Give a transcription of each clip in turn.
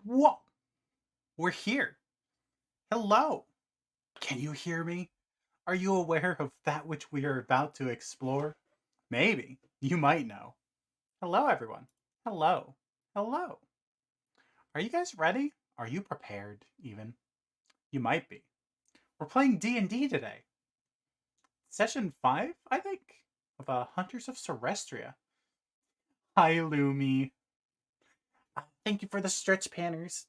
Whoa! We're here. Hello. Can you hear me? Are you aware of that which we are about to explore? Maybe. You might know. Hello, everyone. Hello. Hello. Are you guys ready? Are you prepared, even? You might be. We're playing D&D today. Session 5, I think, of Hunters of Serestria. Hi, Lumi. Thank you for the stretch panners.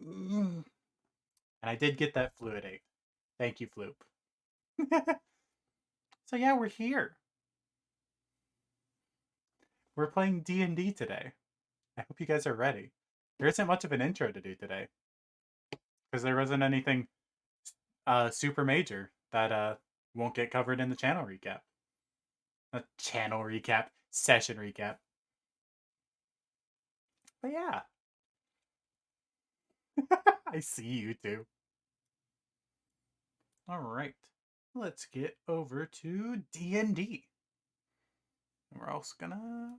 And I did get that fluidate. Thank you, Floop. So yeah, we're here. We're playing D&D today. I hope you guys are ready. There isn't much of an intro to do today because there wasn't anything super major that won't get covered in the channel recap. A channel recap, session recap. But yeah. I see you too. All right. Let's get over to D&D. We're also gonna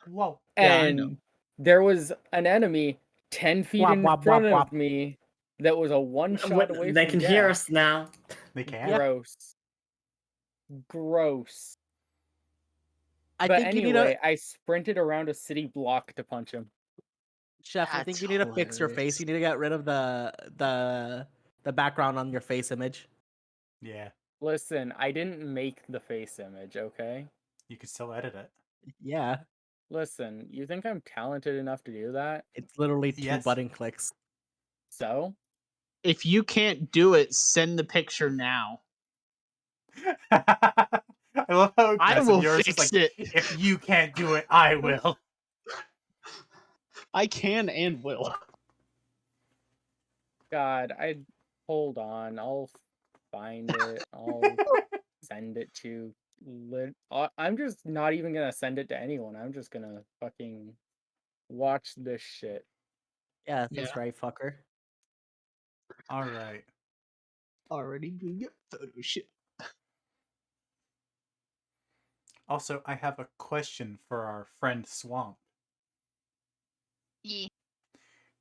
whoa. Yeah, I know. And there was an enemy 10 feet Wop, in wop, front wop, of wop. me that was a one shot away They from can hear death. us now. They can. Yeah. Gross. Gross. I But think you need a anyway, I sprinted around a city block to punch him. chef. I think you need to fix your face. You need to get rid of the background on your face image. Yeah. Listen, I didn't make the face image, okay? You can still edit it. Yeah, Listen, you think I'm talented enough to do that? it's literally 2 Yes. button clicks. So? If you can't do it, send the picture now. I love how I aggressive will yours is fix like, it. if you can't do it, I will. I can and will. God, hold on. I'll find it. I'll send it to I'm just not even gonna send it to anyone. I'm just gonna fucking watch this shit. Yeah, that's Yeah. right, fucker. All right. Already doing it. Photoshop. Also, I have a question for our friend Swamp. Yeah.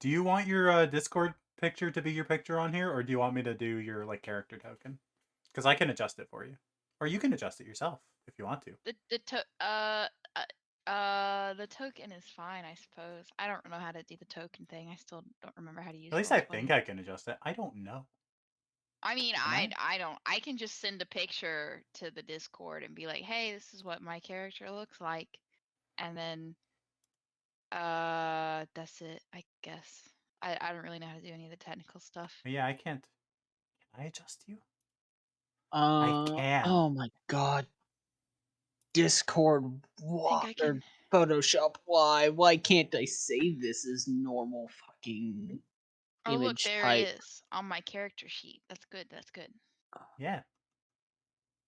Do you want your Discord picture to be your picture on here, or do you want me to do your like character token? Because I can adjust it for you, or you can adjust it yourself if you want to. The token is fine, I suppose. I don't know how to do the token thing. I still don't remember how to use At least I Roll20. think I can adjust it. I don't know. I mean, Can I don't. I can just send a picture to the Discord and be like, "Hey, this is what my character looks like," and then that's it. I guess. I don't really know how to do any of the technical stuff. Yeah, I can't. Can I adjust you? I can. Oh my god. Discord. I Why? think I can. Or Photoshop. Why? Why can't I save this as normal fucking Oh, look, image there type? it is on my character sheet. That's good. That's good. Yeah.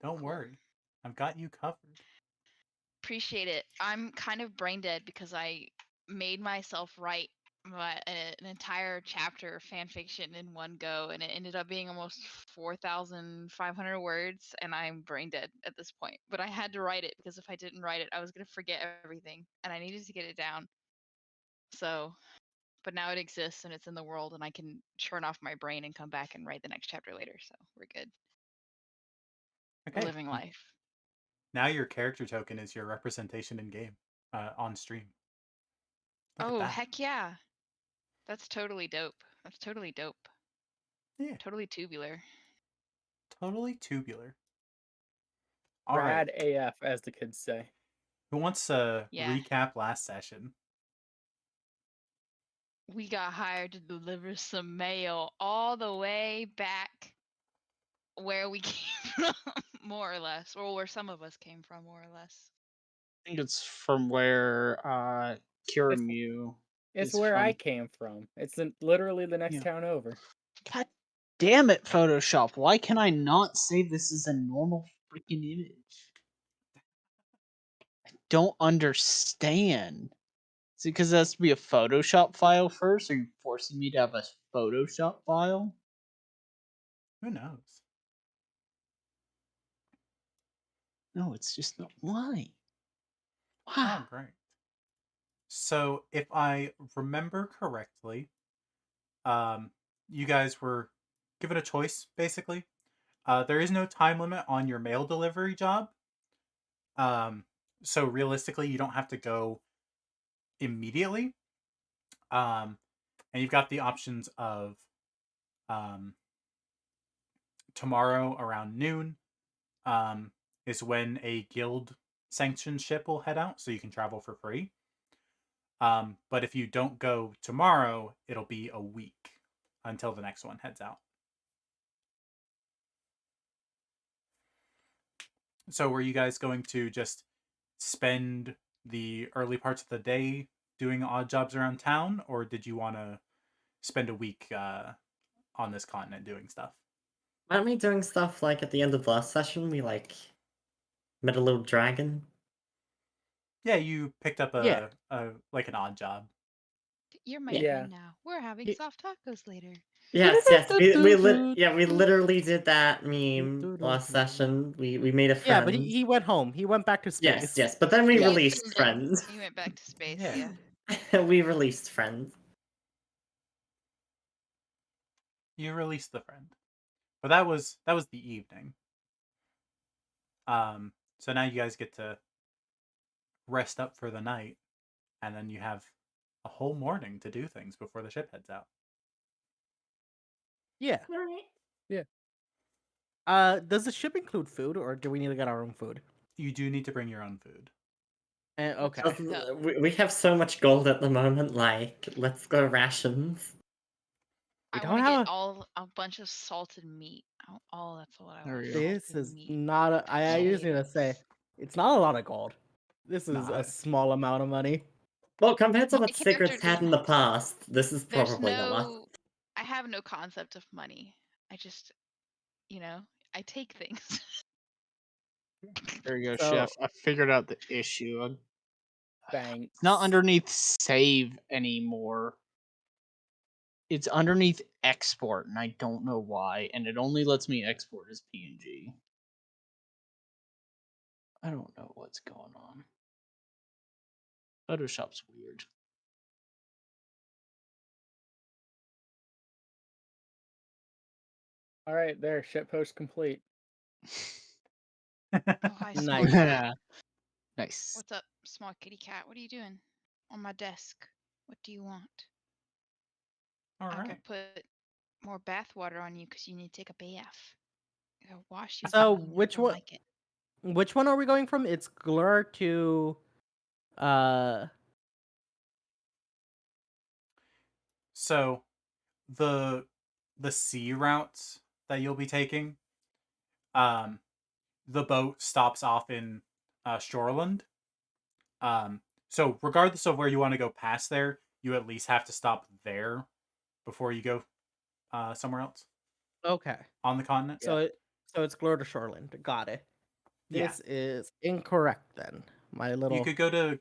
Don't Cool. worry. I've got you covered. Appreciate it. I'm kind of brain dead because I made myself write an entire chapter of fan fiction in one go, and it ended up being almost 4,500 words, and I'm brain dead at this point. But I had to write it because if I didn't write it, I was gonna forget everything, and I needed to get it down. So, but now it exists and it's in the world, and I can turn off my brain and come back and write the next chapter later. So we're good. We're Okay. living life. Now your character token is your representation in game, on stream. Look at Oh, that. heck yeah. That's totally dope. That's totally dope. Yeah. Totally tubular. Totally tubular. All right. Rad AF, as the kids say. Who wants to Yeah. recap last session? We got hired to deliver some mail all the way back where we came from, more or less, or where some of us came from, more or less. I think it's from where Kiramu It's is where I from. came from. It's literally the next Yeah. town over. God damn it, Photoshop. Why can I not save this as a normal freaking image? I don't understand. Is it because it has to be a Photoshop file first? Are you forcing me to have a Photoshop file? Who knows? No, it's just not. Why? All Wow. right. So if I remember correctly, you guys were given a choice basically. There is no time limit on your mail delivery job. Um, so realistically, you don't have to go immediately. And you've got the options of um, tomorrow around noon is when a guild sanctioned ship will head out, so you can travel for free. But if you don't go tomorrow, it'll be a week until the next one heads out. So were you guys going to just spend the early parts of the day doing odd jobs around town, or did you want to spend a week on this continent doing stuff? Aren't we doing stuff like at the end of the last session? We like met a little dragon. Yeah, you picked up Yeah. a like an odd job. You're my Yeah. friend now. We're having Yeah. soft tacos later. Yes, yes. We literally did that meme last session. We made a Yeah, but friend. he went home. He went back to space. Yes, yes. But then we Yeah, released he friends. He went back to space. Yeah. Yeah. We released friends. You released the friend, but that was the evening. So now you guys get to rest up for the night, and then you have a whole morning to do things before the ship heads out. Yeah. Alright. Does the ship include food, or do we need to get our own food? You do need to bring your own food. Okay. No. We have so much gold at the moment, like, let's go rations. We I don't want to have get a bunch of salted meat. All that's what I There want. you go. This salted is meat. not a. I just need to say, it's not a lot of gold. This is Nah. a small amount of money. Well, compared to My what Secrets character had in the past, this is There's probably a lot. no. I have no concept of money. I just, I take things. There you go, So- Chef. I figured out the issue. Thanks. It's not underneath save anymore. It's underneath export, and I don't know why. And it only lets me export as PNG. I don't know what's going on. Photoshop's weird. All right, there. Ship post complete. Oh, hi, small Nice. cat. Nice. What's up, small kitty cat? What are you doing on my desk? What do you want? All I right. can put more bath water on you because you need to take a bath. I gotta wash you. So, down, you which don't one- Like it. Which one are we going from? It's Glur to, So the sea routes that you'll be taking, the boat stops off in Shoreland. So regardless of where you want to go past there, you at least have to stop there before you go somewhere else okay. on the continent. So it's Glur to Shoreland. Got it. Yeah. This is incorrect then. My little. You could go to,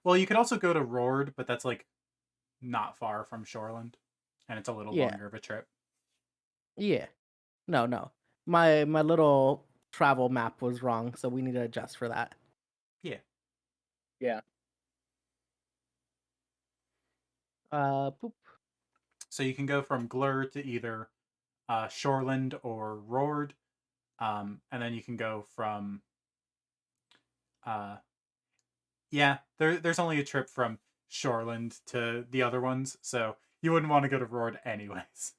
well, you could also go to Roard, but that's like not far from Shoreland, and it's a little Yeah. longer of a trip. Yeah. No. My little travel map was wrong, so we need to adjust for that. Yeah. Yeah. Poop. So you can go from Glur to either Shoreland or Roard, and then you can go from there's only a trip from Shoreland to the other ones, so you wouldn't want to go to Roard anyways.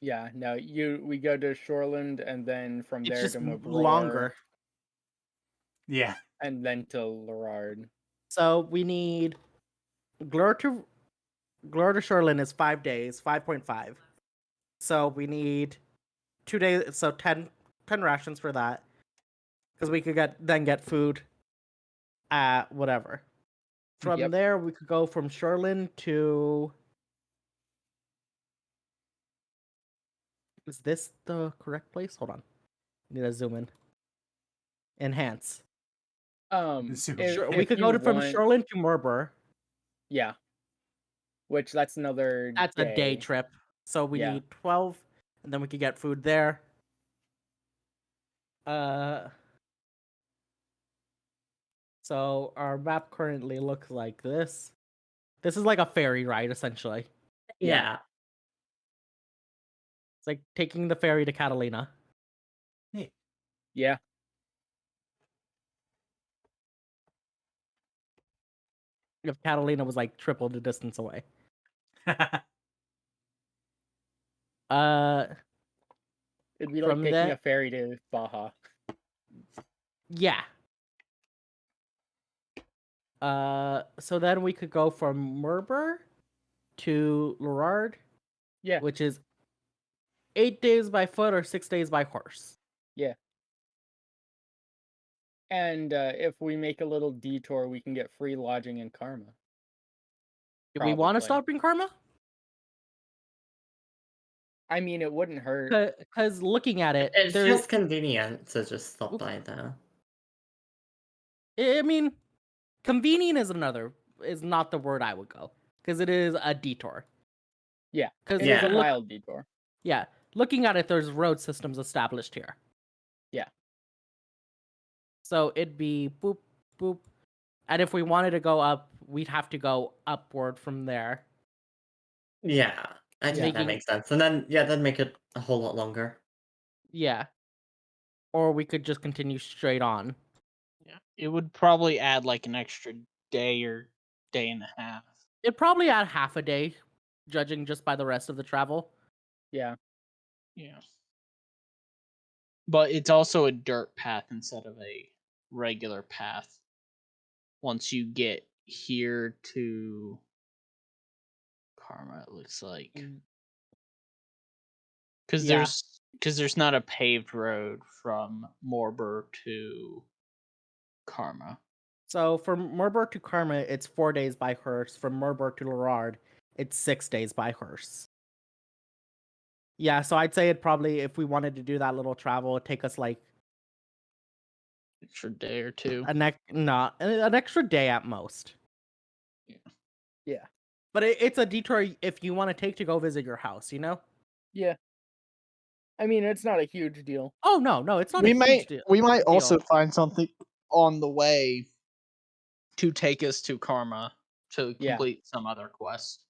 Yeah. No. We go to Shoreland, and then from It's there just to Mabror, longer. Yeah. and then to Lorard. So we need Glur to Shoreland is 5 days, 5.5. So we need 2 days, so 10 rations for that, because we could get food at whatever. From Yep. there, we could go from Shoreland to. Is this the correct place? Hold on. Need to zoom in. Enhance. Zoom. Sure, If we could you go from want- Shoreland to Murbur. Yeah. Which that's another. That's a day trip. So we Yeah. need 12, and then we could get food there. So our map currently looks like this. This is like a ferry ride, essentially. Yeah. It's like taking the ferry to Catalina. Yeah. If Catalina was like triple the distance away. Uh, It'd be like From taking that- a ferry to Baja. yeah. So then we could go from Merber to Lorard, Yeah. which is 8 days by foot or 6 days by horse. And if we make a little detour, we can get free lodging in Karma. Do we want to Probably. stop in Karma? I mean, it wouldn't hurt. Because looking at it, It's there. just convenient to just stop Oops. by there. I mean, convenient is not the word I would go, because it is a detour. Yeah. Because It is a Yeah. mild detour. yeah, looking at it, there's road systems established here. Yeah. So it'd be boop boop, and if we wanted to go up, we'd have to go upward from there. Yeah. Yeah. That Making- makes sense. And then, yeah, that'd make it a whole lot longer. Yeah. Or we could just continue straight on. Yeah. It would probably add like an extra day or day and a half. It'd probably add half a day, judging just by the rest of the travel. Yeah. Yeah. But it's also a dirt path instead of a regular path. Once you get here to Karma, it looks like. Because Yeah. there's not a paved road from Morber to Karma. So from Merber to Karma, it's 4 days by hearse. From Merber to Lorard, it's 6 days by hearse. Yeah, so I'd say it probably, if we wanted to do that little travel, it'd take us like Extra day or two. an extra day at most. Yeah. But it's a detour if you want to take to go visit your house, you know? Yeah. I mean, it's not a huge deal. Oh no, it's not we a huge deal. we might also deal. find something on the way to take us to Karma to Yeah. complete some other quest.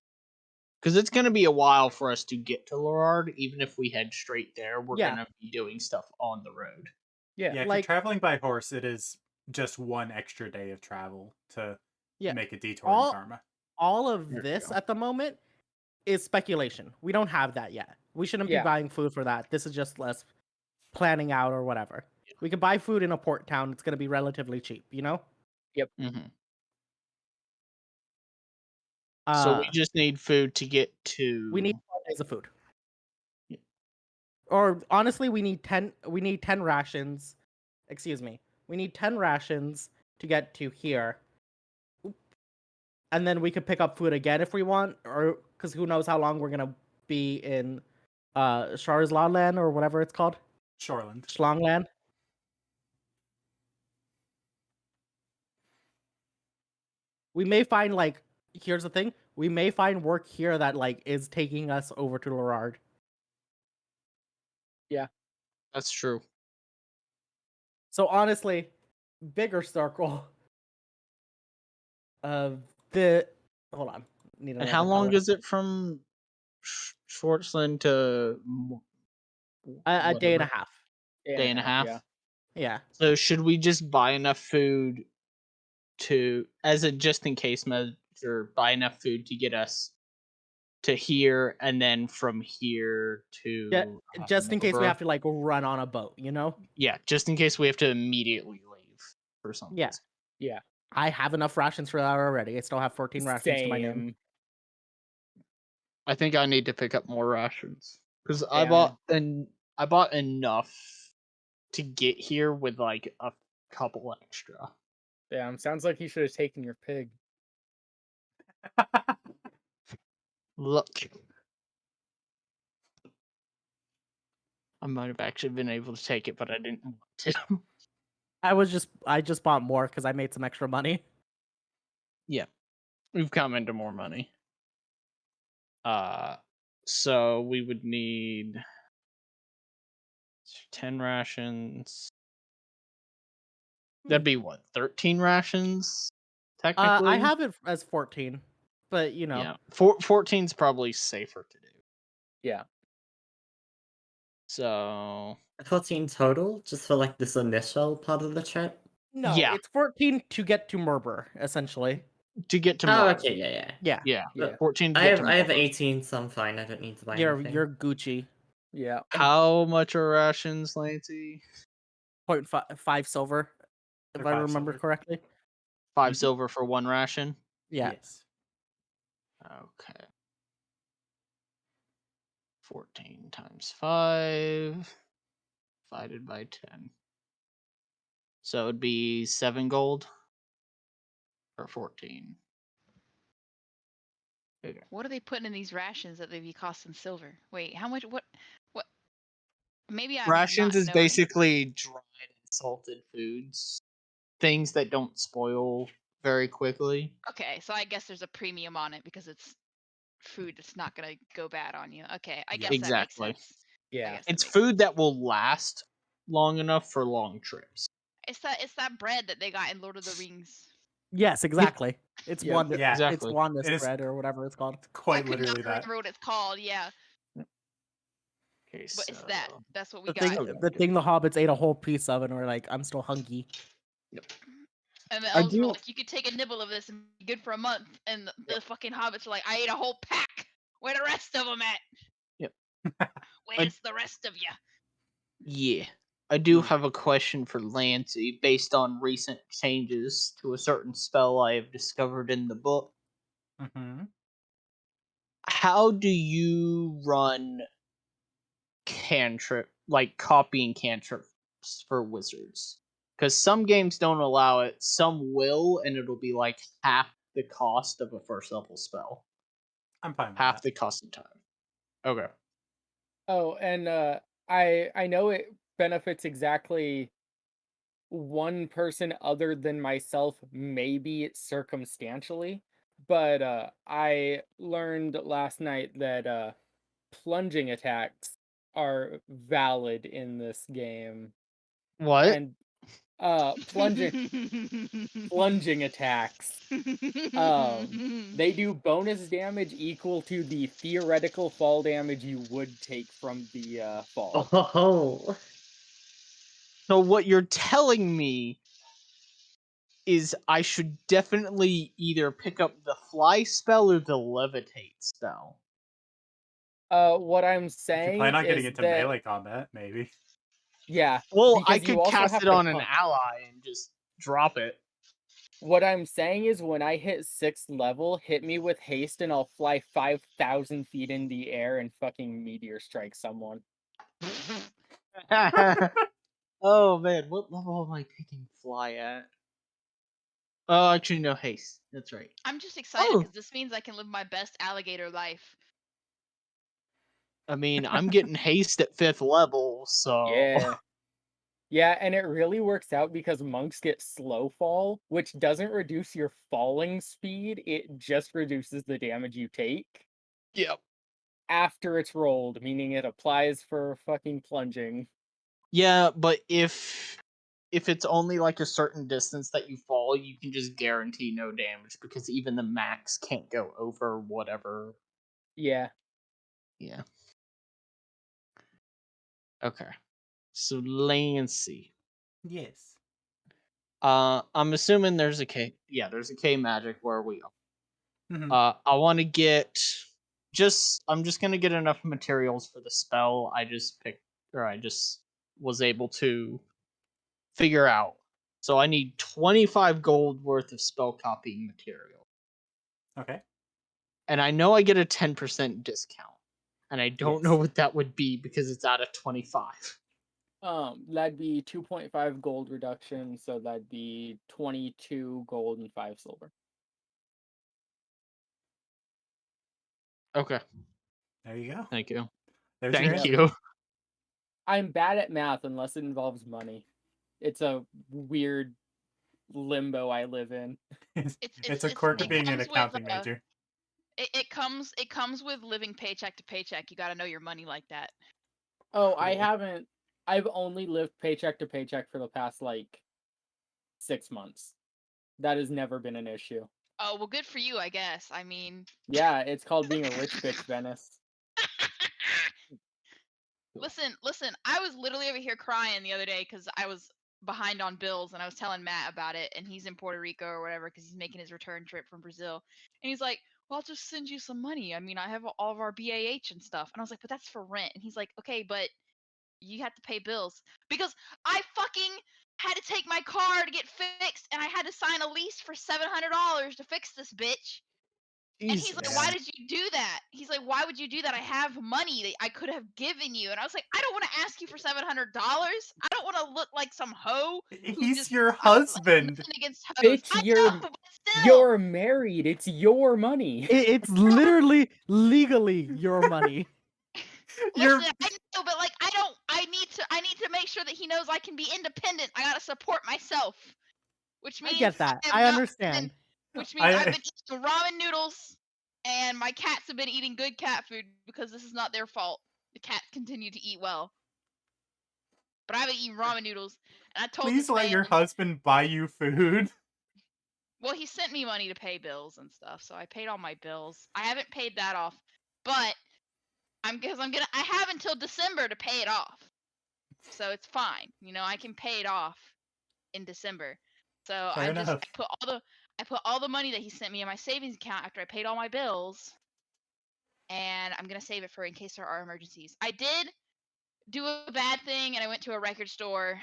Because it's going to be a while for us to get to Lorard. Even if we head straight there, we're Yeah. going to be doing stuff on the road. Yeah. Yeah, if like- you're traveling by horse, it is just one extra day of travel to Yeah. make a detour All- in Karma. All of There we this go. at the moment is speculation. We don't have that yet. We shouldn't Yeah. be buying food for that. This is just less planning out or whatever. We can buy food in a port town. It's going to be relatively cheap, you know? Mm-hmm. Uh, So we just need food to get to. we need 12 days of food. Yeah. Or honestly, we need 10 rations. Excuse me. We need 10 rations to get to here. Oop. And then we could pick up food again if we want, or because who knows how long we're gonna be in Sharzlan or whatever it's called. Shoreland. Schlongland. We may find here's the thing. We may find work here that is taking us over to Lorard. That's true. So honestly, bigger circle of the hold on. Need And how another long color. is it from Schwartzland to A day and a whatever? half. Day and a half? Yeah. Yeah. So should we just buy enough food to, as a just in case measure, buy enough food to get us to here, and then from here to Just in case we Morber? have to run on a boat, you know? Yeah, just in case we have to immediately leave for something. Yeah. Yeah. I have enough rations for that already. I still have 14 rations to my name. Same. I think I need to pick up more rations because I Yeah. bought enough to get here with a couple extra. Damn. Sounds like you should have taken your pig. Look, I might have actually been able to take it, but I didn't want to. I just bought more because I made some extra money. We've come into more money. So we would need 10 rations. That'd be what, 13 rations? Technically? I have it as 14 but you know, Yeah, 14's probably safer to do. Yeah. So 14 total, just for like this initial part of the trip. no, Yeah. it's 14 to get to Murber, essentially. to get to Oh, Murder. okay, yeah. Yeah, Yeah, Yeah. 14 to I get have to I have Murder. 18, so I'm fine. I don't need to buy you're anything. Gucci. Yeah. How much are rations, Lancey? 0.5 silver, if For I 5 remember silver. correctly. 5 Mhm. silver for 1 ration? Yeah. Yes. Okay. 14 times 5 divided by 10. So it would be 7 gold or 14. Okay. What are they putting in these rations that they be costing silver? Wait, how much? What? Maybe I'm Rations not is knowing. basically dried and salted foods, things that don't spoil very quickly. Okay, so I guess there's a premium on it because it's food that's not gonna go bad on you. Okay, I Yeah. guess that makes Exactly. sense. I Yeah. guess that It's makes food sense. that will last long enough for long trips. It's that bread that they got in Lord of the Rings. Yes, exactly. It's Yep. Wanda. Yeah. It's Exactly. Wanda It is spread or whatever it's called. I quite could not literally that. remember what it's called. Yeah, Okay, but it's that. so That's what we The got. thing, Okay. the thing, the hobbits ate a whole piece of, and we're like, I'm still hungry. And the I elves were do. like, "You could take a nibble of this and be good for a month." And the fucking hobbits are like, "I ate a whole pack. Where the rest of them at? Yep. Where's the rest of you?" Yeah. I do Mm. have a question for Lancey based on recent changes to a certain spell I have discovered in the book. Mm-hmm. How do you run cantrip, like copying cantrips for wizards? Because some games don't allow it, some will, and it'll be like half the cost of a first level spell, I'm fine with half that. the cost of time. Okay. Oh, and I know it benefits exactly one person other than myself, maybe circumstantially, but I learned last night that plunging attacks are valid in this game. What? And plunging attacks, they do bonus damage equal to the theoretical fall damage you would take from the fall. Oh, So what you're telling me is I should definitely either pick up the fly spell or the levitate spell. What I'm If you plan saying on getting is into that melee combat, maybe. yeah, Well, I because you could also cast have it to on an ally and just drop it. What I'm saying is when I hit 6th level, hit me with haste and I'll fly 5,000 feet in the air and fucking meteor strike someone. Oh man, what level am I picking fly at? Oh, actually, no haste. That's right. I'm just excited Oh, because this means I can live my best alligator life. I mean, I'm getting haste at 5th level, so Yeah. Yeah, and it really works out because monks get slow fall, which doesn't reduce your falling speed, it just reduces the damage you take yep. after it's rolled, meaning it applies for fucking plunging. Yeah, but if it's only like a certain distance that you fall, you can just guarantee no damage because even the max can't go over whatever. Yeah. Yeah. Okay. So Lancy. Yes. I'm assuming there's a K. Yeah, there's a K magic where we are. Mm-hmm. I want to get I'm just gonna get enough materials for the spell I just picked, or I just was able to figure out. So I need 25 gold worth of spell copying material. Okay. And I know I get a 10% discount. And I don't know Yes. what that would be because it's out of 25. That'd be 2.5 gold reduction, so that'd be 22 gold and 5 silver. Okay. There you go. Thank you. There's your Thank answer. you. I'm bad at math unless it involves money. It's a weird limbo I live in. It's a quirk of It being an comes with accounting major. it comes with living paycheck to paycheck. You got to know your money like that. Oh, Cool. I've only lived paycheck to paycheck for the past like 6 months. That has never been an issue. Oh well, good for you, I guess. I mean, Yeah, it's called being a rich bitch, Venice. listen. I was literally over here crying the other day because I was behind on bills, and I was telling Matt about it, and he's in Puerto Rico or whatever because he's making his return trip from Brazil, and he's like, "Well, I'll just send you some money. I mean, I have all of our BAH and stuff," and I was like, "But that's for rent," and he's like, "Okay, but you have to pay bills because I fucking had to take my car to get fixed, and I had to sign a lease for $700 to fix this bitch." And he's like, Jesus. "Why did you do that?" He's like, "Why would you do that? I have money that I could have given you." And I was like, "I don't want to ask you for $700. I don't want to look like some hoe who He's just your I have husband. nothing against hoes." Bitch, I know, but still. you're married. It's your money. It's literally legally your money. You're Listen, I know, but like, I need to make sure that he knows I can be independent. I gotta support myself, which I means get that. have I not understand. which means I've I been eating ramen noodles, and my cats have been eating good cat food because this is not their fault. The cats continue to eat well, but I've been eating ramen noodles, and I told please this let man, your husband buy you food. well, he sent me money to pay bills and stuff, so I paid all my bills. I haven't paid that off, but I have until December to pay it off, so it's fine. You know, I can pay it off in December. So Fair enough. I put all the money that he sent me in my savings account after I paid all my bills, and I'm gonna save it for in case there are emergencies. I did do a bad thing, and I went to a record store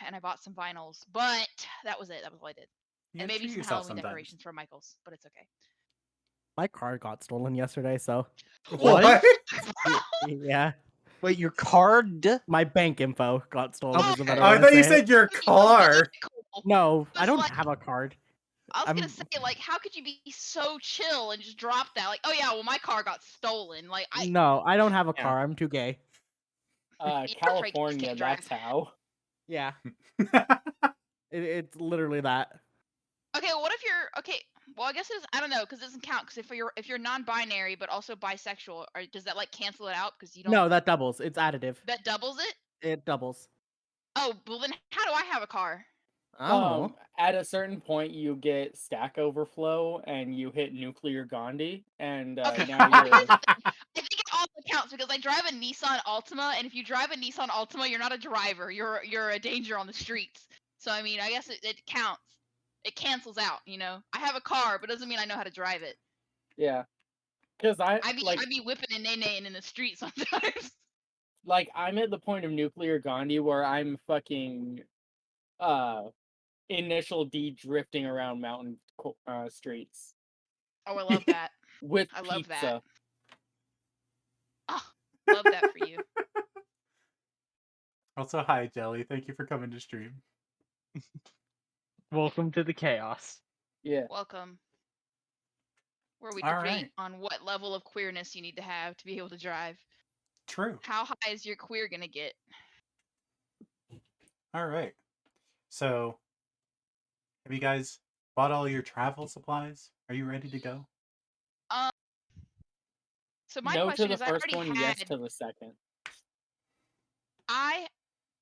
and I bought some vinyls, but that was it. That was all I did, You and gotta maybe treat some yourself Halloween sometimes. decorations for Michaels, but it's okay. My car got stolen yesterday, so What? yeah. Wait, your card? My bank info got stolen Oh, is a better Oh, way I to thought you say it. said your car. No, I was don't like- have a card. I was I'm- gonna say, like, how could you be so chill and just drop that? Like, oh yeah, well my car got stolen. Like, No, I don't have a Yeah. car. I'm too gay. afraid kids California, can't drive. that's how. Yeah. It's literally that. Okay, well, what if you're okay? Well, I guess it's I don't know because it doesn't count because if you're non-binary but also bisexual, or does that like cancel it out because you don't? No, that doubles. It's additive. That doubles it. It doubles. Oh, well then how do I have a car? I don't know. At a certain point, you get stack overflow, and you hit nuclear Gandhi, and Okay, now well, you're. here's the thing. I think it also counts because I drive a Nissan Altima, and if you drive a Nissan Altima, you're not a driver. You're a danger on the streets. So I mean, I guess it counts. It cancels out. You know, I have a car, but doesn't mean I know how to drive it. Yeah, because I I be whipping and nay-naying in the street sometimes. I'm at the point of nuclear Gandhi where I'm fucking initial D drifting around mountain streets Oh, I love that. with I love that. pizza. Oh, love that for you. Also, hi, Jelly. Thank you for coming to stream. Welcome to the chaos. Yeah. Welcome. Where we All debate right. on what level of queerness you need to have to be able to drive. True. How high is your queer gonna get? All right. So, have you guys bought all your travel supplies? Are you ready to go? So my No to question the is, I first already one, had. yes to the second.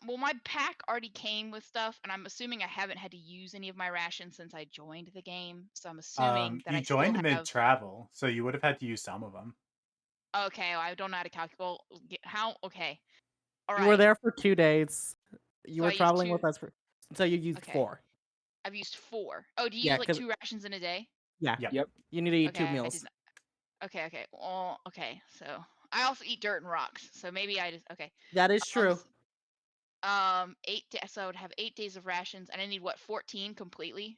Well, my pack already came with stuff, and I'm assuming I haven't had to use any of my rations since I joined the game. So I'm assuming that You I still joined have. mid-travel, so you would have had to use some of them. Okay, well, I don't know how to calculate. Well, how? Okay, all You were right. there for 2 days. You So were I used traveling two- with us so you used Okay. 4. I've used 4. Oh, do you Yeah, use like 'cause- 2 rations in a day? Yeah. Yep. You need to eat Okay, 2 I meals. did not. Okay. Well, okay. So I also eat dirt and rocks. So maybe I just okay. That is true. 8 days. So I would have 8 days of rations, and I need what 14 completely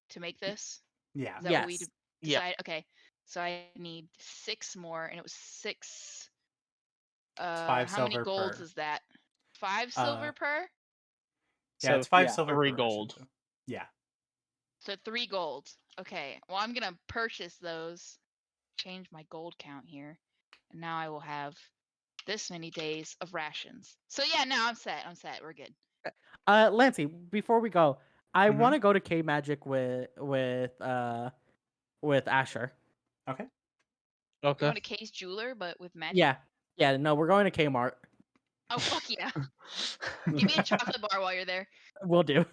to make this. Yeah. Is that what we Yes. Yeah. decide? Okay. So I need 6 more, and it was 6. It's 5 How many silver golds per. is that? 5 silver per. Yeah, So, it's 5 yeah, silver 3 per ration, gold. so- Yeah. So 3 gold. Okay. Well, I'm gonna purchase those. Change my gold count here, and now I will have this many days of rations. So yeah, now I'm set. We're good. Lancey, before we go, I Mhm. want to go to K Magic with Asher. Okay. You're Okay. going to K's jeweler, but with magic. Yeah. Yeah, no, we're going to Kmart. Oh fuck yeah! Give me a chocolate bar while you're there. We'll do.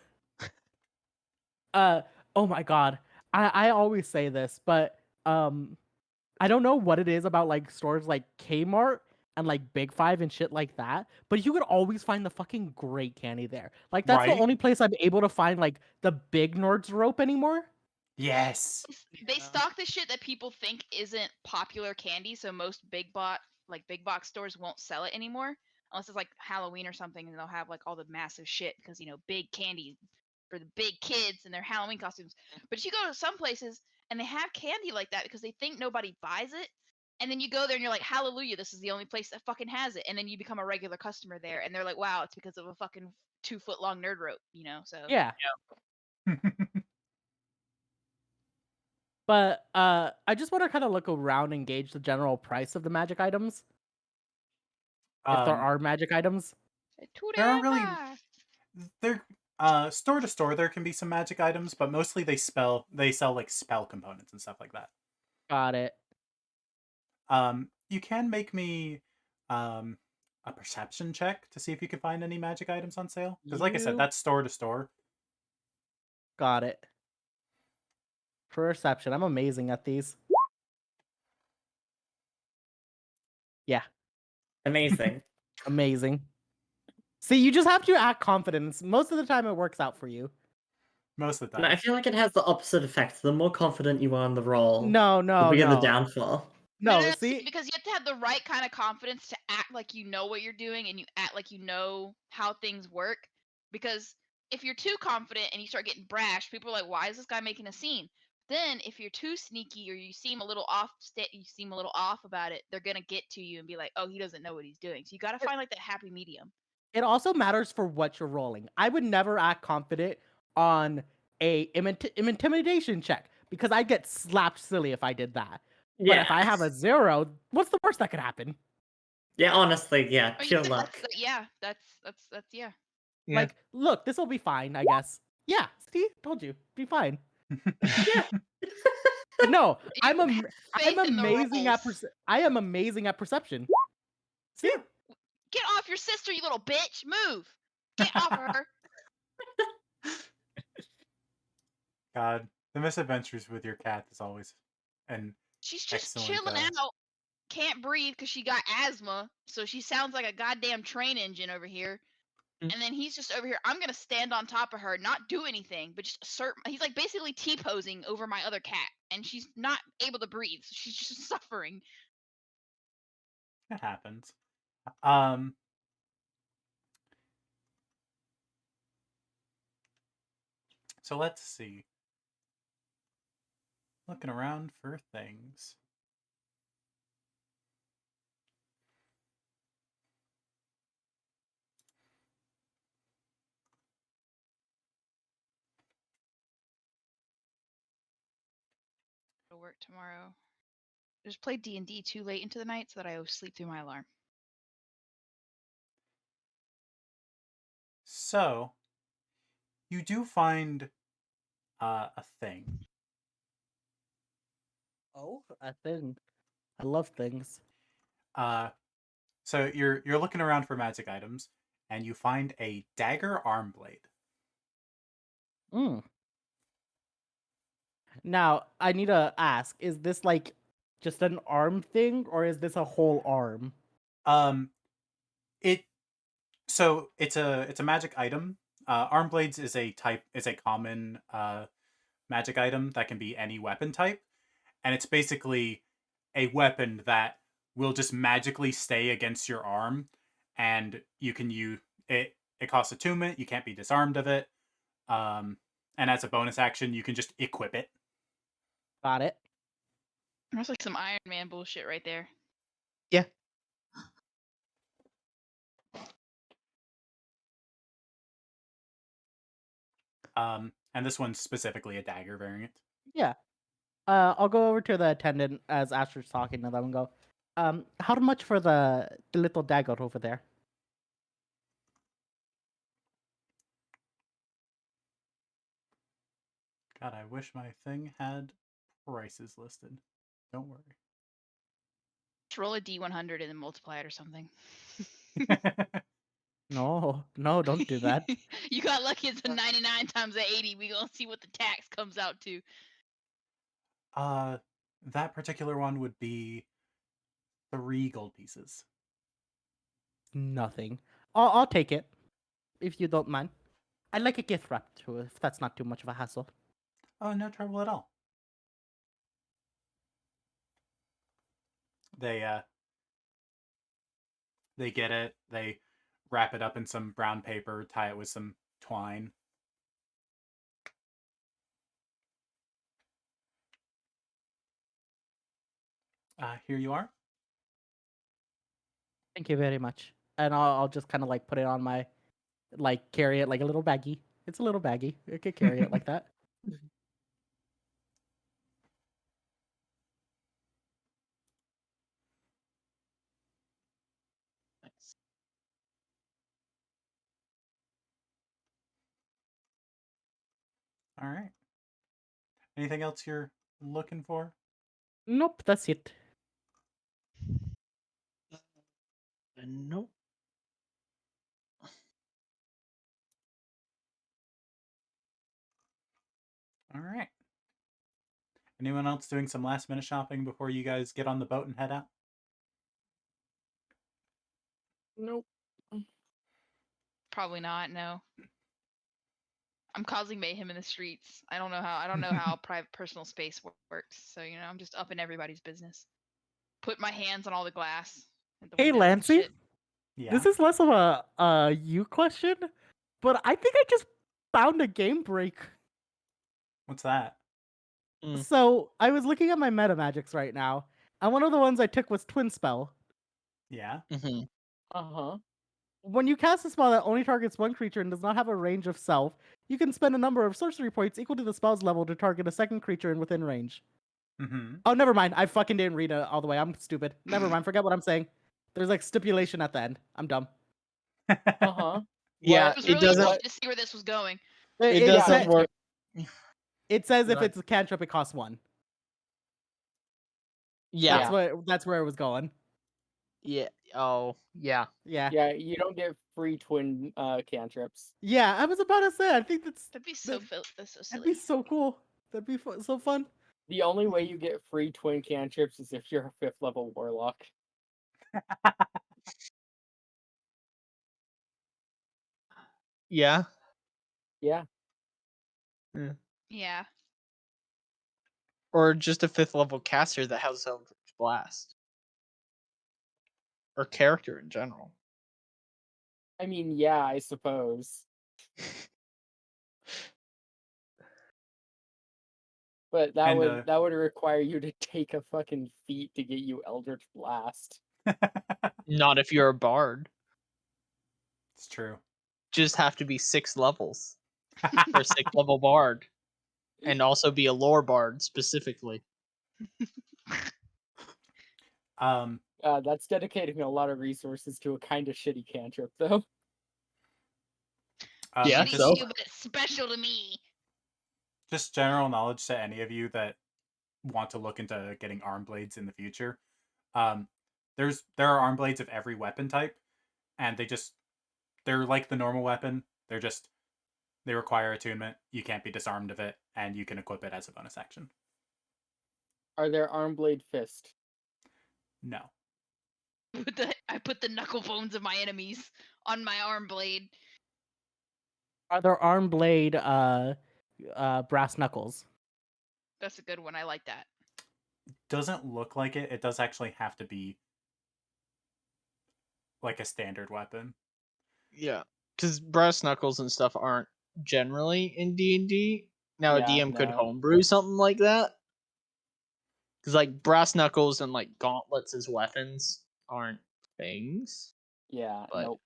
Oh my god. I always say this, but I don't know what it is about like stores like Kmart and like Big Five and shit like that, but you could always find the fucking great candy there. Like that's the Right? only place I'm able to find like the big Nord's rope anymore. Yes. They Yeah. stock the shit that people think isn't popular candy, so most big box stores won't sell it anymore unless it's like Halloween or something, and they'll have like all the massive shit because big candy for the big kids and their Halloween costumes. But you go to some places and they have candy like that because they think nobody buys it. And then you go there and you're like, hallelujah, this is the only place that fucking has it. And then you become a regular customer there, and they're like, wow, it's because of a fucking 2 foot long nerd rope, So Yeah. But I just want to kind of look around and gauge the general price of the magic items, if there um, are magic items. there aren't really Tudema! there store to store there can be some magic items, but mostly they sell like spell components and stuff like that. Got it. You can make me a perception check to see if you can find any magic items on sale. Because like I said, You that's store to store. got it. Perception. I'm amazing at these. Yeah, Amazing. amazing. See, you just have to act confident. Most of the time, it works out for you. Most of the And I time. feel like it has the opposite effect. The more confident you are in the role, No, the no, bigger the no, downfall. no. See, See, because you have to have the right kind of confidence to act like you know what you're doing and you act like you know how things work. Because if you're too confident and you start getting brash, people are like, "Why is this guy making a scene?" Then, if you're too sneaky or you seem a little off about it, they're gonna get to you and be like, "Oh, he doesn't know what he's doing." So you gotta find like that happy medium. it also matters for what you're rolling. I would never act confident on a intimidation check because I'd get slapped silly if I did that. But if Yeah. I have a 0, what's the worst that could happen? Yeah, honestly, yeah, Oh, pure yeah, luck. that's yeah. Yeah. Like, look, this will be fine, I guess. Yeah, see, told you, be fine. Yeah. No, You have I'm faith in the amazing at rolls. I am amazing at perception. See, Yeah. Get off your sister, you little bitch! Move! Get off of her! God, the misadventures with your cat is always an She's just excellent. chilling out. Can't breathe because she got asthma, so she sounds like a goddamn train engine over here. Mm. And then he's just over here. I'm gonna stand on top of her, not do anything, but just assert. He's like basically T-posing over my other cat, and she's not able to breathe. So she's just suffering. It happens. Um, so let's see. Looking around for things. Go to work tomorrow. Just play D&D too late into the night so that I sleep through my alarm. So you do find a thing. oh, a thing. I love things. Uh, so you're looking around for magic items, and you find a dagger arm blade. Mm. Now, I need to ask: is this like just an arm thing, or is this a whole arm? Um, it so it's a magic item. Arm blades is a common magic item that can be any weapon type, and it's basically a weapon that will just magically stay against your arm, and you can use it. It costs attunement. You can't be disarmed of it. And as a bonus action, you can just equip it. Got it. That's like some Iron Man bullshit right there. Yeah. And this one's specifically a dagger variant. Yeah. I'll go over to the attendant as Asher's talking to them and go, how much for the little dagger over there? God, I wish my thing had prices listed. Don't worry. Just roll a D100 and then multiply it or something. No, no, don't do that. You got lucky. It's a 99 times a 80. We gonna see what the tax comes out to. That particular one would be 3 gold pieces. Nothing. I'll take it, if you don't mind. I'd like a gift wrap too, if that's not too much of a hassle. Oh, no trouble at all. They get it. They wrap it up in some brown paper, tie it with some twine. Here you are. Thank you very much. And I'll just kind of like put it on my, like carry it like a little baggie. It's a little baggie. I could carry it like that. Nice. All right. Anything else you're looking for? Nope, that's it. Nope. All right. Anyone else doing some last minute shopping before you guys get on the boat and head out? Nope. Probably not. No. I'm causing mayhem in the streets. I don't know how private personal space works. So I'm just up in everybody's business. Put my hands on all the glass and the Hey, windows and Lancey. shit. Yeah. This is less of a you question, but I think I just found a game break. What's that? Mm. So I was looking at my meta magics right now, and one of the ones I took was Twin Spell. Yeah. Mm-hmm. Uh-huh. When you cast a spell that only targets one creature and does not have a range of self, you can spend a number of sorcery points equal to the spell's level to target a second creature in within range. Mm-hmm. Oh, never mind. I fucking didn't read it all the way. I'm stupid. Never mind. Forget what I'm saying. There's like stipulation at the end. I'm dumb. Uh-huh. Yeah, It was it really doesn't. easy to see where this was going. It It, doesn't sa- work. it says if Right. it's a cantrip, it costs 1. Yeah. That's where it was going. Yeah. Oh, yeah. Yeah. Yeah, you don't get free twin cantrips. Yeah, I was about to say. I think That'd be so that's so that'd be silly. so cool. That'd be so fun. The only way you get free twin cantrips is if you're a 5th level warlock. Yeah. Yeah. Yeah. Or just a 5th level caster that has Eldritch Blast. Or character in general. I mean, yeah, I suppose. But that And, would require you to take a fucking feat to get you Eldritch Blast. Not if you're a bard. It's true. Just have to be 6 levels. For a 6th level bard. And also be a lore bard specifically. That's dedicating a lot of resources to a kind of shitty cantrip, though. Yeah, Shitty so? to you, but it's special to me. Just general knowledge to any of you that want to look into getting arm blades in the future. There are arm blades of every weapon type, and they're like the normal weapon. They require attunement. You can't be disarmed of it, and you can equip it as a bonus action. Are there arm blade fist? No. I put the knuckle bones of my enemies on my arm blade. Are there arm blade brass knuckles? That's a good one. I like that. Doesn't look like it. It does actually have to be like a standard weapon. Yeah. Because brass knuckles and stuff aren't generally in D&D. Now a Yeah, DM could no. homebrew something like that. Because like brass knuckles and like gauntlets as weapons aren't things. Yeah, But- nope.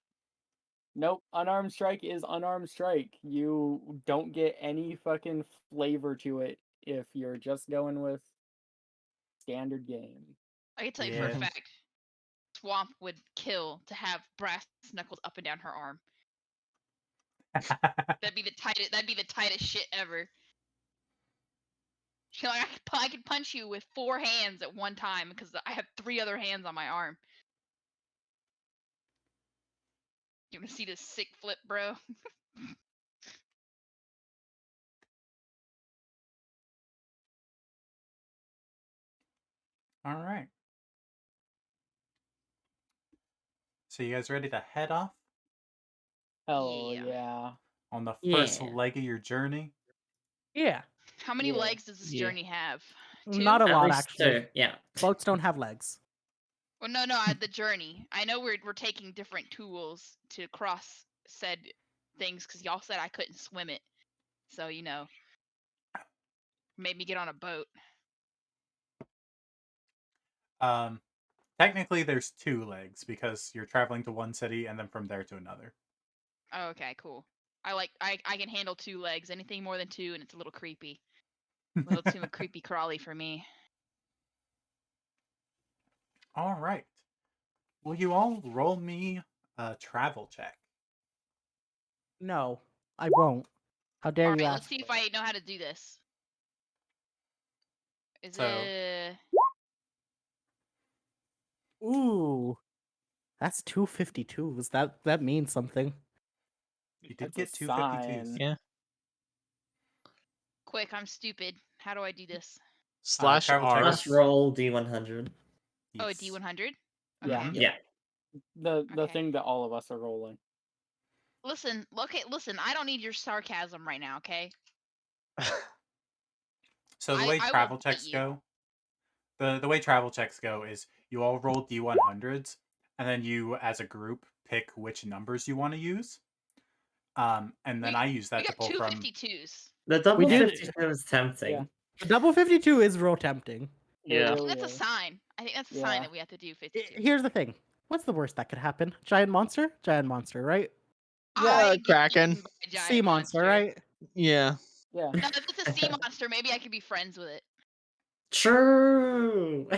Nope, unarmed strike is unarmed strike. You don't get any fucking flavor to it if you're just going with standard game. I can tell you for a Yeah. fact, Swamp would kill to have brass knuckles up and down her arm. That'd be the tightest shit ever. She's like, I could punch you with 4 hands at one time because I have 3 other hands on my arm. You wanna see this sick flip, bro? All right. So you guys ready to head off Hell Yeah. yeah. on the first Yeah. leg of your journey? Yeah. How many Yeah. legs does this Yeah. journey have? 2? Not a At lot, least actually. 2, yeah. Boats don't have legs. Well, no, the journey. I know we're taking different tools to cross said things because y'all said I couldn't swim it, so made me get on a boat. Technically, there's 2 legs because you're traveling to one city and then from there to another. Oh, okay, cool. I can handle 2 legs. Anything more than 2, and it's a little creepy. A little too creepy crawly for me. All right. Will you all roll me a travel check? No, I won't. How dare All you right, let's ask? see if I know how to do this. Is So- it? Ooh, that's 252s. That means something. You did That's get a 252s. sign. Yeah. Quick, I'm stupid. How do I do this? Slash travel R. check. Let's roll D100. Oh, a Yes. D100. Yeah. Okay. Yeah. The Okay. thing that all of us are rolling. Listen, I don't need your sarcasm right now, okay? So the I way will travel fight checks you. go, the way travel checks go is you all roll D100s, and then you, as a group, pick which numbers you want to use. And then I use We that to got pull two from. 52s. The double did- 52 is tempting. Yeah. The double 52 is real tempting. It Yeah. really That's a is. sign. I think that's a sign Yeah. that we have to do 52. Here's the thing. What's the worst that could happen? Giant monster? Giant monster, right? I get Kraken. eaten by a giant Sea monster, right? Yeah. Yeah. No, if it's a sea monster, maybe I could be friends with it. True.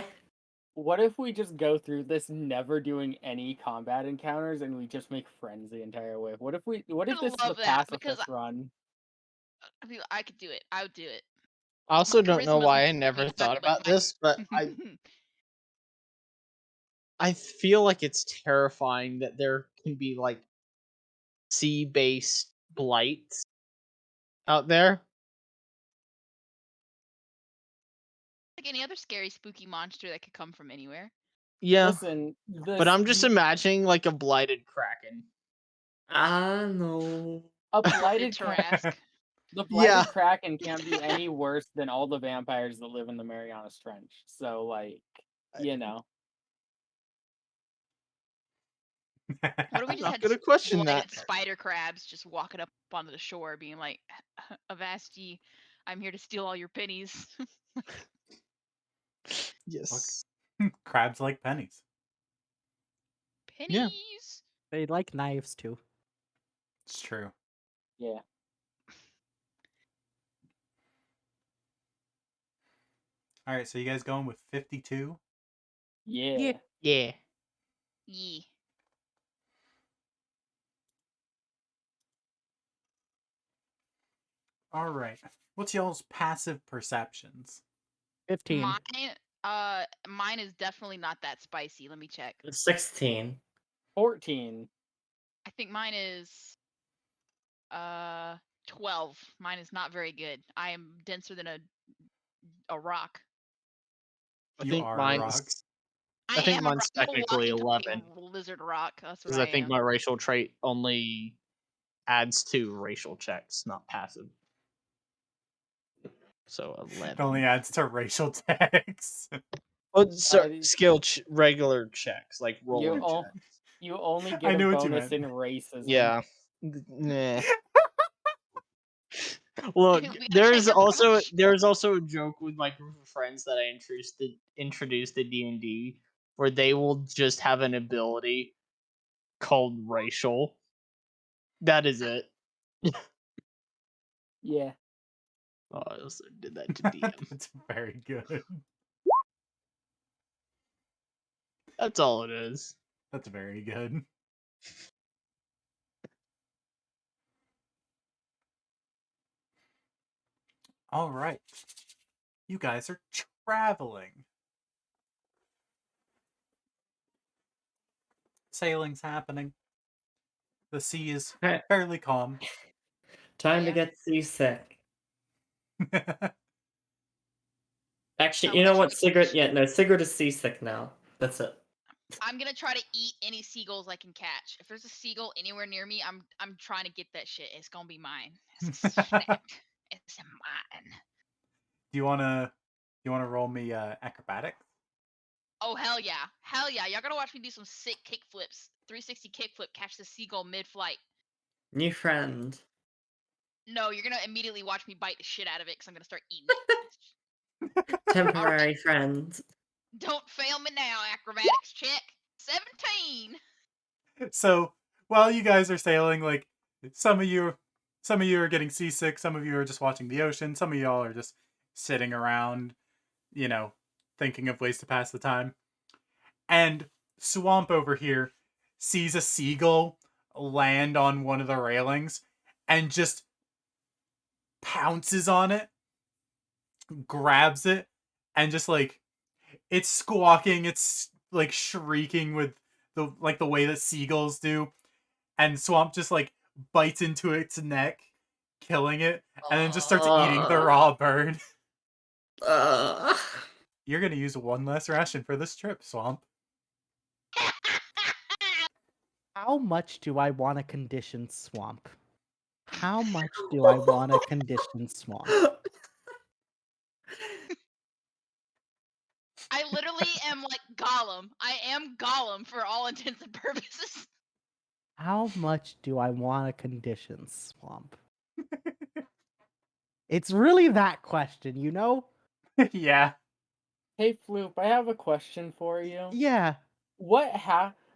What if we just go through this never doing any combat encounters and we just make friends the entire way? What if I this is the love that, pacifist run? I could do it. I would do it. I also My don't know charisma's why I more never than thought that, but about this, but I feel like it's terrifying that there can be like sea-based blights out there. like any other scary, spooky monster that could come from anywhere. Yeah, Listen, but I'm just imagining like a blighted kraken. Ah, no. a Blighted blighted kraken. Tarask. The blighted Yeah. kraken can't be any worse than all the vampires that live in the Marianas Trench. So, like, you know. What if we I'm just not had gonna question blighted that. spider crabs just walking up onto the shore, being like, "Avast I'm here to steal all your pennies." Yes. Crabs like pennies. Pennies. They like knives too. It's true. Yeah. All right, so you guys going with 52? Yeah. Yeah. Yee. All right. What's y'all's passive perceptions? 15. Mine is definitely not that spicy. Let me check. 16. 14. I think mine is 12. Mine is not very good. I am denser than a rock. I You think are a mine's rock. I think am a mine's rock. I'm a technically walking 11. lizard rock. That's what because I think am. my racial trait only adds to racial checks, not passive. So It 11. only adds to racial tags. Oh, so Uh, regular checks like rolling You, checks. you only I get a knew what you bonus meant. in racism. Yeah. Nah. Look, We gotta there's check your also approach. a joke with my group of friends that I introduced to D&D where they will just have an ability called racial. That is it. Yeah. Oh, I also did that to DM. That's very good. That's all it is. That's very good. All right. You guys are traveling. Sailing's happening. The sea is Okay. fairly calm. Time to Yeah. get seasick. Actually, I'll you know let what, you Sigurd? finish. Yeah, no, Sigurd is seasick now. That's it. I'm gonna try to eat any seagulls I can catch. If there's a seagull anywhere near me, I'm trying to get that shit. It's gonna be mine. It's snapped. It's mine. Do you wanna roll me acrobatics? Oh hell yeah, hell yeah! Y'all gotta watch me do some sick kick flips. 360 kick flip, catch the seagull mid-flight. New friend. No, you're gonna immediately watch me bite the shit out of it because I'm gonna start eating it. Temporary friend. Don't fail me now, acrobatics check. 17. So while you guys are sailing, like some of you are getting seasick, some of you are just watching the ocean, some of y'all are just sitting around, you know, thinking of ways to pass the time. And Swamp over here sees a seagull land on one of the railings and just pounces on it, grabs it, and just like it's squawking, it's like shrieking with the way that seagulls do, and Swamp just like bites into its neck, killing it, and then just starts eating the raw bird. Uh, You're gonna use one less ration for this trip, Swamp. How much do I want to condition Swamp? How much do I want to condition Swamp? I literally am like Gollum. I am Gollum for all intents and purposes. How much do I want to condition Swamp? It's really that question, you know? Yeah. Hey Floop, I have a question for you. Yeah.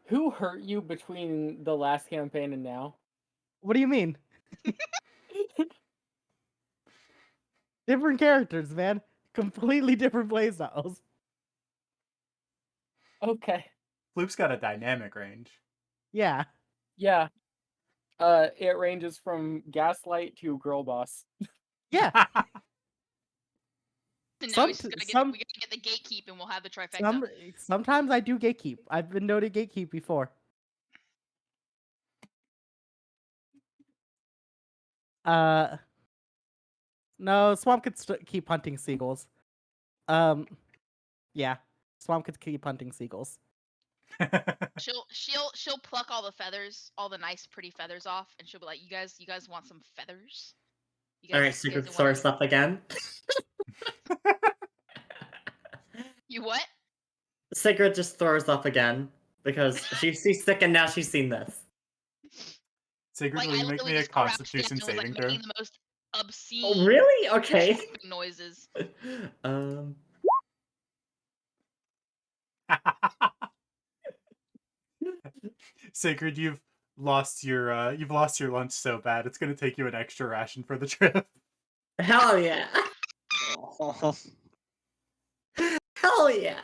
Who hurt you between the last campaign and now? What do you mean? Different characters, man. Completely different playstyles. Okay. Floop's got a dynamic range. Yeah. Yeah. It ranges from Gaslight to Girl Boss. Yeah. And now Some- we just gotta some- we gotta get the gatekeep and we'll have the trifecta. Sometimes I do gatekeep. I've been known to gatekeep before. No, Swamp could keep hunting seagulls. Yeah, Swamp could keep hunting seagulls. She'll pluck all the feathers, all the nice pretty feathers off, and she'll be like, you guys want some feathers? You Alright, you Sigurd guys throws up again. You what? Sigurd just throws up again because she's sick and now she's seen this. Sigurd, Like will I you make literally me a just crouched down Constitution and was like saving throw? making the most obscene Oh, really? Okay. chopping noises. Sigurd, you've lost your lunch so bad it's gonna take you an extra ration for the trip. Hell yeah. Hell yeah.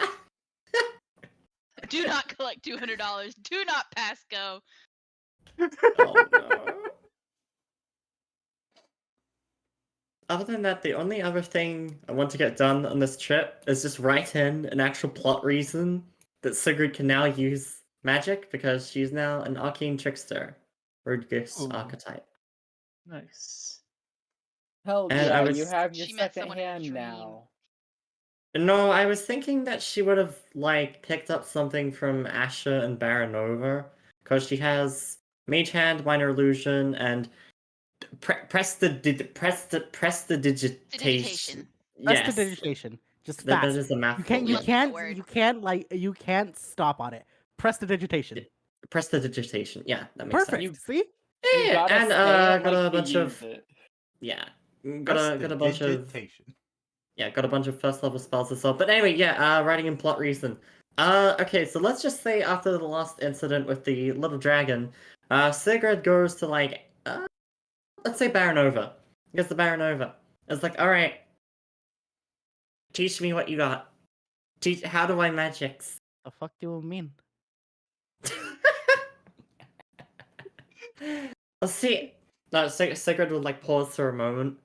Do not collect $200. Do not pass go. Oh no. Other than that, the only other thing I want to get done on this trip is just write in an actual plot reason that Sigurd can now use magic because she's now an arcane trickster, Urdgis Ooh. archetype. Nice. Hell And yeah, I you was- have your She met second someone in a hand dream. now. No, I was thinking that she would have like picked up something from Asha and Baronova because she has Mage Hand, Minor Illusion, and prestidigitation. Digitation. Yes, Prestidigitation. Just that fast. is a mouthful. You can't. We You love yeah. that can't. word. You can't stop on it. Prestidigitation. Prestidigitation. Yeah, that makes Perfect. sense. See? You gotta and say it got like a bunch you of use it. yeah, got a bunch of Prestidigitation. got a bunch of first level spells as well. But anyway, yeah, writing in plot reason. Okay, so let's just say after the last incident with the little dragon, Sigurd goes to like, let's say Baronova. He goes to Baronova. It's like, all right, teach me what you got. How do I magics? The fuck do you mean? Let's see. No, Sigurd would like pause for a moment.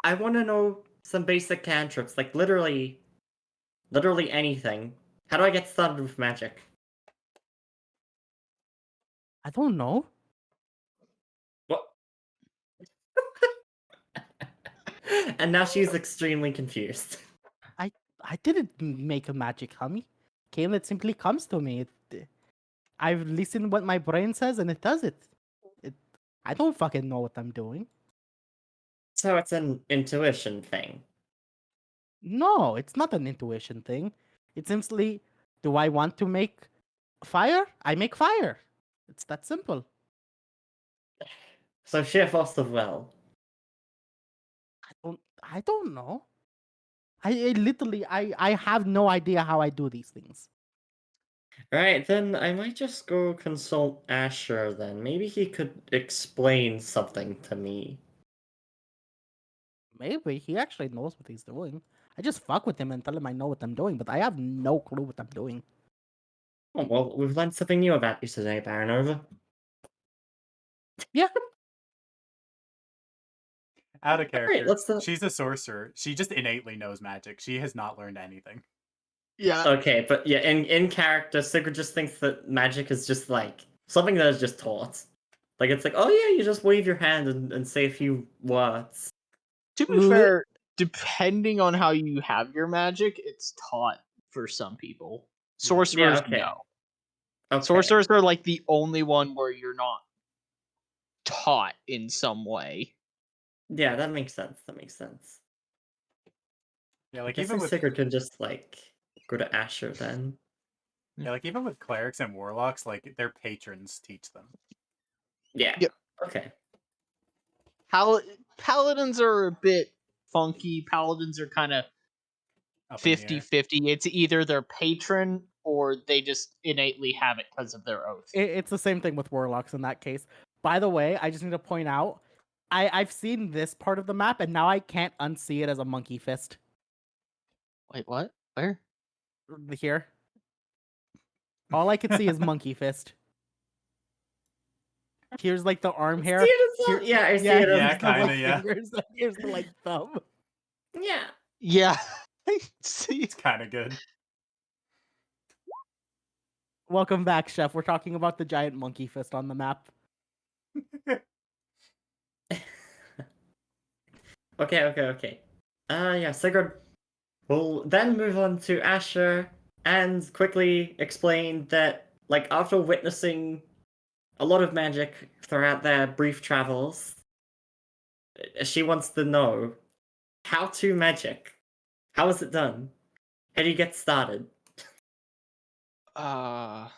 I want to know some basic cantrips, like literally anything. How do I get started with magic? I don't know. What? And now she's extremely confused. I didn't make a magic, homie. It simply comes to me. I've listened what my brain says and it does it. I don't fucking know what I'm doing. So it's an intuition thing. No, it's not an intuition thing. It's simply, do I want to make fire? I make fire. It's that simple. So sheer force of will. I don't know. I literally I have no idea how I do these things. Right, then I might just go consult Asher then. Maybe he could explain something to me. Maybe he actually knows what he's doing. I just fuck with him and tell him I know what I'm doing, but I have no clue what I'm doing. Oh, well, we've learned something new about you today, Baronova. Yeah. Out of Alright, character. let's She's a sorcerer. She just innately knows magic. She has not learned anything. Yeah. Okay, but yeah, in character, Sigrid just thinks that magic is just like something that is just taught. Like it's like, oh yeah, you just wave your hand and say a few words. To be fair, depending on how you have your magic, it's taught for some people. Sorcerers, okay. no. Okay. Sorcerers are like the only one where you're not taught in some way. Yeah, that makes sense. That makes sense. Yeah, I like guess even with Sigrid can just like go to Asher then. yeah, like even with clerics and warlocks, like their patrons teach them. Yeah. Yep. Okay. Paladins are a bit funky. Paladins are kind of Up in the air. 50-50. It's either their patron or they just innately have it because of their oath. It's the same thing with warlocks in that case. By the way, I just need to point out, I've seen this part of the map and now I can't unsee it as a monkey fist. Wait, what? Where? Here. All I could see is monkey fist. Here's like the arm hair. See it as well? Yeah, I see it as Yeah, here's the, like, kinda, yeah. fingers. Here's the like thumb. Yeah. Yeah. See. It's kind of good. Welcome back, Chef. We're talking about the giant monkey fist on the map. Okay. Yeah, Sigurd will then move on to Asher and quickly explain that, like, after witnessing a lot of magic throughout their brief travels, she wants to know how to magic. How is it done? How do you get started? Well,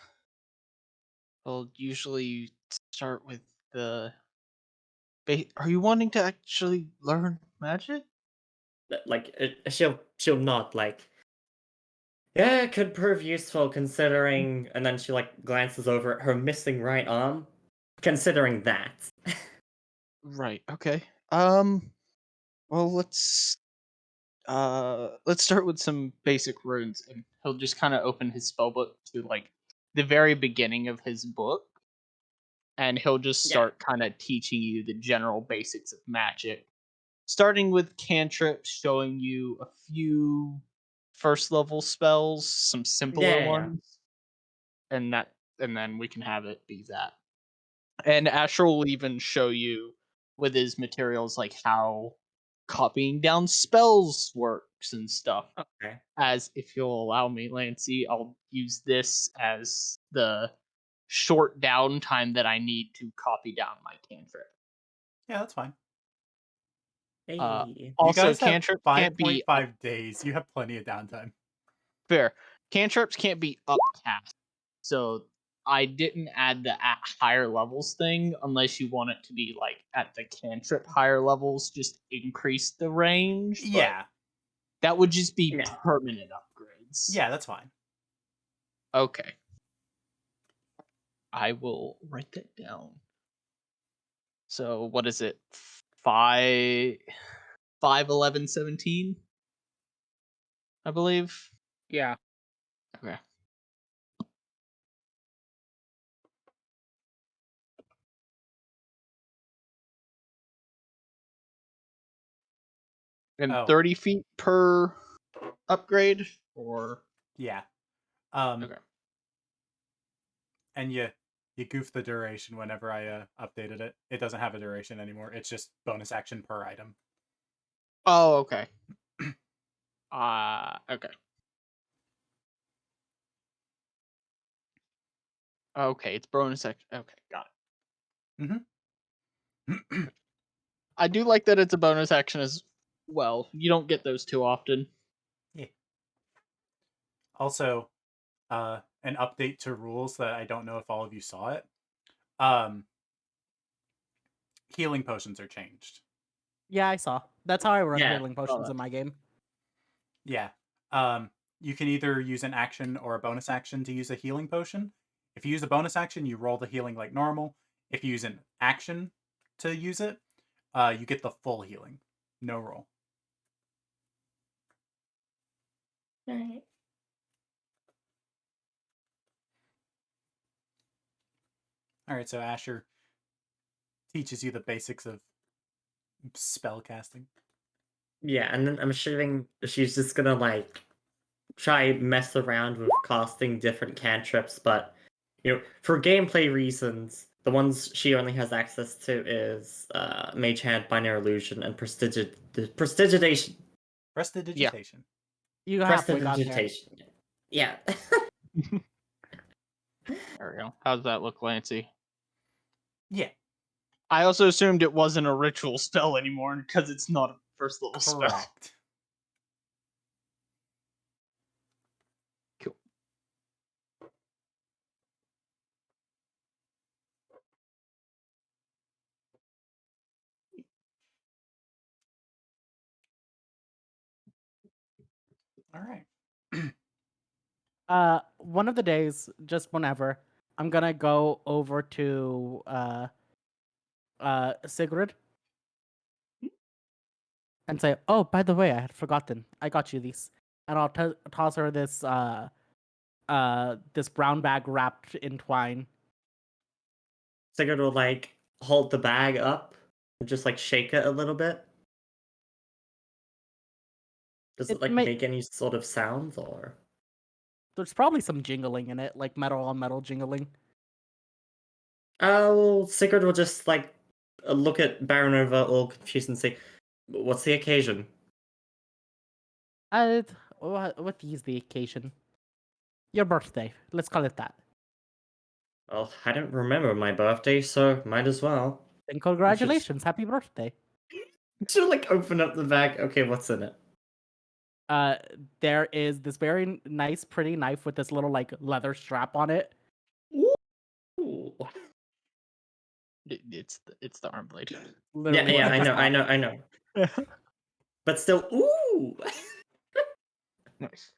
usually you start with the. Are you wanting to actually learn magic? Like, she'll nod, like, yeah, it could prove useful considering, and then she, like, glances over at her missing right arm, considering that. Right. Okay. Well, let's start with some basic runes, and he'll just kind of open his spellbook to like the very beginning of his book, and he'll just Yeah. start kind of teaching you the general basics of magic, starting with cantrips, showing you a few first level spells, some simpler Yeah. ones, and then we can have it be that. And Asher will even show you with his materials like how copying down spells works and stuff. Okay. As if you'll allow me, Lancy, I'll use this as the short downtime that I need to copy down my cantrip. Yeah, that's fine. Hey. You Also, guys have cantrips can't be 5.5 days. You have plenty of downtime. fair. Cantrips can't be upcast. So I didn't add the at higher levels thing unless you want it to be like at the cantrip higher levels, just increase the range. But Yeah. that would just be Yeah. permanent upgrades. Yeah, that's fine. Okay. I will write that down. So what is it? 5/11/17, I believe. Yeah. Okay. And Oh. 30 feet per upgrade, or Yeah. okay. And you goof the duration whenever I updated it. It doesn't have a duration anymore. It's just bonus action per item. Oh, okay. Okay. Okay, it's bonus action. Okay, got it. I do like that it's a bonus action as well. You don't get those too often. Yeah. Also, an update to rules that I don't know if all of you saw it. Healing potions are changed. Yeah, I saw. That's how I run Yeah, healing saw potions that. in my game. Yeah. You can either use an action or a bonus action to use a healing potion. If you use a bonus action, you roll the healing like normal. If you use an action to use it, you get the full healing. No roll. Alright. All right, so Asher teaches you the basics of spell casting. Yeah, and then I'm assuming she's just gonna like try mess around with casting different cantrips, but for gameplay reasons, the ones she only has access to is Mage Hand, Binary Illusion, and Prestidigitation. Prestidigitation. You halfway got there. Prestidigitation. Yeah. There we go. How's that look, Lancy? Yeah, I also assumed it wasn't a ritual spell anymore because it's not a first level spell. correct. Cool. All right. One of the days, just whenever, I'm gonna go over to Sigrid and say, "Oh, by the way, I had forgotten. I got you these," and I'll toss her this this brown bag wrapped in twine. Sigurd will like hold the bag up and just like shake it a little bit. Does it like make any sort of sounds or? There's probably some jingling in it, like metal on metal jingling. Oh, Sigurd will just like look at Baronova all confused and say, "What's the occasion?" What is the occasion? Your birthday. Let's call it that. Well, I don't remember my birthday, so might as well. And congratulations, happy birthday. She'll like open up the bag. Okay, what's in it? There is this very nice, pretty knife with this little like leather strap on it. Ooh. It's the arm blade. Yeah, Literally yeah, like I know. But still, ooh. Nice.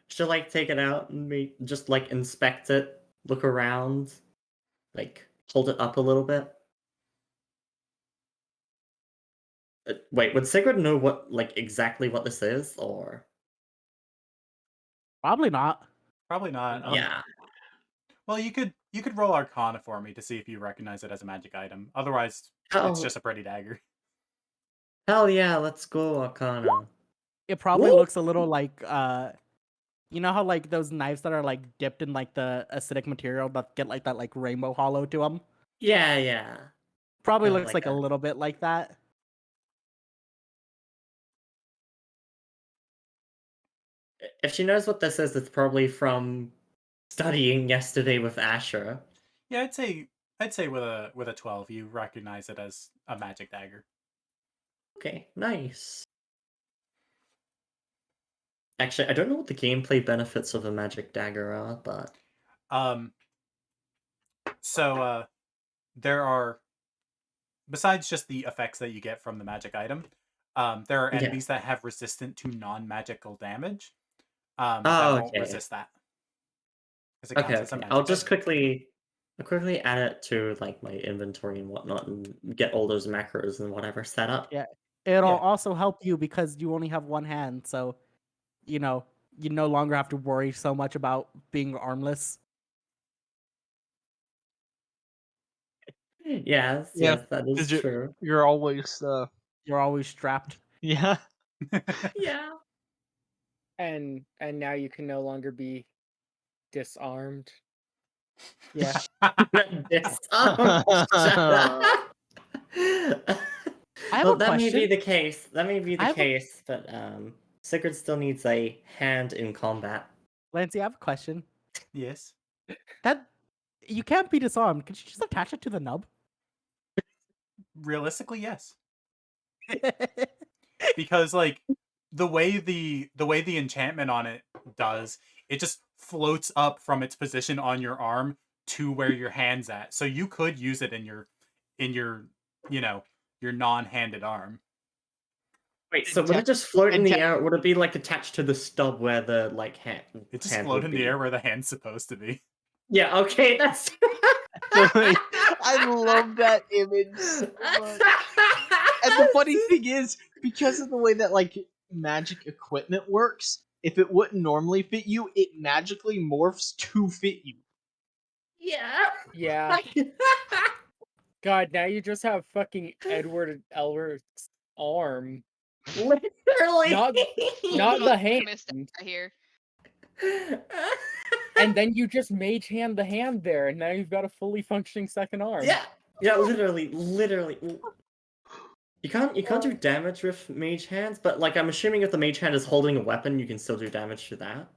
She'll like take it out and just like inspect it, look around, like hold it up a little bit. Wait, would Sigurd know what like exactly what this is, or? Probably not. Probably not. Yeah. Well, you could roll Arcana for me to see if you recognize it as a magic item. Otherwise, it's Oh, just a pretty dagger. hell yeah, let's go, Arcana. It probably Woo! looks a little like you know how like those knives that are like dipped in like the acidic material that get like that like rainbow hollow to them. Yeah, yeah. Probably Kinda looks like like a that. little bit like that. If she knows what this is, it's probably from studying yesterday with Asher. Yeah, I'd say with a 12, you recognize it as a magic dagger. Okay, nice. Actually, I don't know what the gameplay benefits of a magic dagger are, but Um, so there are, besides just the effects that you get from the magic item, there are yeah. enemies that have resistant to non-magical damage. That Oh, won't okay. resist that. Because it Okay, counts as a okay. magic I'll just item. I'll quickly add it to like my inventory and whatnot, and get all those macros and whatever set up. Yeah. It'll Yeah. also help you because you only have one hand, so you know, you no longer have to worry so much about being armless. Yes, Yeah, yes, that is 'cause true. you're always You're always strapped. yeah. Yeah. And now you can no longer be disarmed. Yeah. Shut up. I have Well, a that may be question. the case. That may be I the have a- case, but Sigurd still needs a hand in combat. Lancey, I have a question. Yes. That you can't be disarmed. Could you just attach it to the nub? Realistically, yes. Because like the way the enchantment on it does, it just floats up from its position on your arm to where your hand's at. So you could use it in your you know, your non-handed arm. Wait, so would it just float in the air? Or would it be like attached to the stub where the like hand? It just hand float would in be? the air where the hand's supposed to be. Yeah. Okay, that's. I love that image so much. And the funny thing is, because of the way that like magic equipment works, if it wouldn't normally fit you, it magically morphs to fit you. Yeah. Yeah. God, now you just have fucking Edward Elric's arm. Literally. Not Full the alchemist hand. out here. And then you just mage hand the hand there, and now you've got a fully functioning second arm. Yeah. Yeah. Literally. You can't do damage with mage hands, but like I'm assuming if the mage hand is holding a weapon, you can still do damage to that.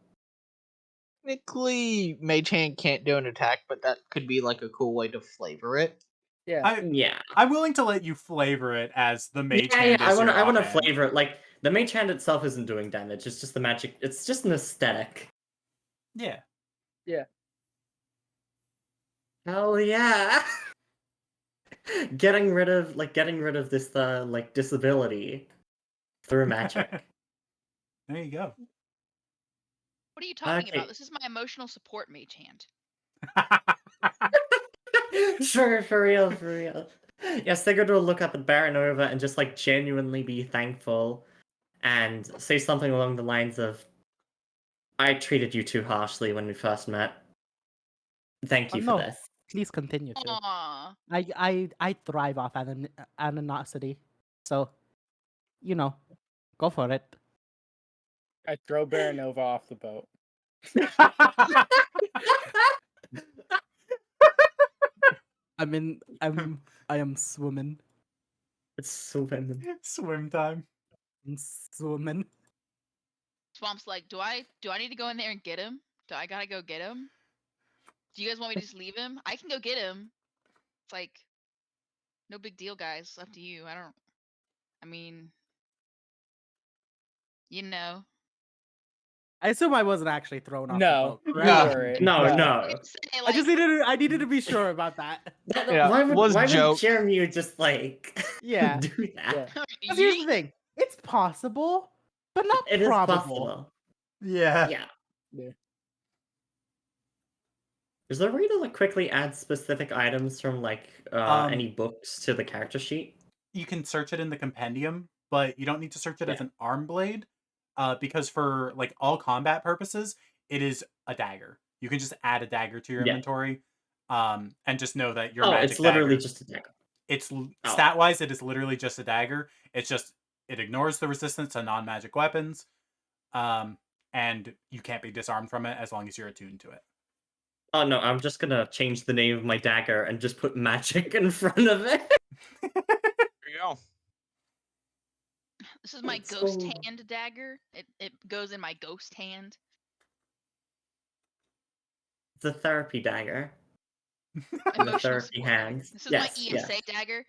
Technically, Mage Hand can't do an attack, but that could be like a cool way to flavor it. Yeah. Yeah. I'm willing to let you flavor it as the mage Yeah, hand yeah, is your I wanna offhand. flavor it. Like the mage hand itself isn't doing damage. It's just the magic. It's just an aesthetic. Yeah. Yeah. Hell yeah! getting rid of this like disability through magic. There you go. What are you talking Okay. about? This is my emotional support mage hand. For real. Yeah, Sigurd will look up at Baronova and just like genuinely be thankful and say something along the lines of, I treated you too harshly when we first met. Thank you for No, this. please continue to. Aww. I thrive off animosity, so you know, go for it. I throw Baronova off the boat. I am swimming. It's so random. Swim time. I'm swimming. Swamp's like, do I need to go in there and get him? Do I gotta go get him? Do you guys want me to just leave him? I can go get him. It's like, no big deal, guys. It's up to you. I mean, you know. I assume I wasn't actually thrown off No, the boat. you Correct? were. No. I'd say, I just like, I needed to be sure about that. Yeah, why was would joke. Jeremy just like Yeah. do that? Yeah. 'Cause here's the yeet. thing: it's possible, but not It is probable. possible. Yeah. Yeah. Is there a way to like quickly add specific items from like any books to the character sheet? You can search it in the compendium, but you don't need to search it as Yeah. an arm blade, because for like all combat purposes, it is a dagger. You can just add a dagger to your Yeah. inventory, and just know that your Oh, magic it's literally dagger. just a dagger. It's stat wise, it is literally just a dagger. It's just it ignores the resistance to non-magic weapons, and you can't be disarmed from it as long as you're attuned to it. Oh no, I'm just gonna change the name of my dagger and just put magic in front of it. There you go. This is my It's ghost so- hand dagger. It goes in my ghost hand. It's a therapy dagger. Emotional therapy support dagger. hands. This is Yes, my yes. ESA dagger.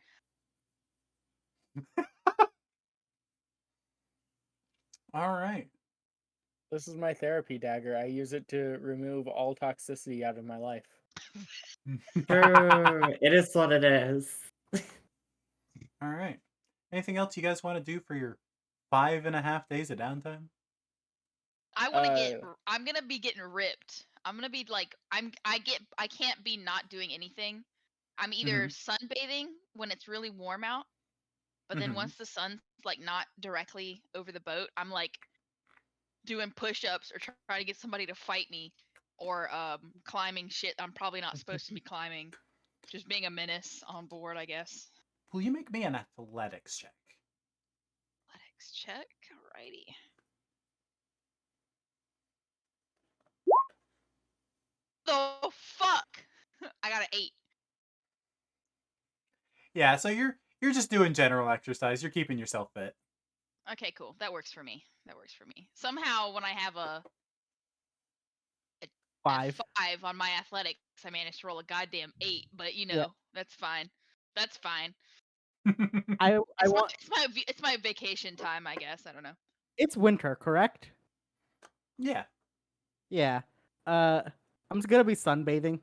All right. This is my therapy dagger. I use it to remove all toxicity out of my life. It is what it is. All right. Anything else you guys want to do for your 5.5 days of downtime? I want to get. I'm gonna be getting ripped. I'm gonna be like. I can't be not doing anything. I'm either sunbathing when it's really warm out, but then once the sun's like not directly over the boat, I'm like doing push-ups or trying to get somebody to fight me, or climbing shit I'm probably not supposed to be climbing. Just being a menace on board, I guess. Will you make me an athletics check? Athletics check. Alrighty. The fuck! I got an 8. Yeah, so you're You're just doing general exercise. You're keeping yourself fit. Okay, cool. That works for me. That works for me. Somehow, when I have a 5. 5 on my athletics, I managed to roll a goddamn 8. But you know, Yeah. that's fine. That's fine. I It's want. it's my vacation time, I guess. I don't know. It's winter, correct? Yeah. Yeah. I'm just gonna be sunbathing,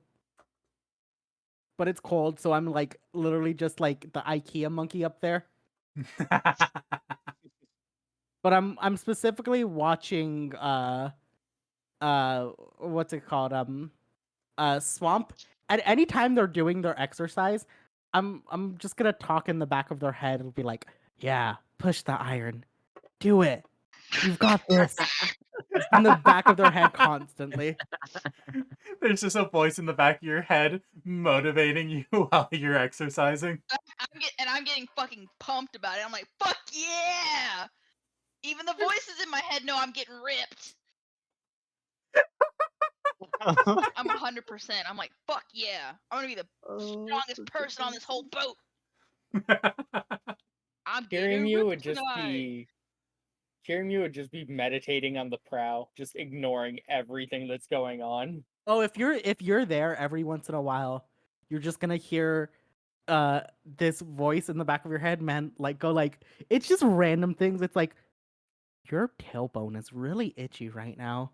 but it's cold, so I'm like literally just like the IKEA monkey up there. But I'm specifically watching what's it called Swamp. At any time they're doing their exercise, I'm just gonna talk in the back of their head and be like, yeah, push the iron, do it, you've got this. Just in the back of their head constantly. There's just a voice in the back of your head motivating you while you're exercising. I'm getting fucking pumped about it. I'm like, fuck yeah! Even the voices in my head know I'm getting ripped. I'm 100%. I'm like, fuck yeah! I'm gonna be the strongest person on this whole boat. I'm Hearing getting you ripped would just tonight. be meditating on the prow, just ignoring everything that's going on. Oh, if you're there every once in a while, you're just gonna hear this voice in the back of your head, man, like go like it's just random things. It's like your tailbone is really itchy right now.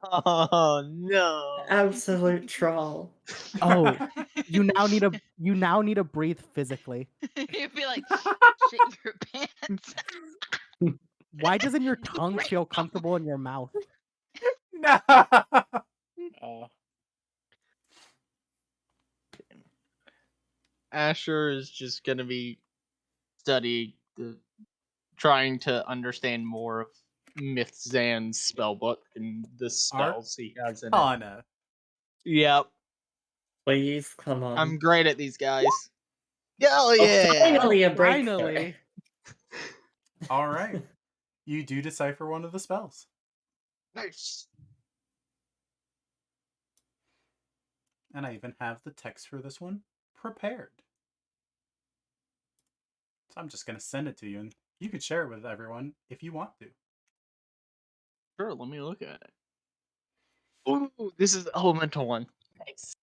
Oh no. Absolute troll. Oh, you now need to breathe physically. You'd be like, shit your pants. Why doesn't your tongue feel comfortable in your mouth? No. Asher is just gonna be trying to understand more of Mythzan's spellbook and the spells he has in it. Arcana. Yep, Please, come on. I'm great at these guys. Oh Oh, yeah! finally a breakthrough. Finally. All right. You do decipher one of the spells. Nice. And I even have the text for this one prepared. So I'm just going to send it to you, and you could share it with everyone if you want to. Sure, let me look at it. Ooh, this is the elemental one. Nice.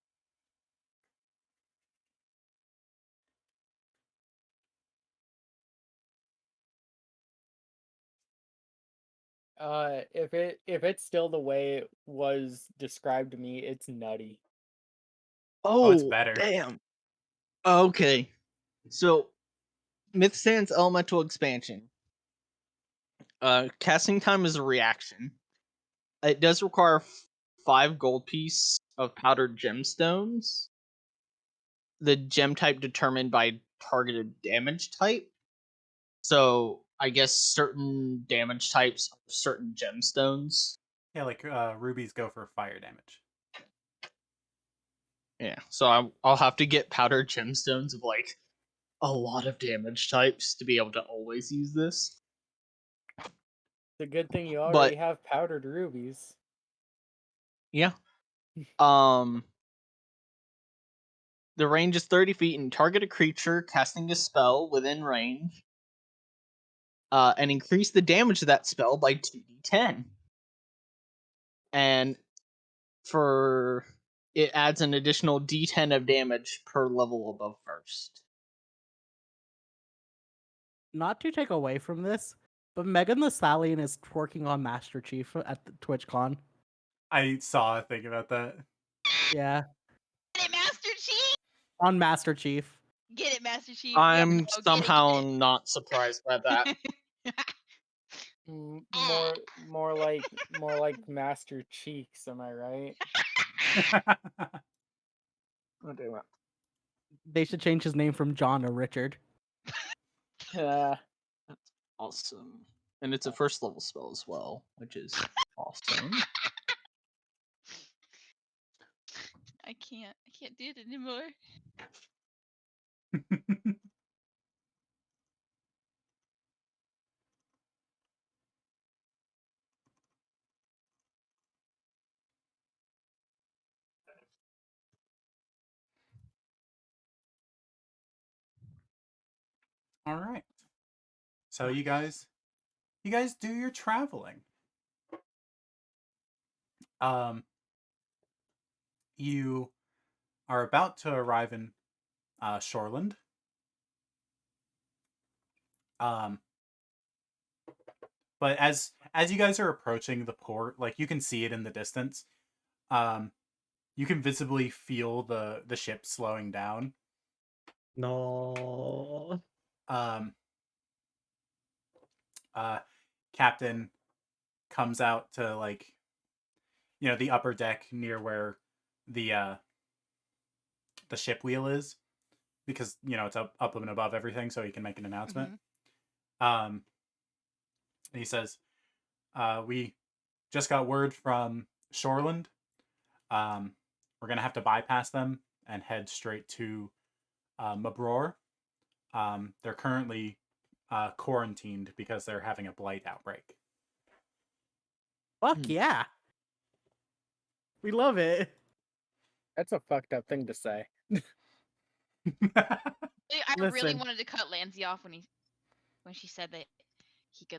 If it's still the way it was described to me, it's nutty. Oh, it's Oh, better. damn. Okay, so Mythzan's elemental expansion. Casting time is a reaction. It does require 5 gold piece of powdered gemstones. The gem type determined by targeted damage type. So I guess certain damage types have certain gemstones. Yeah, like rubies go for fire damage. Yeah, so I'll have to get powdered gemstones of like a lot of damage types to be able to always use this. It's a good thing you But- already have powdered rubies. Yeah. The range is 30 feet and target a creature casting a spell within range. And increase the damage of that spell by 2d10. And for it adds an additional d10 of damage per level above first. Not to take away from this, but Megan Thee Stallion is twerking on Master Chief at the TwitchCon. I saw a thing about that. Yeah, Get it, Master Chief. on Master Chief. Get it, Master Chief. I'm yeah, no, somehow not surprised by that. Get it. More like Master Cheeks, am I right? Oh, damn it. They should change his name from John to Richard. Uh, Awesome. And it's a first level spell as well, which is awesome. I can't do it anymore. All right. So you guys do your traveling. You are about to arrive in Shoreland. But as you guys are approaching the port, like you can see it in the distance. You can visibly feel the ship slowing down. No. Captain comes out to, like, the upper deck near where the ship wheel is, because it's up and above everything, so he can make an announcement. And he says, "We just got word from Shoreland. We're gonna have to bypass them and head straight to Mabror. They're currently quarantined because they're having a blight outbreak." Fuck Hmm. yeah. We love it. That's a fucked up thing to say. I really Listen. wanted to cut Lansy off when she said that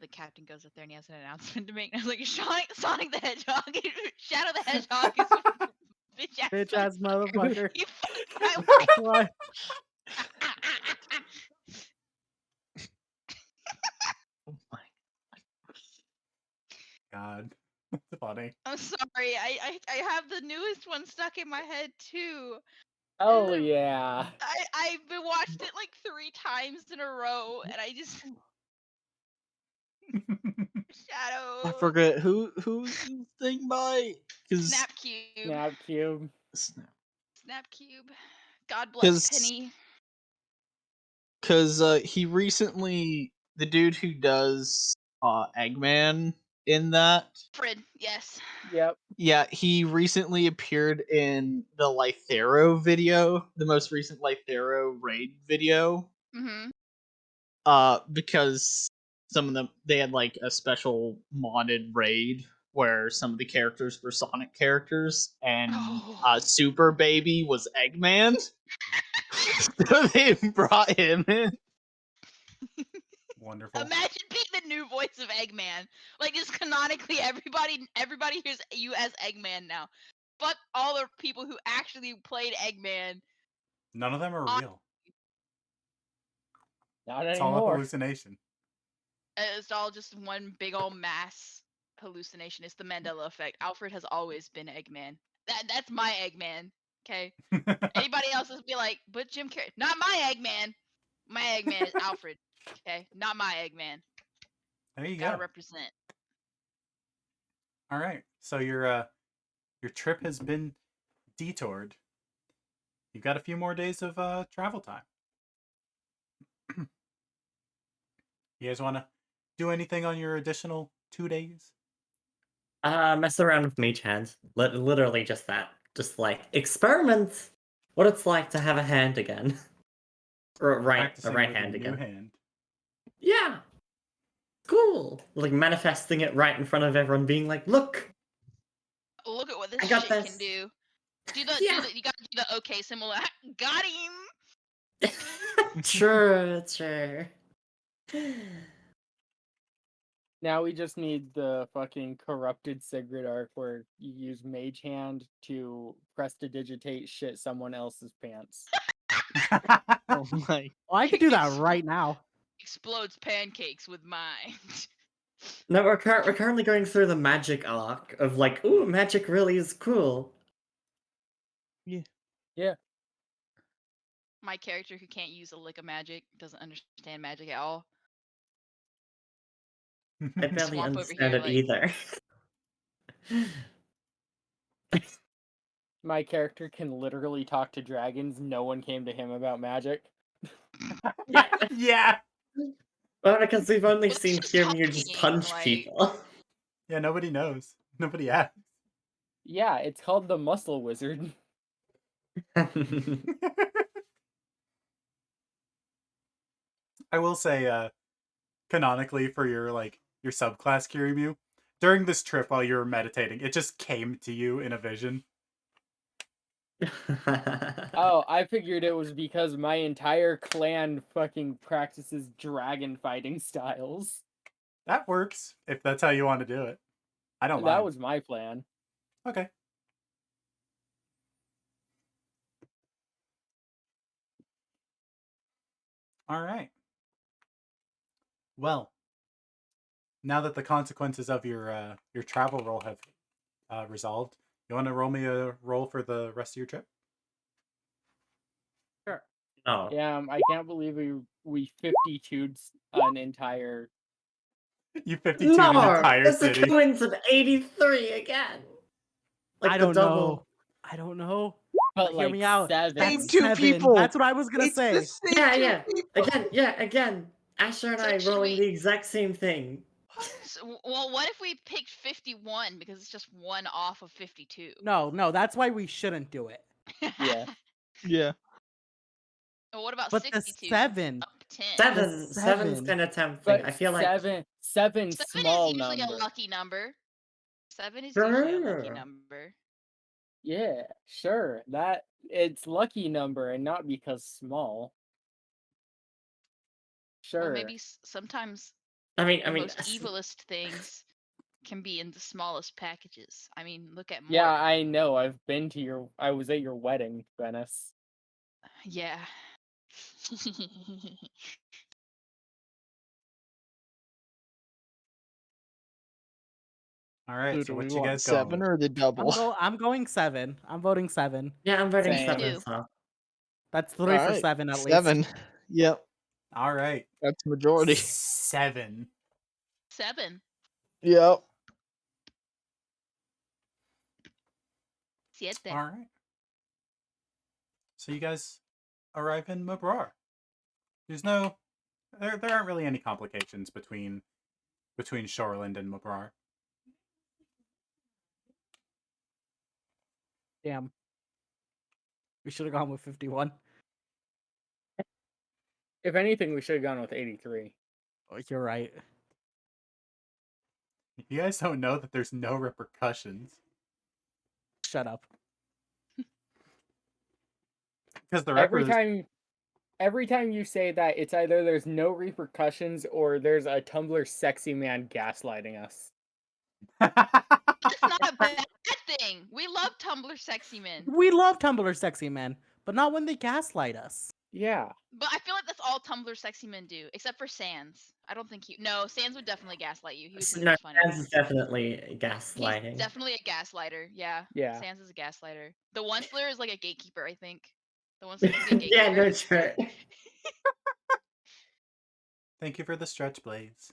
the captain goes up there and he has an announcement to make. And I was like, Sonic the Hedgehog, Shadow the Hedgehog is Bitch ass motherfucker. He fucked my wife. What? Oh my. God, that's funny. I'm sorry. I have the newest one stuck in my head too. Oh yeah. I've been watched it like 3 times in a row, and I just Shadow. I forget who's the thing by because Snap Cube. Snap cube. Snap Cube. God bless 'Cause- Penny. because he recently, the dude who does Eggman in that, Fred, yes. Yep. yeah, he recently appeared in the Lythero video, the most recent Lythero raid video. Mm-hmm. Because some of them, they had like a special modded raid where some of the characters were Sonic characters, and Oh. Super Baby was Eggman. So they brought him in. Wonderful. Imagine being the new voice of Eggman. Like, just canonically, everybody hears you as Eggman now. Fuck all the people who actually played Eggman. None of them are real. Not It's all a anymore. hallucination. It's all just one big old mass hallucination. It's the Mandela effect. Alfred has always been Eggman. That's my Eggman. Okay. Anybody else will be like, but Jim Carrey, not my Eggman. My Eggman is Alfred. Okay, not my Eggman. There you Gotta go. represent. All right. So your trip has been detoured. You've got a few more days of travel time. You guys want to do anything on your additional 2 days? Mess around with mage hands. Literally just that. Just like experiment what it's like to have a hand again. Or a Practicing right with hand your new again. hand. Yeah. Cool. Like manifesting it right in front of everyone, being like, look. Look at what I this got shit this. can do. You gotta do the okay symbol. Got him. Sure. Now we just need the fucking corrupted Sigrid arc where you use Mage Hand to prestidigitate shit someone else's pants. Oh my. Well, I could do that right now. Explodes pancakes with mine. No, we're currently going through the magic arc of like, ooh, magic really is cool. My character who can't use a lick of magic doesn't understand magic at all. I barely Swamp over understand here, it like- either. My character can literally talk to dragons. No one came to him about magic. Yeah. Yeah. Well, because we've only Well, seen just Kiryu just talking, punch like- people. Yeah, nobody knows. Nobody asks. Yeah, it's called the Muscle Wizard. I will say, canonically, for your subclass Kiryu, during this trip while you were meditating, it just came to you in a vision. Oh, I figured it was because my entire clan fucking practices dragon fighting styles. That works if that's how you want to do it. I don't That mind. was my plan. Okay. All right. Well, now that the consequences of your travel roll have resolved, you want to roll me a roll for the rest of your trip? Sure. No. Yeah, I can't believe we 52'd an entire. You 52 an No! entire It's a city. twins of 83 again! Like I the don't double. know. I don't know. But Hear like me out. seven. Same That's two 7. people. That's what I was gonna It's say. the same Yeah, two yeah. people. Again. Asher and So I should rolling we- the exact same thing. Well, what if we picked 51 because it's just one off of 52? No, that's why we shouldn't do it. Yeah. Yeah. Well, what about But the 62? 7. Up 10. Seven's seven. kind of tempting. But I feel like seven Seven small is usually number. a lucky number. 7 is usually a lucky Sure. number. Yeah, sure. That it's lucky number and not because small. Sure. Well, maybe sometimes I the mean, most evilest things can be in the smallest packages. I mean, look at Yeah, Mort. I know. I was at your wedding, Venice. Yeah. All right. So So do what we you want guys 7 going? or the double? I'm going 7. I'm voting 7. yeah, I'm voting Same. 7. Too. So That's 3 for Alright, 7 at least. 7. Yep, All right. that's majority. 7. 7. Yep. Siete. All right. So you guys arrive in Mabrar. There aren't really any complications between Shoreland and Mabrar. Damn. We should have gone with 51. If anything, we should have gone with 83. Oh, you're right. You guys don't know that there's no repercussions Shut up. because the Every time you say that, it's either there's no repercussions or there's a Tumblr sexy man gaslighting us. That's not a bad thing. We love Tumblr sexy men. We love Tumblr sexy men, but not when they gaslight us. Yeah. But I feel like that's all Tumblr sexy men do, except for Sans. I don't think No, Sans would definitely gaslight you. He would think no, it's funny. Sans is definitely gaslighting. He's definitely a gaslighter. Yeah. Yeah. Sans is a gaslighter. The One Slayer is like a gatekeeper, I think. The One Slayer can be a yeah, gatekeeper. no, sure. Thank you for the stretch, Blaze.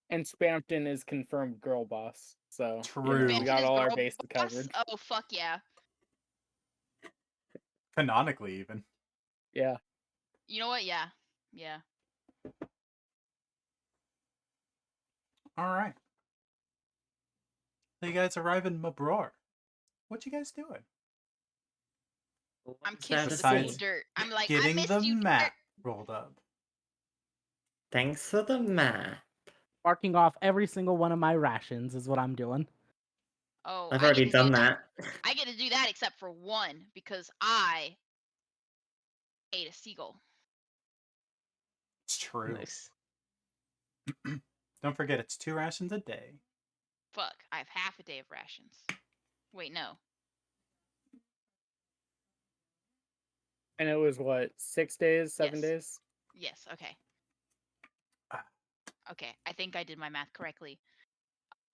And Spampton is confirmed girl boss. So True. we got Spampton is all our girl bases boss? covered. Oh, fuck yeah. Canonically, even. Yeah. You know what? Yeah. Yeah. All right. So you guys arrive in Mabrar. What you guys doing? I'm Sad kissing to the Besides cool dirt. I'm like, I Getting missed the you, map dirt. rolled up. Thanks for the map. Barking off every single one of my rations is what I'm doing. Oh, I've I already get to do done that. I get to do that except for one because I ate a seagull. It's true. Nice. Don't forget, it's 2 rations a day. Fuck, I have half a day of rations. Wait, no. And it was what, 6 days, 7 Yes. days? Yes, okay. Ah. Okay, I think I did my math correctly.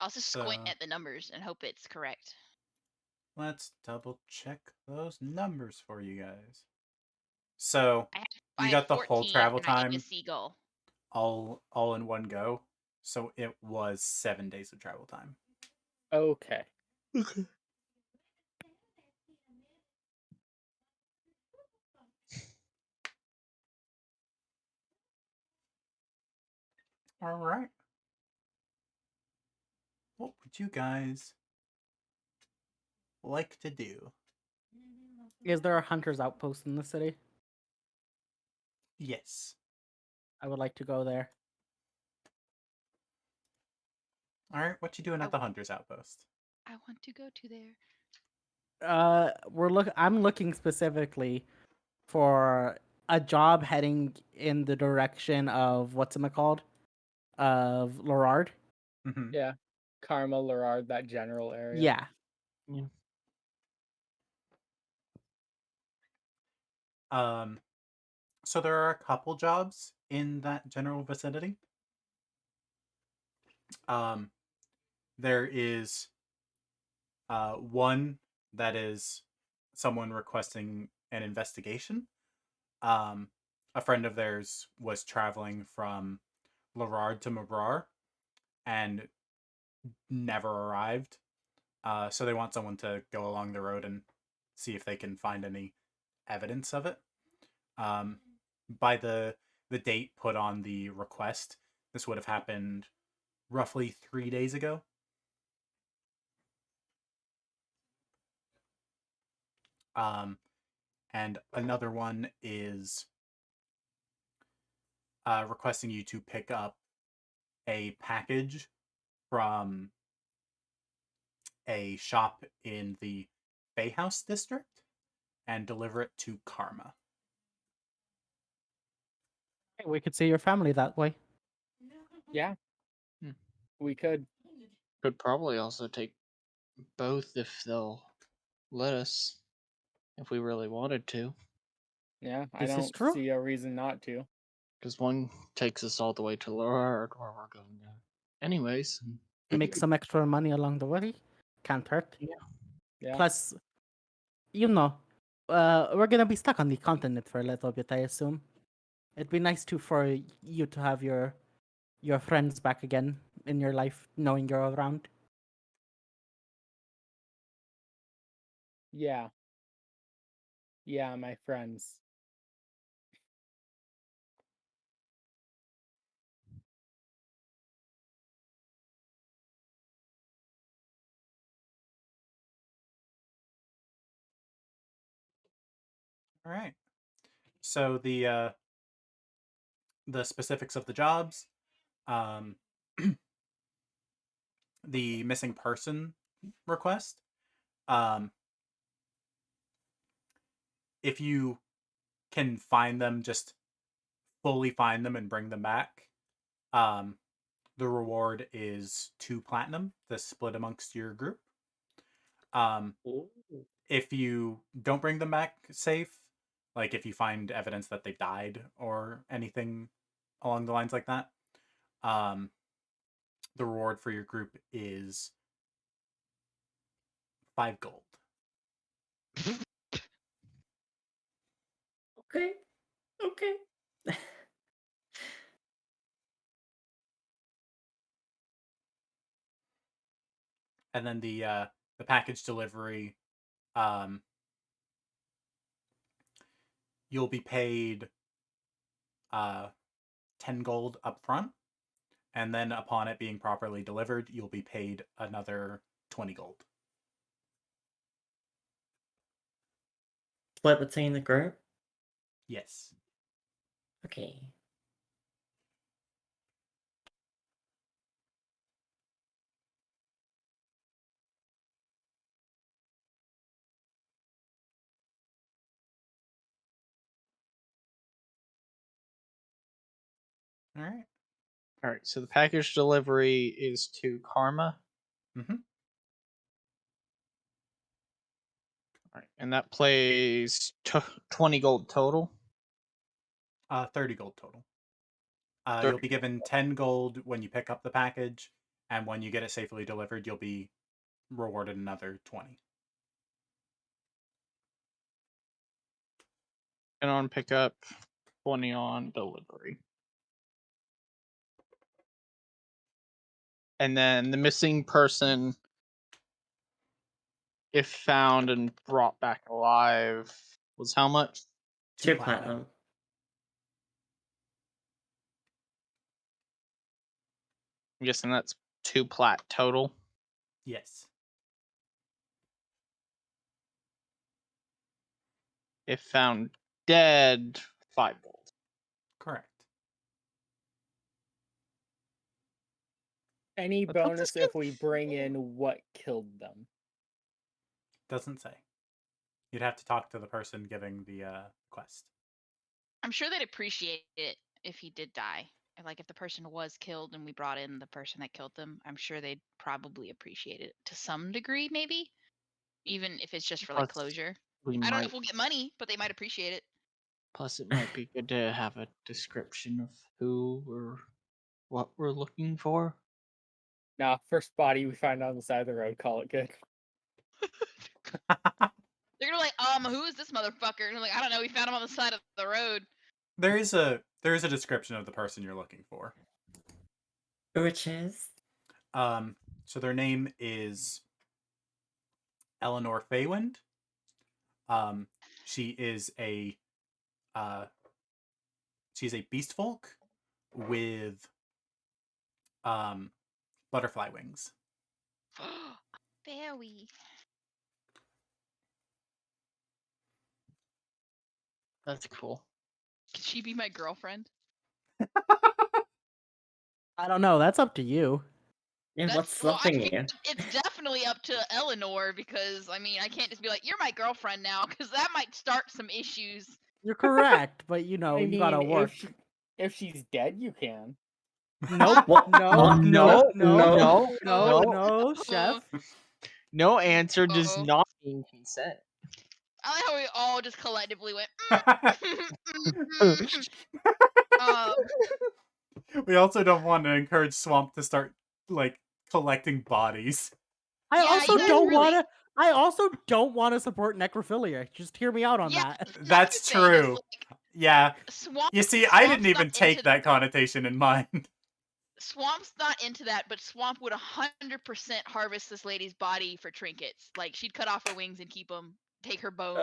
I'll just squint So- at the numbers and hope it's correct. Let's double check those numbers for you guys. So I you had got the whole 14 travel and I ate time a seagull. all in one go. So it was 7 days of travel time. Okay. Okay. All right. What would you guys like to do? Is there a hunter's outpost in the city? Yes. I would like to go there. All right. What you doing at the hunter's outpost? I want to go to there. I'm looking specifically for a job heading in the direction of what's it called? Of Lorard. Mhm. Yeah. Karma, Lorard, that general area. Yeah. So there are a couple jobs in that general vicinity. There is one that is someone requesting an investigation. A friend of theirs was traveling from Lorard to Mabrar and never arrived. So they want someone to go along the road and see if they can find any evidence of it. By the date put on the request, this would have happened roughly 3 days ago. And another one is requesting you to pick up a package from a shop in the Bay House district and deliver it to Karma. Hey, we could see your family that way. Yeah. Hmm. We could. Could probably also take both if they'll let us, if we really wanted to. Yeah, I This is don't true. see a reason not to. Because one takes us all the way to Lorard, where we're going. Anyways, Make some extra money along the way. Can't hurt. Yeah. Plus, we're gonna be stuck on the continent for a little bit, I assume. It'd be nice for you to have your friends back again in your life, knowing you're around. Yeah. Yeah, my friends. All right. So the specifics of the jobs, um, the missing person request. Um, if you can find them, just fully find them and bring them back. Um, the reward is 2 platinum to split amongst your group. Um, if you don't bring them back safe, like if you find evidence that they died or anything along the lines like that, um, the reward for your group is 5 gold. Okay. Okay. And then the package delivery, um, you'll be paid 10 gold up front, and then upon it being properly delivered, you'll be paid another 20 gold. Split between the group. Yes. Okay. All right. all right. So the package delivery is to Karma. Mm-hmm. All right, and that plays 20 gold total. 30 gold total. 30 You'll be given 10 gold when you pick up the package, and when you get it safely delivered, you'll be rewarded another 20. and on pickup, 20 on delivery. And then the missing person, if found and brought back alive, was how much? 2 platinum. I'm guessing that's 2 plat total. Yes. If found dead, 5 gold. Correct. Any Let's hope this bonus if we bring in what killed them. Doesn't say. You'd have to talk to the person giving the quest. I'm sure they'd appreciate it if he did die. Like if the person was killed and we brought in the person that killed them, I'm sure they'd probably appreciate it to some degree, maybe. Even if it's just for like Plus, closure. we I don't know might. if we'll get money, but they might appreciate it. Plus, it might be good to have a description of who or what we're looking for. Nah, first body we find on the side of the road, call it good. They're gonna be like, who is this motherfucker? And I'm like, I don't know, we found him on the side of the road. There is a description of the person you're looking for. Which is? So their name is Eleanor Feywind. She is a she's a beast folk with butterfly wings. Fairy. That's cool. Can she be my girlfriend? I don't know. That's up to you. Yeah, That's, what's well, I stopping think you? it's definitely up to Eleanor because I mean I can't just be like you're my girlfriend now because that might start some issues. You're correct, but you know, I you gotta mean, work. if she's dead, you can. Nope. What? No, What? no, no, no, no, no. no, chef. No answer does Uh-oh. not mean consent. I like how we all just collectively went. We also don't want to encourage Swamp to start like collecting bodies. I Yeah, also you guys don't really- wanna. I also don't want to support necrophilia. Just hear me out on Yeah, that. That's the thing is, true. like, Yeah. Swamp. You see, I didn't Swamp's even not take into that connotation in mind. Swamp's not into that, but Swamp would 100% harvest this lady's body for trinkets. Like she'd cut off her wings and keep them, take her bones.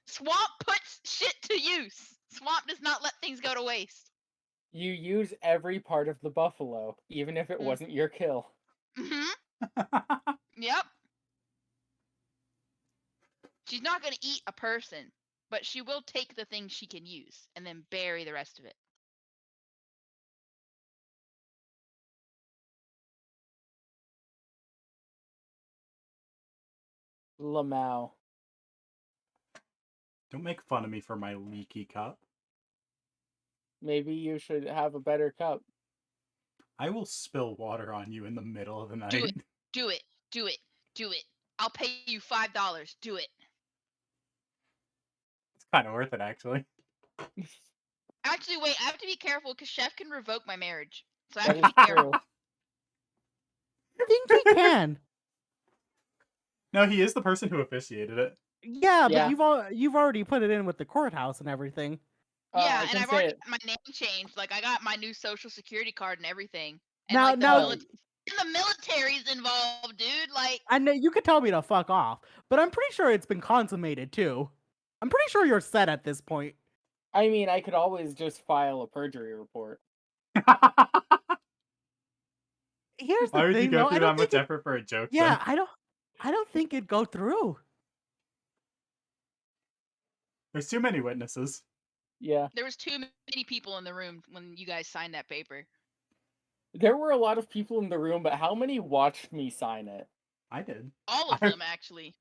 Swamp puts shit to use. Swamp does not let things go to waste. You use every part of the buffalo, even if it wasn't your kill. Yep. She's not gonna eat a person, but she will take the things she can use and then bury the rest of it. Lamau. Don't make fun of me for my leaky cup. Maybe you should have a better cup. I will spill water on you in the middle of the night. Do it. Do it. Do it. Do it. I'll pay you $5. Do it. It's kind of worth it, actually. Actually, wait. I have to be careful because Chef can revoke my marriage, so I That have to is be true. careful. I think he can. No, he is the person who officiated it. Yeah, Yeah. but you've already put it in with the courthouse and everything. Yeah, I and can I've say already it. got my name changed. Like I got my new social security card and everything. And Now, like now, the military's involved, dude. Like I know you could tell me to fuck off, but I'm pretty sure it's been consummated too. I'm pretty sure you're set at this point. I mean, I could always just file a perjury report. Here's the Why would you thing, go though. through I that don't much think. effort for a joke? Yeah, Then? I don't think it'd go through. There's too many witnesses. Yeah. there was too many people in the room when you guys signed that paper. There were a lot of people in the room, but how many watched me sign it? I did. All of them, actually.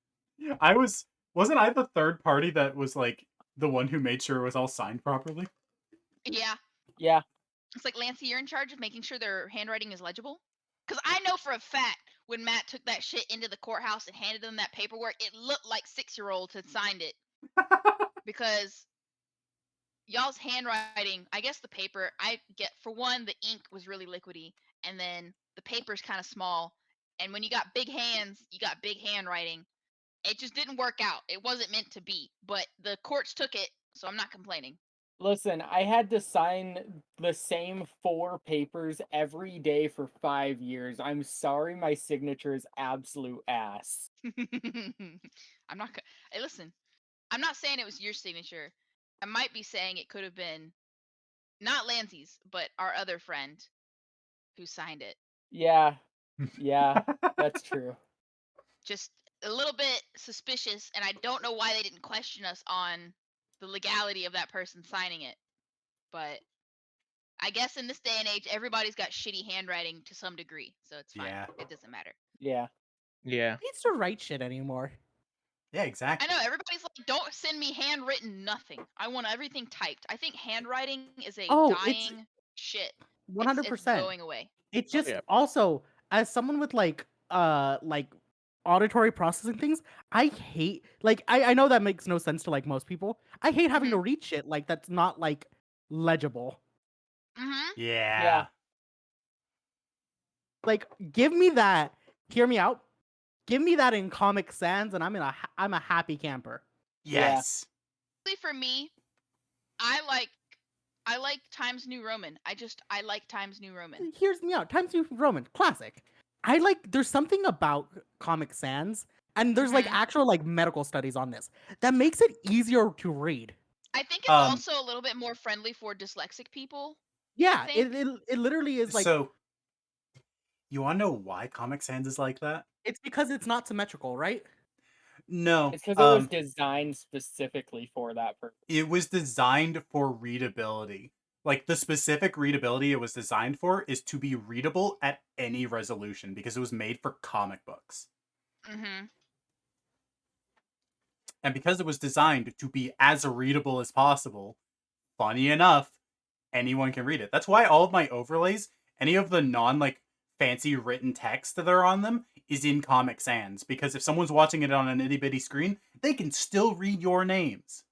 Wasn't I the third party that was like the one who made sure it was all signed properly? Yeah. Yeah. It's like, Lancey, you're in charge of making sure their handwriting is legible? Because I know for a fact when Matt took that shit into the courthouse and handed them that paperwork, it looked like 6-year-olds had signed it. Because y'all's handwriting, I guess the paper, I get, for one, the ink was really liquidy, and then the paper's kind of small. And when you got big hands, you got big handwriting. It just didn't work out. It wasn't meant to be. But the courts took it, so I'm not complaining. Listen, I had to sign the same 4 papers every day for 5 years. I'm sorry my signature is absolute ass. I'm not. Hey, listen. I'm not saying it was your signature. I might be saying it could have been not Lancey's, but our other friend who signed it. Yeah. Yeah, that's true. Just a little bit suspicious, and I don't know why they didn't question us on the legality of that person signing it. But I guess in this day and age, everybody's got shitty handwriting to some degree, so it's fine. Yeah. It doesn't matter. Yeah. Yeah. Who needs to write shit anymore? Yeah, I exactly. know everybody's like, don't send me handwritten nothing. I want everything typed. I think handwriting is a Oh, it's dying shit. It's 100%. going away. It's just yeah. also as someone with like auditory processing things, I hate I know that makes no sense to like most people. I hate having to read shit like that's not like legible. Mm-hmm. Yeah. Like give me that. Hear me out. Give me that in Comic Sans, and I'm a happy camper. Yes. For me, I like Times New Roman. I like Times New Roman. Here's me out. Times New Roman, classic. There's something about Comic Sans, and there's like Mhm. actual like medical studies on this that makes it easier to read. I think it's Um, also a little bit more friendly for dyslexic people. Yeah, think. it literally is like So, you want to know why Comic Sans is like that? it's because it's not symmetrical, right? No. It's because it was designed specifically for that purpose. It was designed for readability. Like, the specific readability it was designed for is to be readable at any resolution because it was made for comic books. Mm-hmm. And because it was designed to be as readable as possible, funny enough, anyone can read it. That's why all of my overlays, any of the non fancy written text that are on them, is in Comic Sans. Because if someone's watching it on an itty bitty screen, they can still read your names.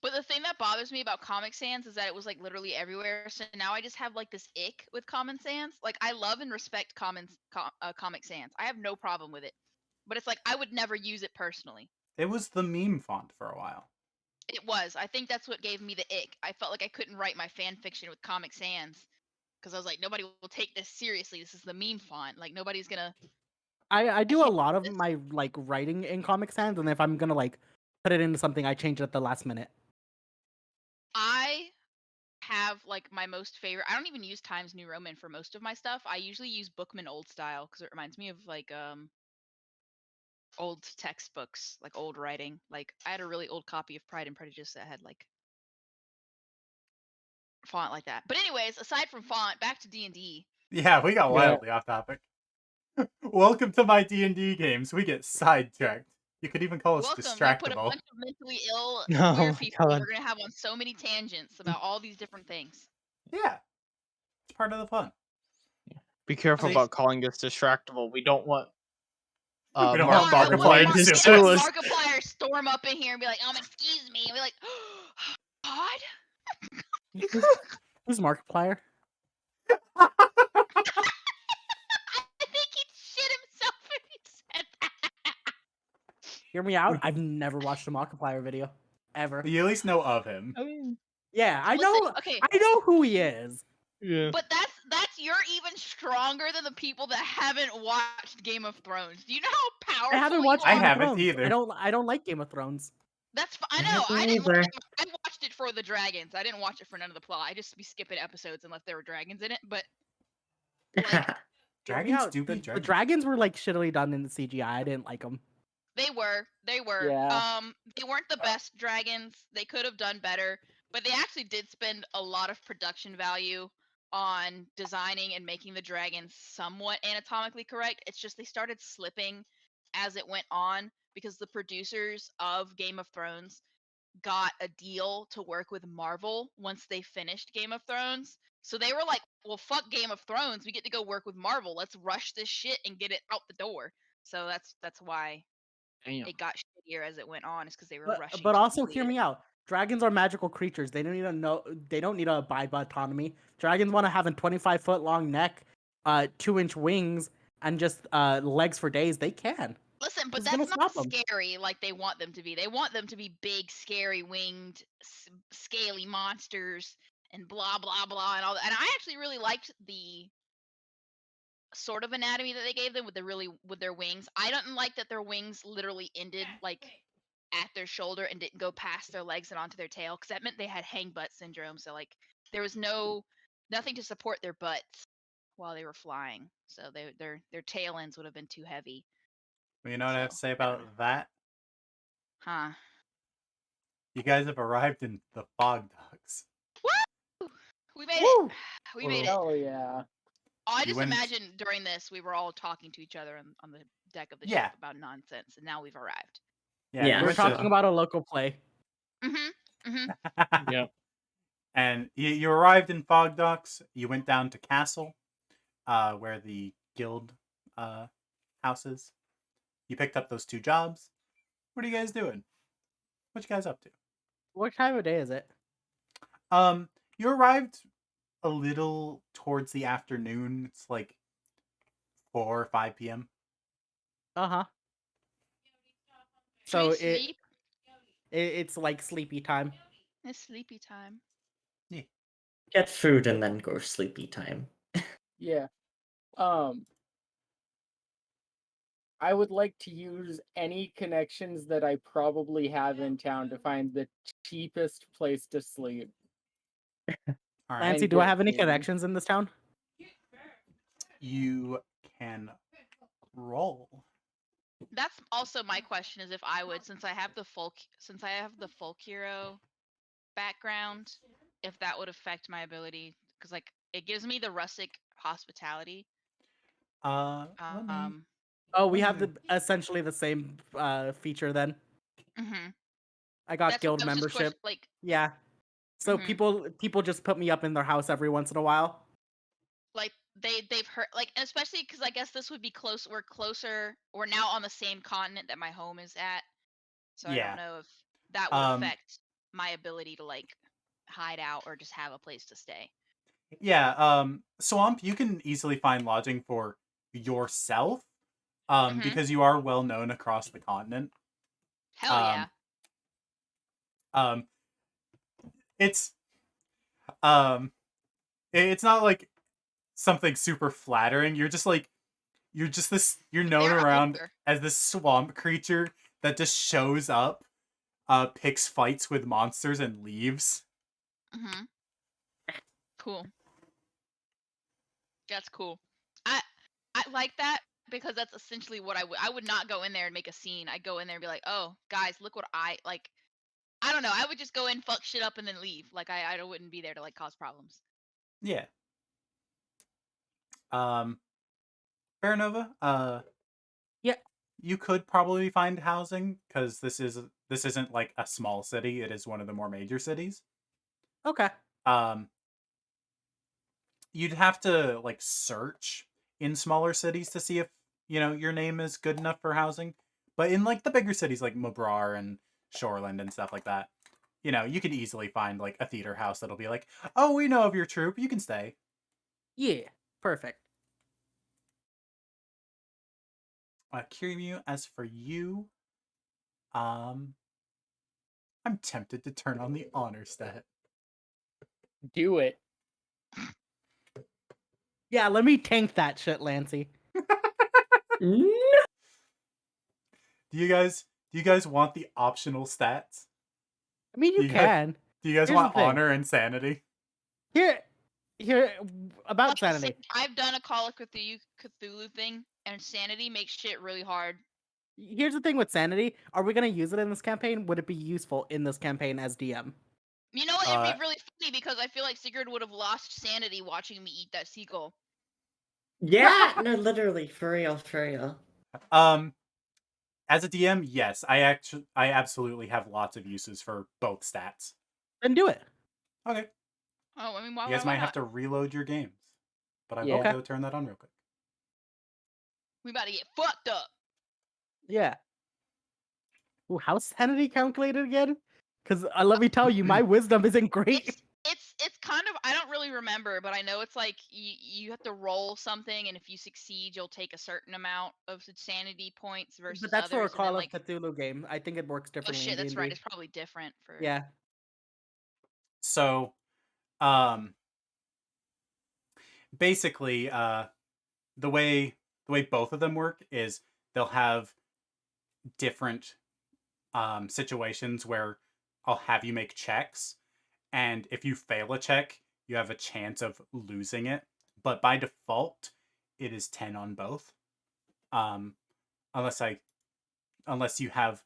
But the thing that bothers me about Comic Sans is that it was like literally everywhere. So now I just have like this ick with Comic Sans. Like I love and respect Comic Sans. I have no problem with it. But it's like I would never use it personally. It was the meme font for a while. It was. I think that's what gave me the ick. I felt like I couldn't write my fan fiction with Comic Sans because I was like, nobody will take this seriously. This is the meme font. Like nobody's gonna. I do a can't lot do of this. my like writing in Comic Sans, and if I'm gonna like put it into something, I change it at the last minute. I have like my most favorite. I don't even use Times New Roman for most of my stuff. I usually use Bookman Old Style because it reminds me of like old textbooks, like old writing. Like I had a really old copy of Pride and Prejudice that had like font like that. But anyways, aside from font, back to D&D. Yeah, we got Yeah. wildly off topic. Welcome to my D&D games. We get sidetracked. You could even call us Welcome. You put a distractible. bunch of mentally ill Oh queer my people God. we're gonna have on so many tangents about all these different things. Yeah. It's part of the fun. Be careful See- about calling us distractible. We don't want We don't Mark want on Markiplier Mark to to sue sue us. us. Markiplier storm up in here and be like, excuse me, and be like, God? Who's Markiplier? I think he'd shit himself if he said that. Hear me out. I've never watched a Markiplier video ever. You at least know of him. I mean, Yeah, I Listen, know. okay. I know who he is. yeah. But that's you're even stronger than the people that haven't watched Game of Thrones. Do you know how powerful I haven't you watched I are? Game of haven't Thrones. either. I don't like Game of Thrones. That's I I know. haven't I didn't. either. I watched it for the dragons. I didn't watch it for none of the plot. I just be skipping episodes unless there were dragons in it. But like Hear me Dragons out. do be The dragons. dragons were like shittily done in the CGI. I didn't like them. they were. Yeah. They weren't the best dragons. They could have done better, but they actually did spend a lot of production value on designing and making the dragons somewhat anatomically correct. It's just they started slipping as it went on because the producers of Game of Thrones got a deal to work with Marvel once they finished Game of Thrones. So they were like, well, fuck Game of Thrones. We get to go work with Marvel. Let's rush this shit and get it out the door. So that's why Damn. it got shittier as it went on, is because they were rushing. But to also complete hear it. me out. Dragons are magical creatures. They don't need to know. They don't need to abide by autonomy. Dragons want to have a 25-foot long neck, 2-inch wings, and just legs for days. They can. Listen, but Who's gonna that's not stop 'em? scary like they want them to be. They want them to be big, scary, winged, scaly monsters and blah blah blah and all that. And I actually really liked the sort of anatomy that they gave them with their wings. I didn't like that their wings literally ended like at their shoulder and didn't go past their legs and onto their tail, because that meant they had hang butt syndrome. So like there was nothing to support their butts while they were flying. So their tail ends would have been too heavy. You know what I have to So, say I don't about that? Huh. You guys have arrived in the Fog Dogs. Woo! We made Woo! it. We made it. Hell yeah. I You just went- imagine during this we were all talking to each other on the deck of the Yeah. ship about nonsense, and now we've arrived. Yeah, Yeah, you We're went talking to, about a local play. Yeah. and you arrived in Fog Docks. You went down to Castle, where the guild house is. You picked up those 2 jobs. What are you guys doing? What you guys up to? What time of day is it? You arrived a little towards the afternoon. It's like 4 or 5 p.m. Uh-huh. Should we So sleep? it's like sleepy time. It's sleepy time. Get food and then go sleepy time. Yeah. I would like to use any connections that I probably have in town to find the cheapest place to sleep. All right. Lancy, And do I get have any food. connections in this town? You can roll. That's also my question: is if I would, since I have the folk hero background, if that would affect my ability, because like it gives me the rustic hospitality. Let me. Oh, we Let have me- the essentially the same feature then. Mm-hmm. I got That's what guild I was just membership. like. Yeah. So Mhm. people just put me up in their house every once in a while. Like they've heard, like, especially because I guess this would be close. We're closer. We're now on the same continent that my home is at, so I Yeah. don't know if that would Um, affect my ability to like hide out or just have a place to stay. Yeah, Swamp, you can easily find lodging for yourself, Mhm. because you are well known across the continent. Hell yeah. Um, it's um, it's not like something super flattering. You're just this. You're known They're around older. as this swamp creature that just shows up, picks fights with monsters and leaves. Mhm. Cool. That's cool. I like that because that's essentially what I would not go in there and make a scene. I'd go in there and be like, "Oh, guys, look what I like." I don't know. I would just go in, fuck shit up, and then leave. Like I wouldn't be there to like cause problems. Yeah. Um, Baranova, Yeah. you could probably find housing because this isn't like a small city. It is one of the more major cities. Okay. Um, you'd have to like search in smaller cities to see if your name is good enough for housing. But in like the bigger cities like Mabrar and Shoreland and stuff like that, you could easily find like a theater house that'll be like, oh, we know of your troupe, you can stay. Yeah. Perfect. Kiryu, as for you, um, I'm tempted to turn on the honor stat. Do it. Yeah, let me tank that shit, Lancy. Do you guys want the optional stats? I mean, Do you you guys, can. do you guys Here's the want thing. honor and sanity? Here about Like I said, sanity. I've done a Call of Cthulhu thing, and sanity makes shit really hard. Here's the thing with sanity. Are we gonna use it in this campaign? Would it be useful in this campaign as DM? You know what? It'd be really funny because I feel like Sigurd would have lost sanity watching me eat that seagull. Yeah, no, literally, for real, for real. As a DM, yes, I absolutely have lots of uses for both stats. Then do it. Okay. Oh, I mean, why? You guys why might have not? to reload your games, but I will Yeah. go turn that on real quick. We about to get fucked up. Yeah. Ooh, how's sanity calculated again? Because let me tell you, my wisdom isn't great. It's kind of, I don't really remember, but I know it's like you have to roll something, and if you succeed, you'll take a certain amount of sanity points versus But that's for a others, and then Call of like, Cthulhu game. I think it works oh differently shit, in that's D&D. right. It's probably different for. Yeah. So, basically, the way both of them work is they'll have different situations where I'll have you make checks, and if you fail a check, you have a chance of losing it. But by default, it is 10 on both. Unless you have,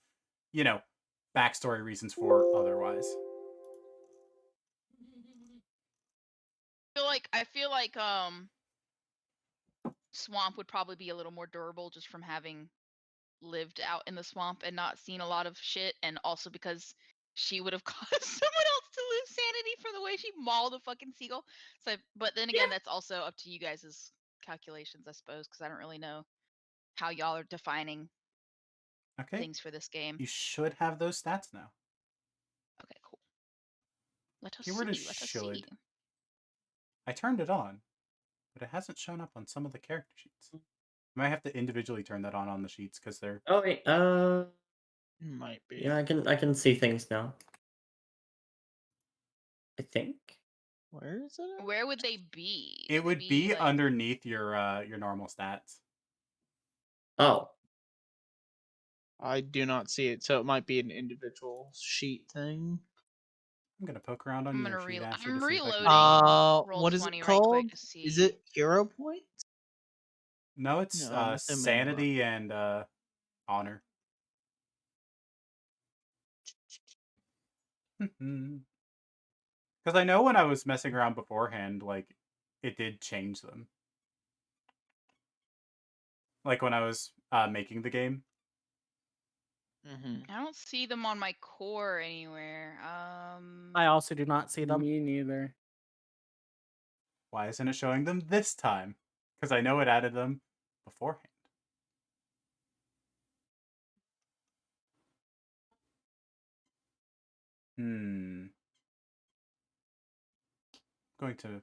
backstory reasons for otherwise. I feel like swamp would probably be a little more durable just from having lived out in the swamp and not seen a lot of shit, and also because she would have caused someone else to lose sanity for the way she mauled a fucking seagull. So, but then again, that's also up to you guys' calculations, I suppose, because I don't really know how y'all are defining Okay. things for this game. You should have those stats now. Okay, cool. Let us Keyword is see. Let us should. see. I turned it on, but it hasn't shown up on some of the character sheets. I might have to individually turn that on the sheets because they're. Oh wait, Might be. yeah, I can see things now. I think. Where is it? At? Where would they be? It would be like, underneath your normal stats. Oh, I do not see it, so it might be an individual sheet thing. I'm gonna poke around on I'm your gonna sheet, Asher, I'm to see if I can. reloading. Roll What is 20 it right called? quick to see. Is it hero points? No, it's No, I'm assuming sanity and honor. Because I know when I was messing around beforehand, like, it did change them. Like when I was making the game. I don't see them on my core anywhere. I also do not see them. Me neither. Why isn't it showing them this time? Because I know it added them beforehand. Going to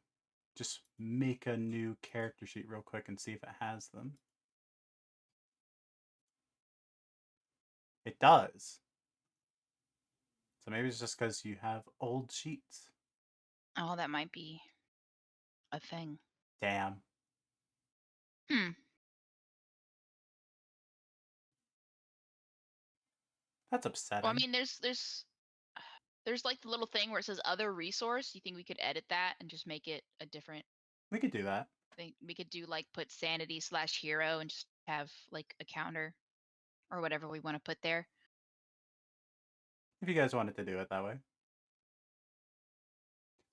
just make a new character sheet real quick and see if it has them. It does. So maybe it's just because you have old sheets. Oh, that might be a thing. Damn. That's upsetting. Well, I mean, there's like the little thing where it says other resource. You think we could edit that and just make it a different We could do that. thing? We could do like put sanity/hero and just have like a counter or whatever we want to put there. If you guys wanted to do it that way. I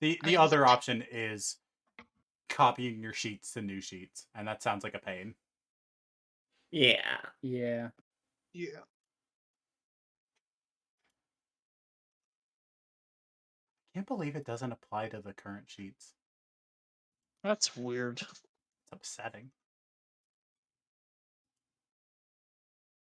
The mean, other option is copying your sheets to new sheets, and that sounds like a pain. yeah. Yeah. Yeah. Can't believe it doesn't apply to the current sheets. That's weird. It's upsetting.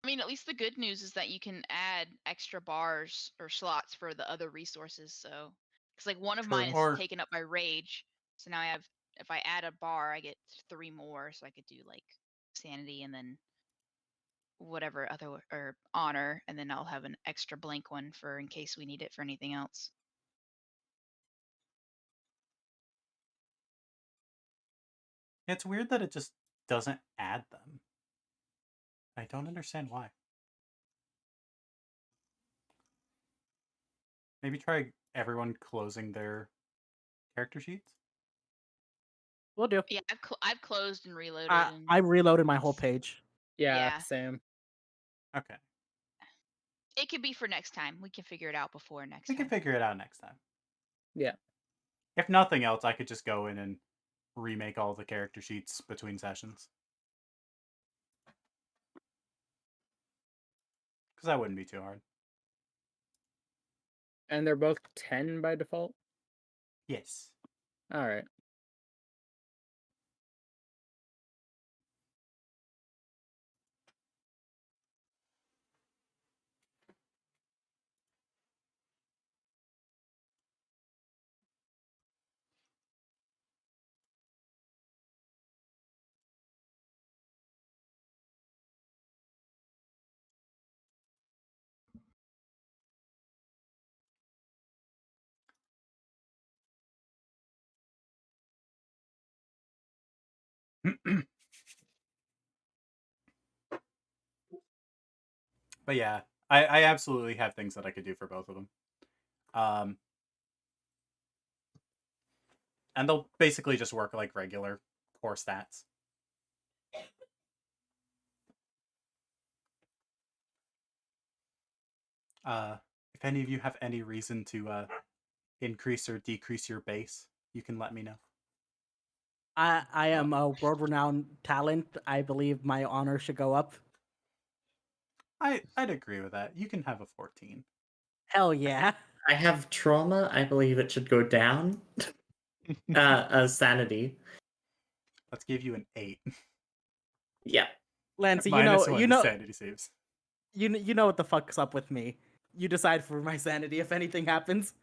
I mean, at least the good news is that you can add extra bars or slots for the other resources. So, because like one of mine is Or- taken up by rage, so now I have, if I add a bar, I get 3 more. So I could do like sanity and then whatever other or honor, and then I'll have an extra blank one for in case we need it for anything else. It's weird that it just doesn't add them. I don't understand why. Maybe try everyone closing their character sheets. We'll do. Yeah, I've closed and reloaded. And I reloaded my whole page. Yeah, Yeah. Sam. Okay. it could be for next time. We can figure it out before next We time. can figure it out next time. Yeah. If nothing else, I could just go in and remake all the character sheets between sessions. Because that wouldn't be too hard. And they're both 10 by default? Yes. All right. But yeah, I absolutely have things that I could do for both of them. And they'll basically just work like regular core stats. If any of you have any reason to increase or decrease your base, you can let me know. I am a world-renowned talent. I believe my honor should go up. I'd agree with that. You can have a 14. Hell yeah. I have trauma. I believe it should go down. Sanity. Let's give you an 8. Yeah. Lancy, Minus 1 to sanity saves. you know what the fuck's up with me. You decide for my sanity if anything happens.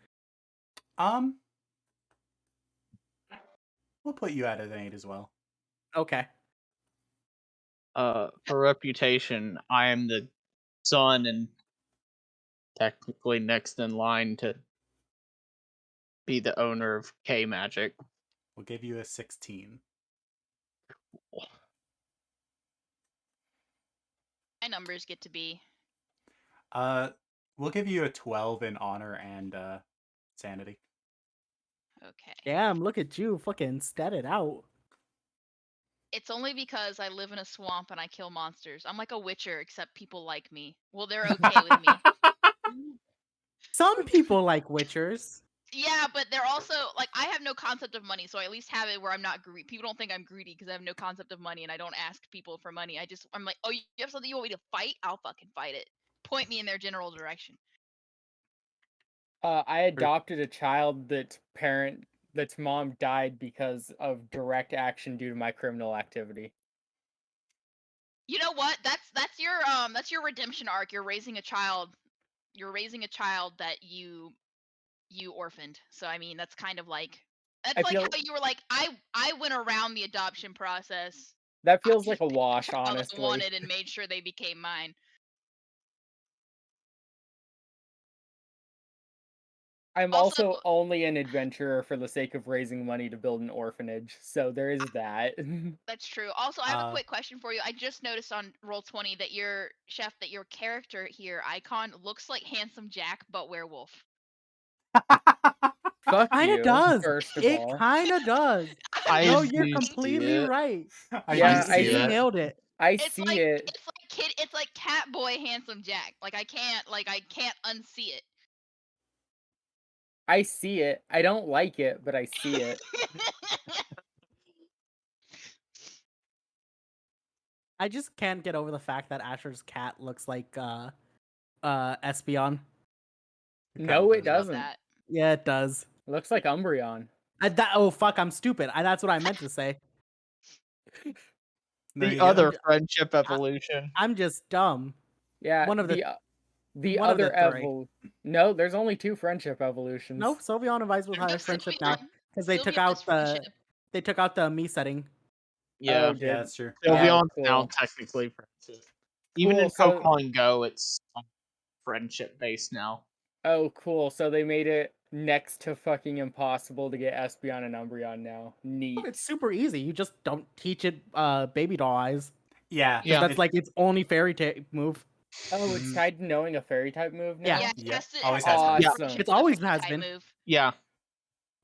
We'll put you at an 8 as well. Okay. For reputation, I am the son and technically next in line to be the owner of K Magic. We'll give you a 16. My numbers get to be. We'll give you a 12 in honor and sanity. Okay. Damn, look at you fucking stat it out. It's only because I live in a swamp and I kill monsters. I'm like a witcher, except people like me. Well, they're okay with me. Some people like witchers. Yeah, but they're also like I have no concept of money, so I at least have it where I'm not greedy. People don't think I'm greedy because I have no concept of money and I don't ask people for money. I'm like, oh, you have something you want me to fight? I'll fucking fight it. Point me in their general direction. I adopted a child that's mom died because of direct action due to my criminal activity. You know what? That's your redemption arc. You're raising a child. You're raising a child that you orphaned. So I mean, that's kind of like that's like how you were like I went around the adoption process. That feels like a wash, Child I honestly. wanted and made sure they became mine. I'm also only an adventurer for the sake of raising money to build an orphanage, so there is that. That's true. Also, I have a quick question for you. I just noticed on Roll20 that your character here icon looks like Handsome Jack but werewolf. Fuck Kinda you, does. first of It all. kinda does. I No, do you're see completely it. right. Yeah, I You nailed it. I It's see like it. it's like Catboy Handsome Jack. Like I can't unsee it. I see it. I don't like it, but I see it. I just can't get over the fact that Asher's cat looks like Espeon. No, it Love doesn't. that. Yeah, it does. It looks like Umbreon. Oh fuck, I'm stupid. That's what I meant to say. There The you go. other friendship evolution. I'm just dumb. Yeah, One of the the one of the other three. No, there's only 2 friendship evolutions. Nope, Sylveon and Vice will There's no have friendship Sylveon. now because they took Sylveon out is friendship. the me setting. Yeah. Oh, did- Yeah, that's true. Sylveon's now cool. technically friendship. Even Cool, in so- Pokemon Go, it's friendship based now. Oh, cool. So they made it next to fucking impossible to get Espeon and Umbreon now. Neat. It's super easy. You just don't teach it baby doll eyes. Yeah. Yeah. That's like its only fairy type move. Oh, it's tied to knowing a fairy type move now? Yeah. Yeah, Always has been. Awesome. It's always Fairy has type been. move. Yeah.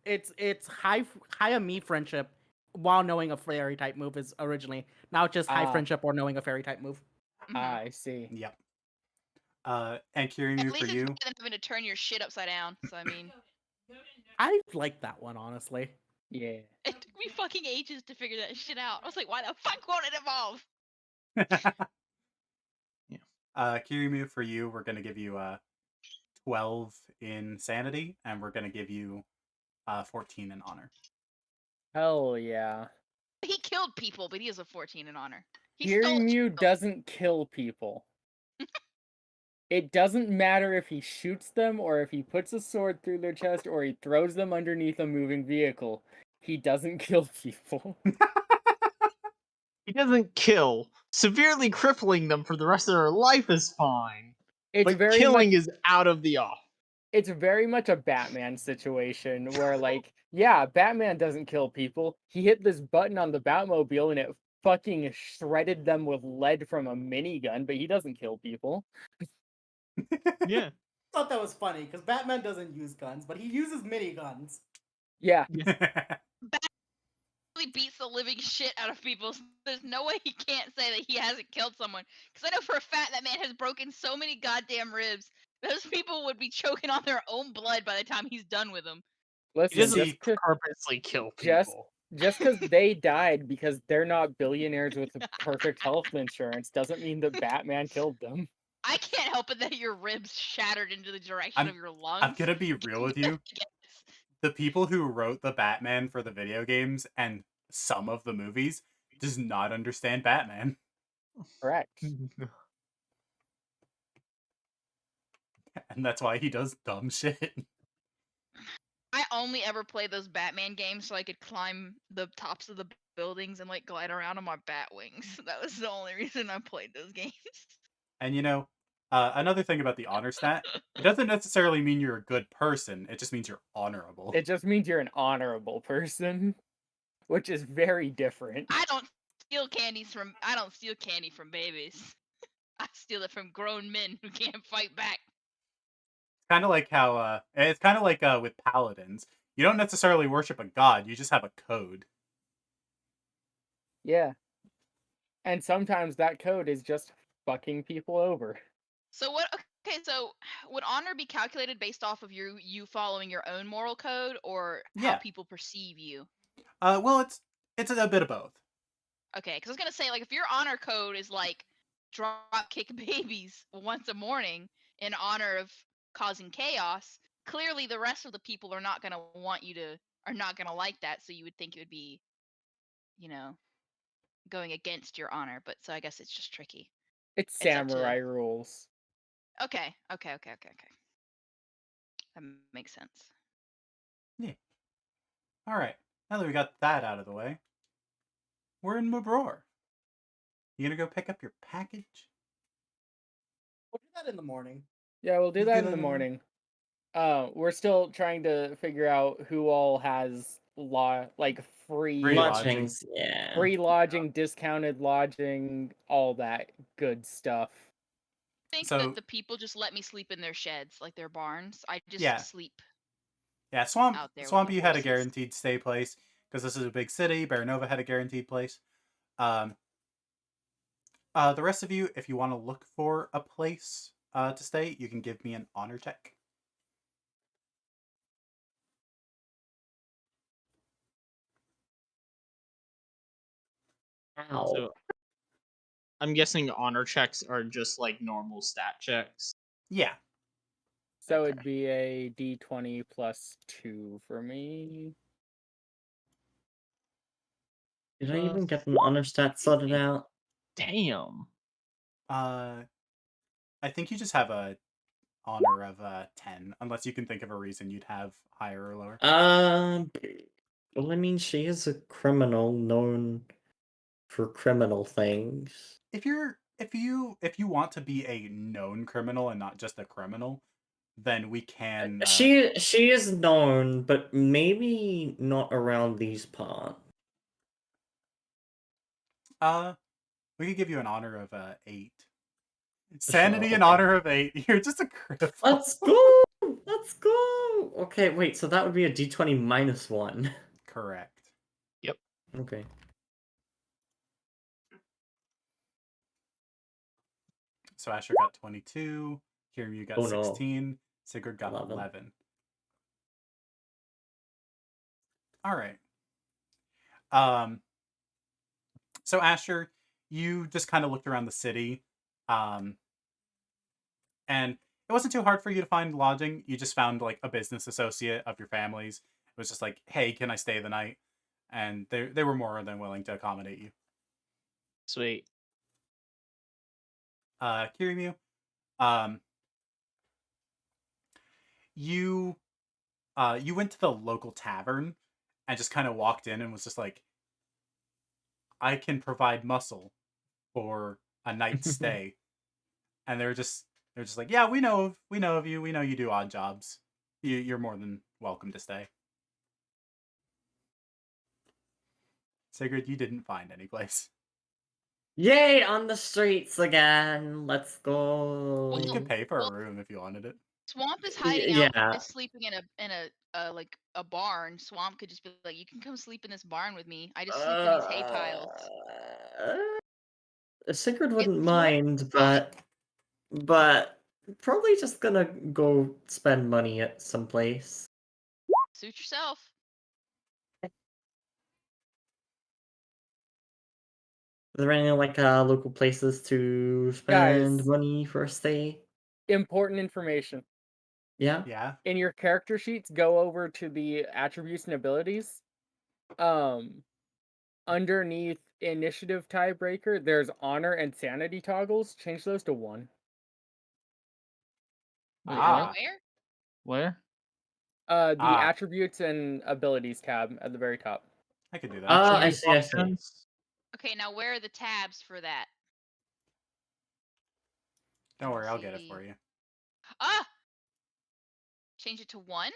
It's high a me friendship while knowing a fairy type move is originally. Now it's just high friendship or knowing a fairy type move. I see. Yep. And Kiryu At for least it's you. better than having to turn your shit upside down. So I mean, I like that one honestly. Yeah. it took me fucking ages to figure that shit out. I was like, why the fuck won't it evolve? Kiryu for you, we're gonna give you 12 in sanity, and we're gonna give you 14 in honor. Hell yeah. He killed people, but he has a 14 in honor. He stole Kiryu doesn't kill people. It doesn't matter if he shoots them or if he puts a sword through their chest or he throws them underneath a moving vehicle. He doesn't kill people. He doesn't kill. Severely crippling them for the rest of their life is fine. But killing is out of the off. It's very much a Batman situation where, like, yeah, Batman doesn't kill people. He hit this button on the Batmobile and it fucking shredded them with lead from a minigun, but he doesn't kill people. Yeah. I thought that was funny because Batman doesn't use guns, but he uses miniguns. Yeah. Really beats the living shit out of people. So there's no way he can't say that he hasn't killed someone. Because I know for a fact that man has broken so many goddamn ribs. Those people would be choking on their own blood by the time he's done with them. He doesn't purposely kill people. just because they died because they're not billionaires with a perfect health insurance doesn't mean that Batman killed them. I can't help it that your ribs shattered into the direction of your lungs. I'm gonna be real with you. The people who wrote the Batman for the video games and some of the movies does not understand Batman. Correct. And that's why he does dumb shit. I only ever played those Batman games so I could climb the tops of the buildings and like glide around on my bat wings. That was the only reason I played those games. And another thing about the honor stat, it doesn't necessarily mean you're a good person. It just means you're honorable. It just means you're an honorable person, which is very different. I don't steal candy from babies. I steal it from grown men who can't fight back. Kind of like how it's kind of like with paladins. You don't necessarily worship a god. You just have a code. Yeah. And sometimes that code is just fucking people over. So what? Okay, so would honor be calculated based off of you following your own moral code or how Yeah. people perceive you? Well, it's a bit of both. Okay, because I was gonna say like if your honor code is like drop kick babies once a morning in honor of causing chaos, clearly the rest of the people are not gonna like that. So you would think it would be, going against your honor. But so I guess it's just tricky. It's It's up to- samurai rules. Okay. That makes sense. Yeah. All right. Now that we got that out of the way, we're in Mubror. You gonna go pick up your package? We'll do that in the morning. Yeah, we'll do You that do in the that in the morning. We're still trying to figure out who all has free Free lodging. Lodgings, yeah. free lodging, discounted lodging, all that good stuff. I think So- that the people just let me sleep in their sheds, like their barns. I just Yeah. sleep. Yeah, out there with Swampy my had a horses. guaranteed stay place because this is a big city. Baranova had a guaranteed place. The rest of you, if you want to look for a place to stay, you can give me an honor check. Ow. So I'm guessing honor checks are just like normal stat checks. Yeah. So Okay. it'd be a d20 plus 2 for me. Did I even get an honor stat sorted out? Damn. I think you just have a honor of 10, unless you can think of a reason you'd have higher or lower. Well, I mean, she is a criminal known for criminal things. If you want to be a known criminal and not just a criminal, then we can. She is known, but maybe not around these parts. We could give you an honor of 8. Sanity and okay. honor of 8. You're just a cripple. Let's go! Let's go! Okay, wait, so that would be a d20 minus 1. Correct. Okay. So Asher got 22. Kirimu got Oh, no. 16. Sigurd got 11. 11. All right. So Asher, you just kind of looked around the city, and it wasn't too hard for you to find lodging. You just found like a business associate of your family's. It was just like, hey, can I stay the night? And they were more than willing to accommodate you. Sweet. Kirimu, you went to the local tavern and just kind of walked in and was just like, I can provide muscle for a night's stay. And they're just like, yeah, we know of you. We know you do odd jobs. You're more than welcome to stay. Sigurd, you didn't find any place. Yay, on the streets again! Let's go! Well, you could pay for a room if you wanted it. Swamp is hiding out. yeah. Is sleeping in a barn. Swamp could just be like, you can come sleep in this barn with me. I just sleep in these hay piles. Sigurd wouldn't Swamp- mind, but probably just gonna go spend money at some place. Suit yourself. there any like local places to spend Guys. money for a stay? Important information. Yeah. Yeah. In your character sheets, go over to the attributes and abilities. Underneath initiative tiebreaker, there's honor and sanity toggles. Change those to 1. Wait, Ah. where? Where? The attributes and abilities tab at the very top. I could do that. I see. I see. Options? Okay, now where are the tabs for that? Don't worry, I'll get it see. for you. Ah! Change it to 1?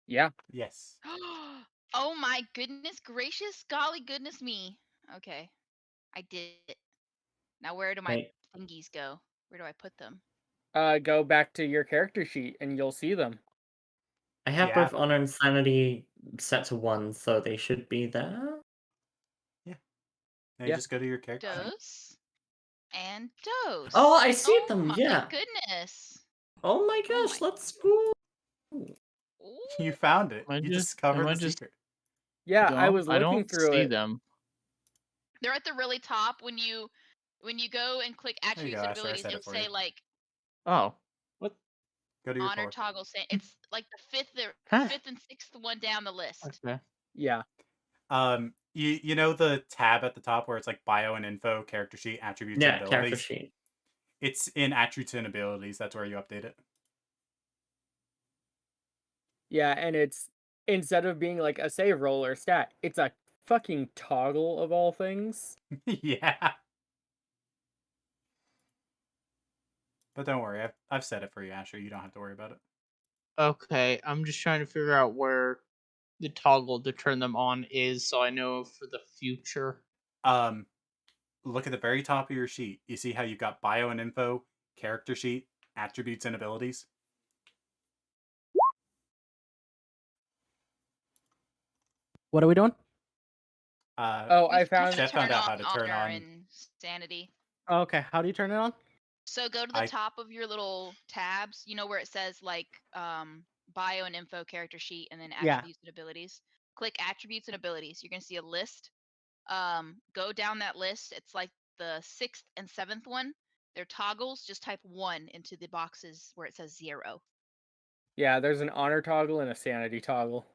Yeah. Yes. Oh my goodness gracious, golly goodness me. Okay, I did it. Now where do my Wait. thingies go? Where do I put them? Go back to your character sheet and you'll see them. I have Yeah. both honor and sanity set to 1, so they should be there. Now you Yeah. just go to your character sheet. Dose and dose. Oh, I see Oh them. my Yeah. goodness. Oh my Oh gosh. my- Let's go. Ooh. You found it. Am I You just- discovered am I the just- secret. Yeah, I was I looking don't through see it. them. They're at the really top when you go and click There you attributes go, and Esther, I abilities. said it It'll for say you. like Oh. What? Go to your honor core. toggle. It's like the Huh. fifth and sixth one down the list. Okay. Yeah. You know the tab at the top where it's like bio and info, character sheet, attributes, and Yeah, character abilities? sheet. It's in attributes and abilities. That's where you update it. Yeah, and it's instead of being like a save roll or stat, it's a fucking toggle of all things. Yeah. But don't worry, I've set it for you, Asher. You don't have to worry about it. Okay, I'm just trying to figure out where the toggle to turn them on is, so I know for the future. Look at the very top of your sheet. You see how you've got bio and info, character sheet, attributes and abilities? What are we doing? Oh, I We've found Chef found turn out how to turn honor on. and sanity. Okay, how do you turn it on? So go to the I- top of your little tabs, you know where it says like bio and info, character sheet, and then Yeah. attributes and abilities. Click attributes and abilities. You're gonna see a list. Go down that list. It's like the 6th and 7th one. They're toggles. Just type 1 into the boxes where it says 0. Yeah, there's an honor toggle and a sanity toggle.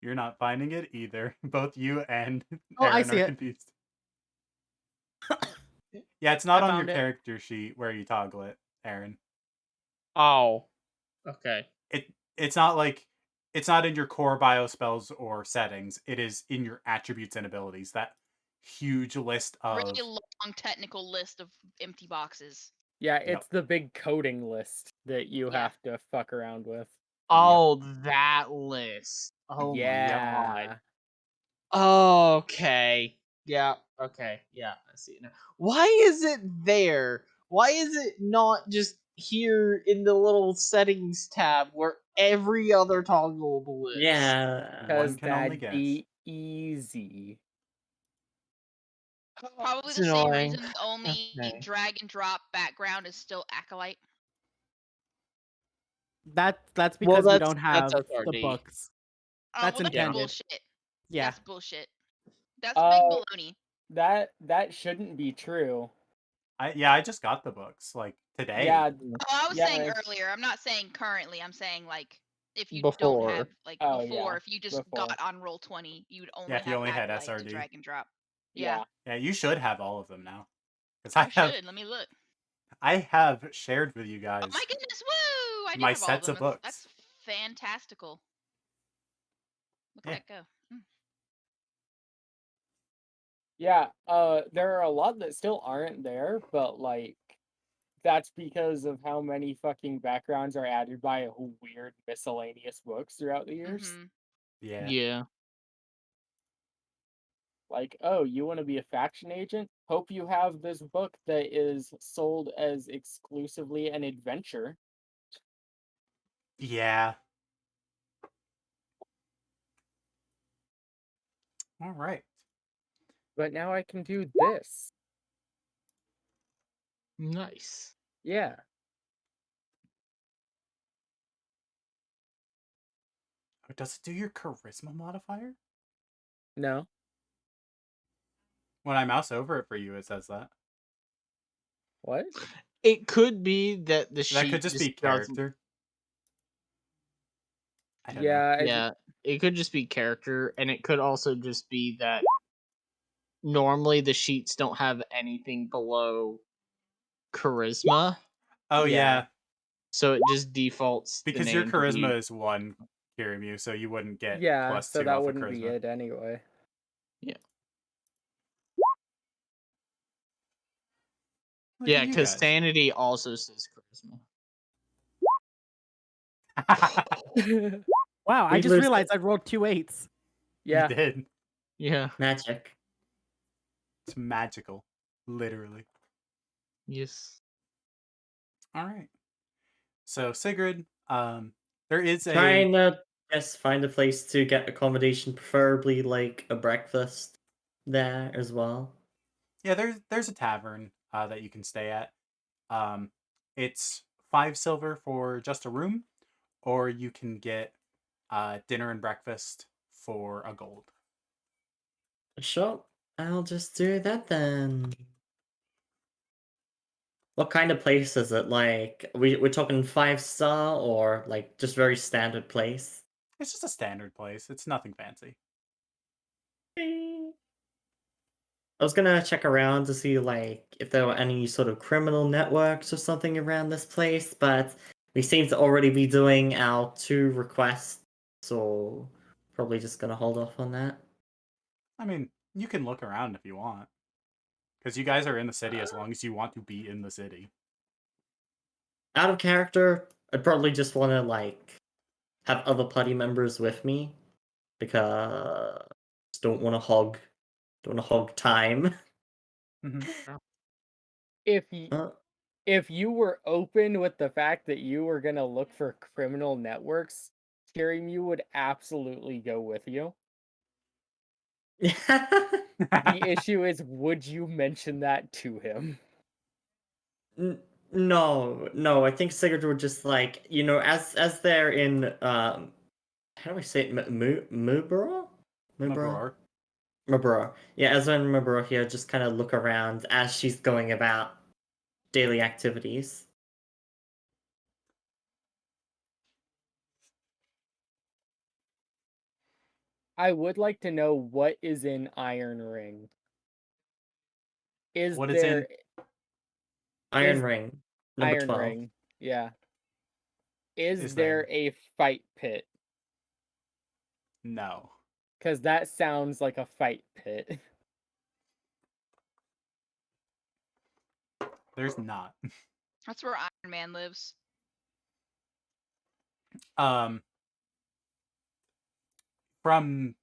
You're not finding it either. Both you and Oh, I Aaron see are it. confused. Yeah, it's not I on your found it. character sheet where you toggle it, Aaron. Oh. Okay. It's not like it's not in your core bio spells or settings. It is in your attributes and abilities. That huge list of Really long technical list of empty boxes. Yeah, Yep. it's the big coding list that you Yeah. have to fuck around with. Oh, that list. Oh my Yeah. god. Okay. Yeah. Okay. Yeah, I see it now. Why is it there? Why is it not just here in the little settings tab where every other toggleable is? Yeah. One Because can only that'd guess. be easy. Probably It's the same annoying. reason the only Okay. drag and drop background is still Acolyte. That's because we don't that's have the SRD. books. Oh, That's well, that's intended. bullshit. Yeah. That's bullshit. That's big Oh, baloney. that shouldn't be true. I just got the books like today. Yeah, Oh, I was yeah, saying it's- earlier. I'm not saying currently. I'm saying like if you don't Before. have like Oh, before, yeah, if you just before. got on roll 20, you would only Yeah, if you have only had Acolyte to SRD. drag and drop. Yeah. Yeah, you should have all of them now. Because I should. Let me look. I have shared with you guys Oh my goodness! Woo! I do my have all sets of of them. books. That's fantastical. Look Yeah. at that go. Yeah, there are a lot that still aren't there, but like that's because of how many fucking backgrounds are added by weird miscellaneous books throughout the years. Mhm. Yeah. Yeah. Like, oh, you want to be a faction agent? Hope you have this book that is sold as exclusively an adventure. Yeah. All right. But now I can do this. Nice. Yeah. Oh, does it do your charisma modifier? No. When I mouse over it for you, it says that. What? It could be that the sheet That could just be doesn't. character. I don't know. Yeah, Yeah, it could just be character, and it could also just be that normally the sheets don't have anything below charisma, Oh Yeah. yeah, so it just defaults the because your name to charisma be. is 1, Kirimu, so you wouldn't get yeah, plus so 2 that off of wouldn't be charisma. it anyway. Look Yeah, at you because guys. sanity also says charisma. Wow, I We just lose realized it. I rolled 2 8s. Yeah. You did. Yeah. Magic. It's magical, literally. Yes. All right. So Sigrid, there is a Trying to just find a place to get accommodation, preferably like a breakfast there as well. there's a tavern that you can stay at. It's 5 silver for just a room, or you can get dinner and breakfast for a gold. Sure, I'll just do that then. What kind of place is it? Like, we're talking 5-star or like just very standard place? It's just a standard place. It's nothing fancy. I was gonna check around to see like if there were any sort of criminal networks or something around this place, but we seem to already be doing our 2 requests, so probably just gonna hold off on that. I mean, you can look around if you want, because you guys are in the city as long as you want to be in the city. Out of character, I'd probably just want to like have other party members with me because don't want to hog time. Mm-hmm. If y- Uh, if you were open with the fact that you were gonna look for criminal networks, Tyrion would absolutely go with you. The issue is, would you mention that to him? no, I think Sigurd would just like as they're in how do I say it, Mubra? Mabrar. Mubra. Yeah, as when Mubra here, just kind of look around as she's going about daily activities. I would like to know what is in Iron Ring. Is What is there in? Iron Is- Ring, number Iron 12. Ring? Yeah. Is Is there there? a fight pit? No. Because that sounds like a fight pit. There's not. That's where Iron Man lives. Um, from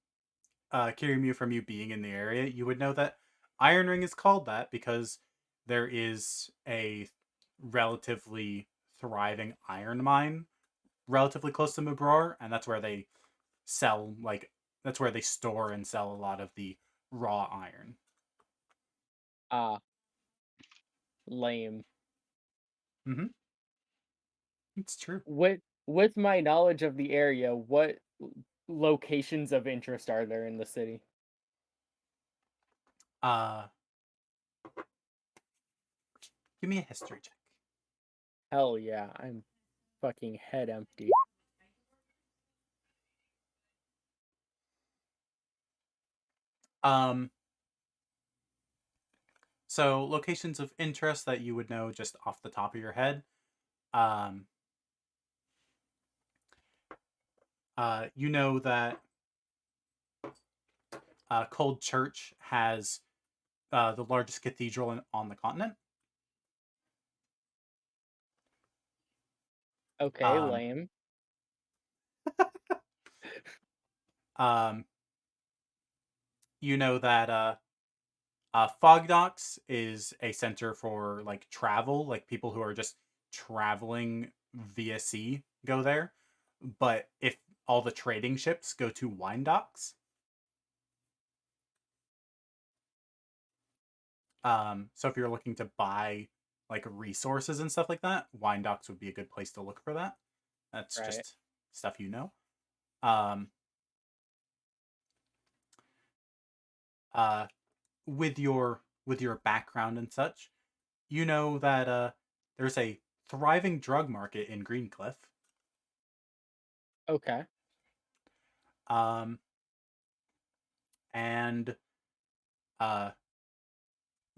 Kirimu, from you being in the area, you would know that Iron Ring is called that because there is a relatively thriving iron mine relatively close to Mubrar, and that's where they sell that's where they store and sell a lot of the raw iron. Ah. Lame. Mm-hmm. It's true. With my knowledge of the area, what locations of interest are there in the city? Give me a history check. Hell yeah, I'm fucking head empty. So locations of interest that you would know just off the top of your head. You know that Cold Church has the largest cathedral on the continent. Okay, lame. You know that Fog Docks is a center for like travel, like people who are just traveling via sea go there. But if all the trading ships go to Wine Docks, so if you're looking to buy like resources and stuff like that, Wine Docks would be a good place to look for that. That's Right. just stuff you know. Um, with your background and such, you know that there's a thriving drug market in Greencliff. Okay. Um, and uh,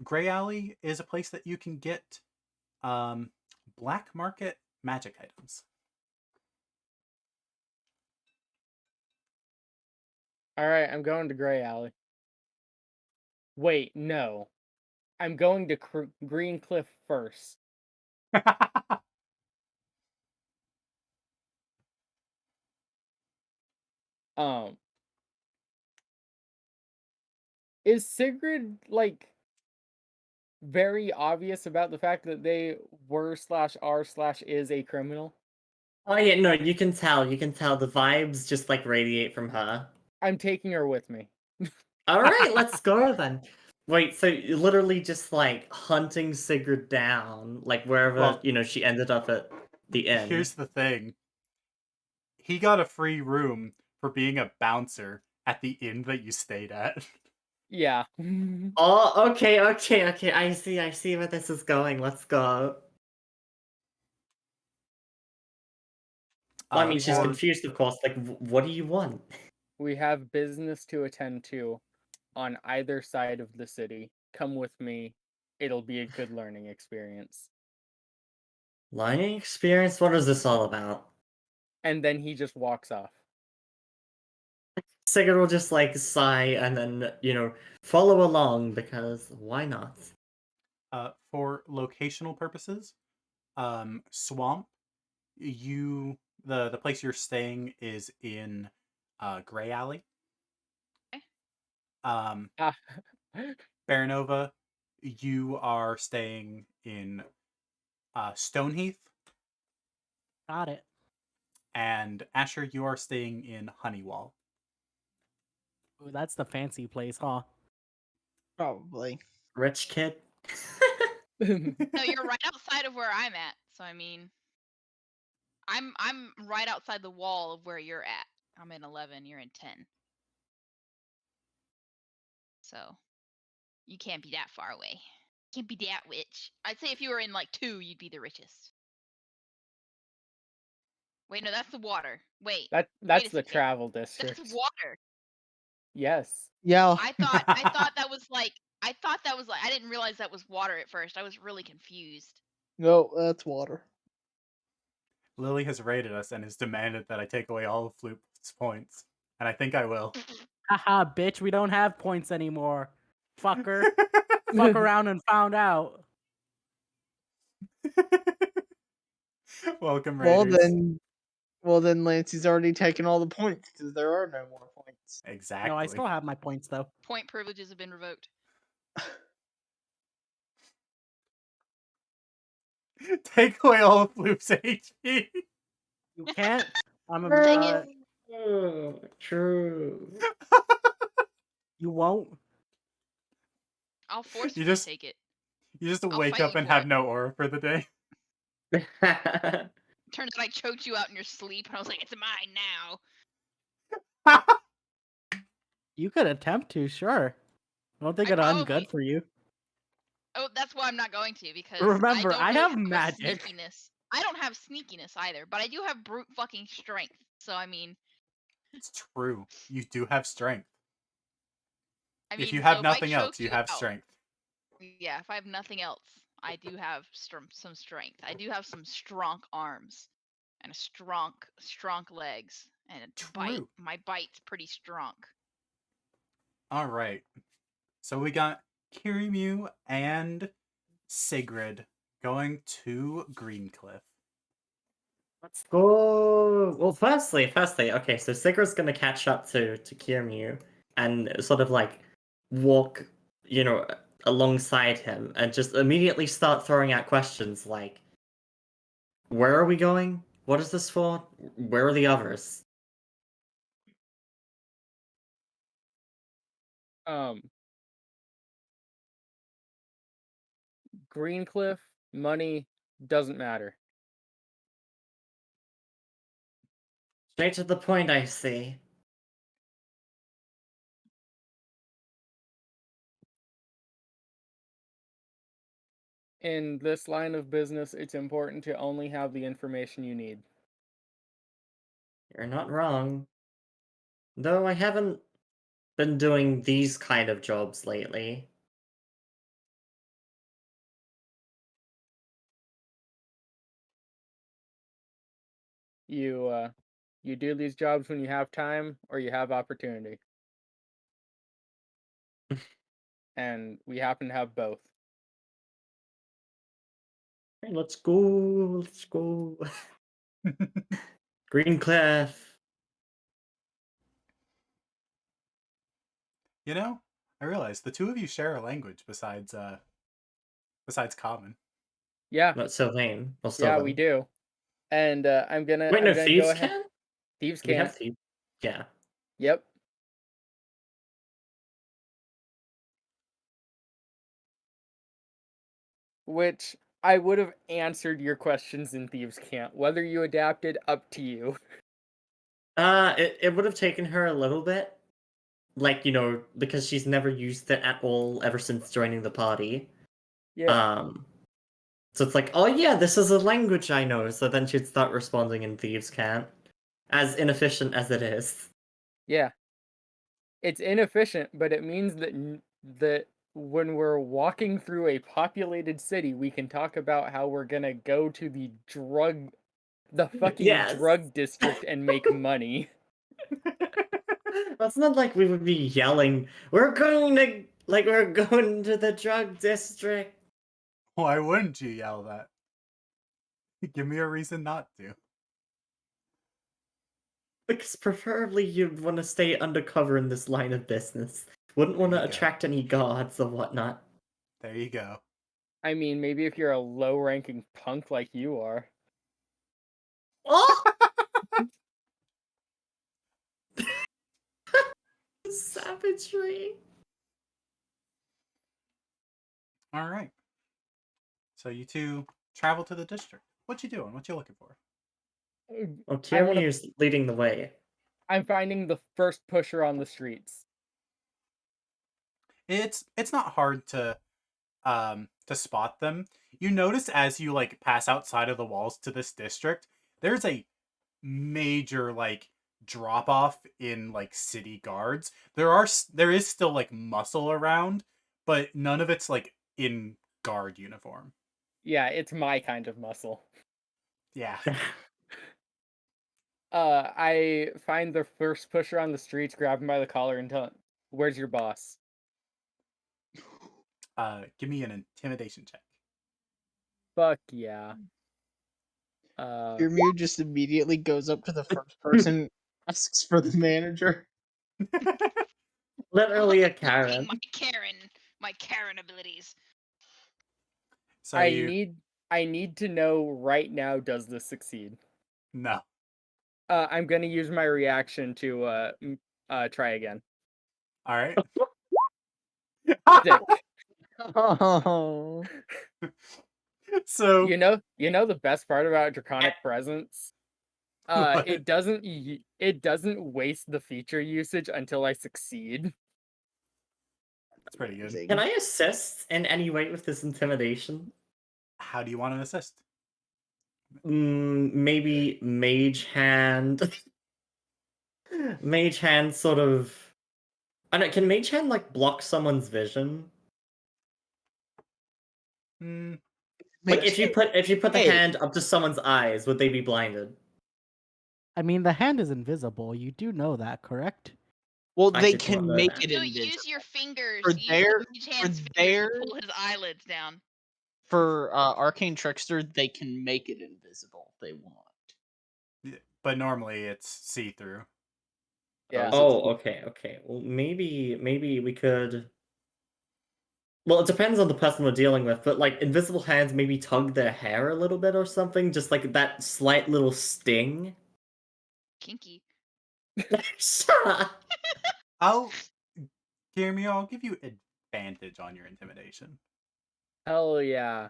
Gray Alley is a place that you can get um, black market magic items. All right, I'm going to Gray Alley. Wait, no. I'm going to Greencliff first. Um, is Sigrid like very obvious about the fact that they were slash are slash is a criminal? Oh yeah, no, you can tell. You can tell the vibes just like radiate from her. I'm taking her with me. All right, let's go then. Wait, so you're literally just like hunting Sigrid down, like wherever Well, she ended up at the inn. here's the thing. He got a free room for being a bouncer at the inn that you stayed at. Yeah. Oh, okay. I see where this is going. Let's go. Well, I mean, We she's have- confused, of course. Like, what do you want? We have business to attend to on either side of the city. Come with me. It'll be a good learning experience. Learning experience? What is this all about? And then he just walks off. Sigurd will just like sigh and then, follow along because why not? For locational purposes, Swamp, the place you're staying is in Gray Alley. Okay. Ah. Baranova, you are staying in Stoneheath, Got it. and Asher, you are staying in Honeywall. Ooh, that's the fancy place, huh? Probably. Rich kid? No, you're right outside of where I'm at. So I mean, I'm right outside the wall of where you're at. I'm in 11. You're in 10. So you can't be that far away. Can't be that rich. I'd say if you were in like 2, you'd be the richest. Wait, no, that's the water. Wait, That's wait a the second. travel district. That's water. Yes. Yeah. I thought that was like I didn't realize that was water at first. I was really confused. No, that's water. Lily has rated us and has demanded that I take away all of Floop's points, and I think I will. Haha, bitch, we don't have points anymore. Fucker. Fuck around and found out. Welcome, Well Raiders. then, Lancey's already taken all the points because there are no more points. Exactly. No, I still have my points though. Point privileges have been revoked. Take away all of Floop's HP. You can't. I'm a. Dang it. Oh, true. You won't. I'll forcefully just- take it. You just I'll wake fight up you and for have it. no aura for the day. Turns out I choked you out in your sleep, and I was like, "It's mine now." You could attempt to, sure. I don't think I it'll end probably- good for you. Oh, that's why I'm not going to, because Remember, I I don't have really magic. Sneakiness. I don't have sneakiness either, but I do have brute fucking strength. So I mean, It's true. You do have strength. If you so have if nothing I else, choke you have out- strength. Yeah, if I have nothing else, I do have some strength. I do have some strong arms, and a strong legs, and a bite. True. My bite's pretty strong. All right. So we got Kirimu and Sigrid going to Greencliff. Let's go. Well, firstly, okay, so Sigurd's gonna catch up to Kiryu and sort of like walk, alongside him and just immediately start throwing out questions like, where are we going? What is this for? Where are the others? Greencliff, money doesn't matter. Straight to the point, I see. In this line of business, it's important to only have the information you need. You're not wrong. Though I haven't been doing these kind of jobs lately. You do these jobs when you have time or you have opportunity. And we happen to have both. Hey, let's go. Let's go. Greencliff. You know, I realized the two of you share a language besides common. Yeah, Not Sylvain. Well, yeah, Sylvan. we do. And I'm gonna Wait, no, go thieves ahead. can? Thieves We can. have thieves. Yeah. Yep. Which I would have answered your questions in Thieves Can't. Whether you adapted, up to you. It would have taken her a little bit. Like, because she's never used it at all ever since joining the party. Yeah. So it's like, oh yeah, this is a language I know. So then she'd start responding in Thieves Can't. As inefficient as it is. Yeah. It's inefficient, but it means that when we're walking through a populated city, we can talk about how we're gonna go to the fucking Yes. drug district and make money. Well, it's not like we would be yelling, we're going to the drug district. Why wouldn't you yell that? Give me a reason not to. Because preferably you'd want to stay undercover in this line of business. Wouldn't want There to you go. attract any guards or whatnot. There you go. I mean, maybe if you're a low-ranking punk like you are. Oh! Savagery. All right. So you two travel to the district. What you doing? What you looking for? Well, I wanna- Tierney is leading the way. I'm finding the first pusher on the streets. It's not hard to spot them. You notice as you like pass outside of the walls to this district, there's a major like drop off in like city guards. There is still like muscle around, but none of it's like in guard uniform. Yeah, it's my kind of muscle. Yeah. I find the first pusher on the streets, grab him by the collar, and tell him, "Where's your boss?" Give me an intimidation check. Fuck yeah. Your just immediately goes up to the first person, asks for the manager. Literally a Using Karen. my Karen abilities. So I need to know right now, does this succeed? no. I'm gonna use my reaction to try again. All right. Dick. Oh. So You know the best part about Draconic Presence? What? It doesn't waste the feature usage until I succeed. That's pretty good. Can I assist in any way with this intimidation? How do you want to assist? Maybe Mage Hand. Mage Hand sort of. I don't know, can Mage Hand like block someone's vision? Hmm. Like if you put the Hey. hand up to someone's eyes, would they be blinded? I mean, the hand is invisible. You do know that, correct? Well, I they did not can know make that. it No, invisible. use your fingers. For Use their- the mage hand's for fingers their- to pull his eyelids down. For Arcane Trickster, they can make it invisible if they want. But normally it's see through. Yeah. Oh, okay. Well, maybe we could. Well, it depends on the person we're dealing with, but like invisible hands maybe tug their hair a little bit or something, just like that slight little sting. Kinky. Shut up. I'll give you advantage on your intimidation. Hell yeah.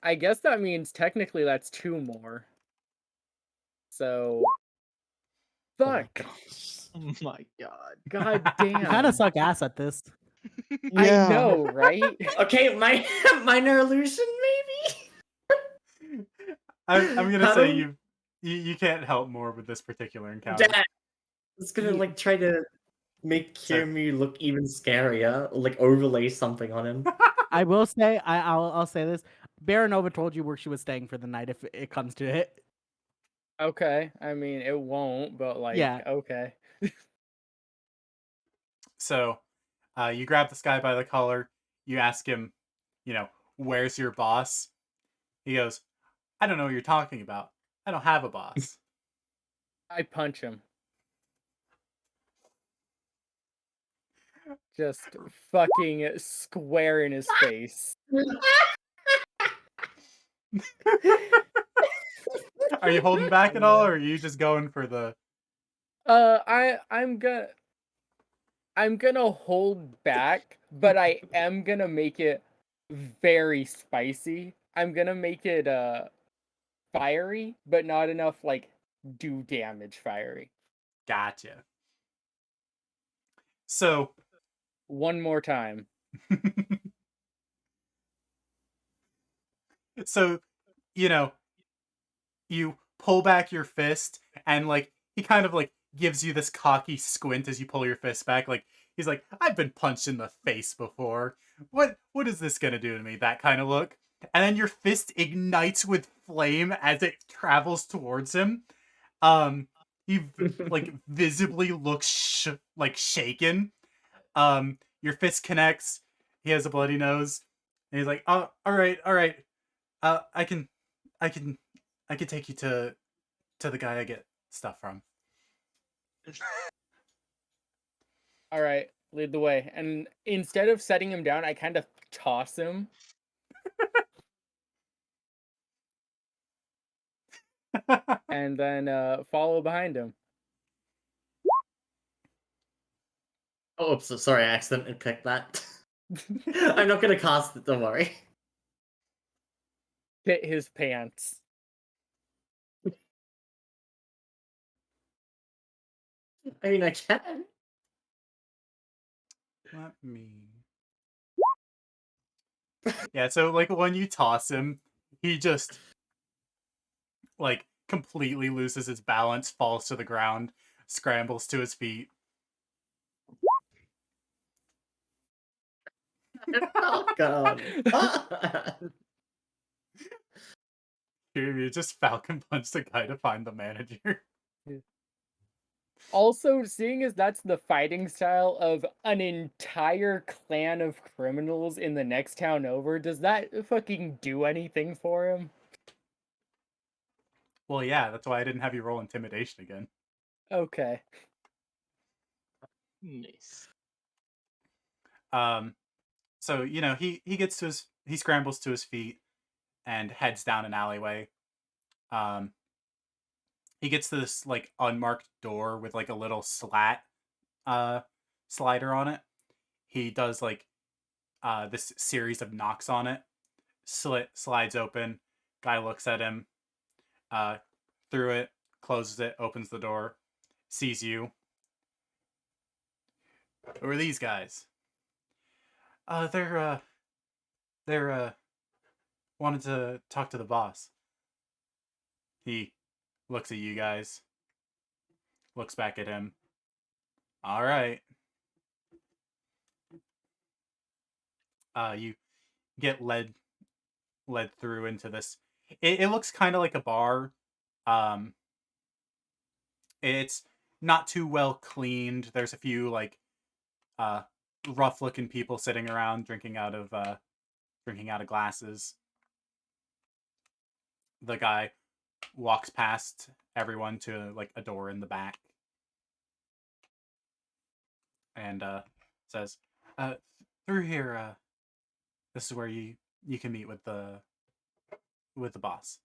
I guess that means technically that's 2 more. So Oh my fuck. gosh. Oh my god. God You kind damn. of suck ass at this. I Yeah. know, right? Okay, minor illusion, maybe. I'm gonna How say do- you can't help more with this particular encounter. Dad, it's gonna Ye- like try to make So- Kirimi look even scarier, like overlay something on him. I will say, I'll say this. Baronova told you where she was staying for the night if it comes to it. Okay. I mean, it won't, but like, Yeah. okay. So, you grab this guy by the collar. You ask him, where's your boss? He goes, I don't know what you're talking about. I don't have a boss. I punch him. Just fucking square in his face. Are you holding back at all, or are you just going for the? I'm gonna hold back, but I am gonna make it very spicy. I'm gonna make it fiery, but not enough like do damage fiery. Gotcha. So, One more time. so, you pull back your fist, and like he kind of like gives you this cocky squint as you pull your fist back. Like he's like, I've been punched in the face before. What is this gonna do to me? That kind of look. And then your fist ignites with flame as it travels towards him. He like visibly looks like shaken. Your fist connects. He has a bloody nose, and he's like, "Oh, all right, all right. I can, I can, I can take you to the guy I get stuff from." All right, lead the way. And instead of setting him down, I kind of toss him. And then follow behind him. Oh, oops, sorry, I accidentally clicked that. I'm not gonna cast it, don't worry. Hit his pants. I mean, I can. Let me. Yeah, so like when you toss him, he just like completely loses his balance, falls to the ground, scrambles to his feet. Oh god. You just Falcon punch the guy to find the manager. Also, seeing as that's the fighting style of an entire clan of criminals in the next town over, does that fucking do anything for him? Well, yeah, that's why I didn't have you roll intimidation again. Okay. Nice. So he scrambles to his feet and heads down an alleyway. He gets to this like unmarked door with like a little slider on it. He does like this series of knocks on it. Slides open. Guy looks at him. Through it, closes it, opens the door, sees you. Who are these guys? They're wanted to talk to the boss. He looks at you guys, looks back at him. All right. You get led through into this. It looks kind of like a bar. Um, it's not too well cleaned. There's a few like rough looking people sitting around drinking out of glasses. The guy walks past everyone to like a door in the back and says, through here, this is where you can meet with the boss."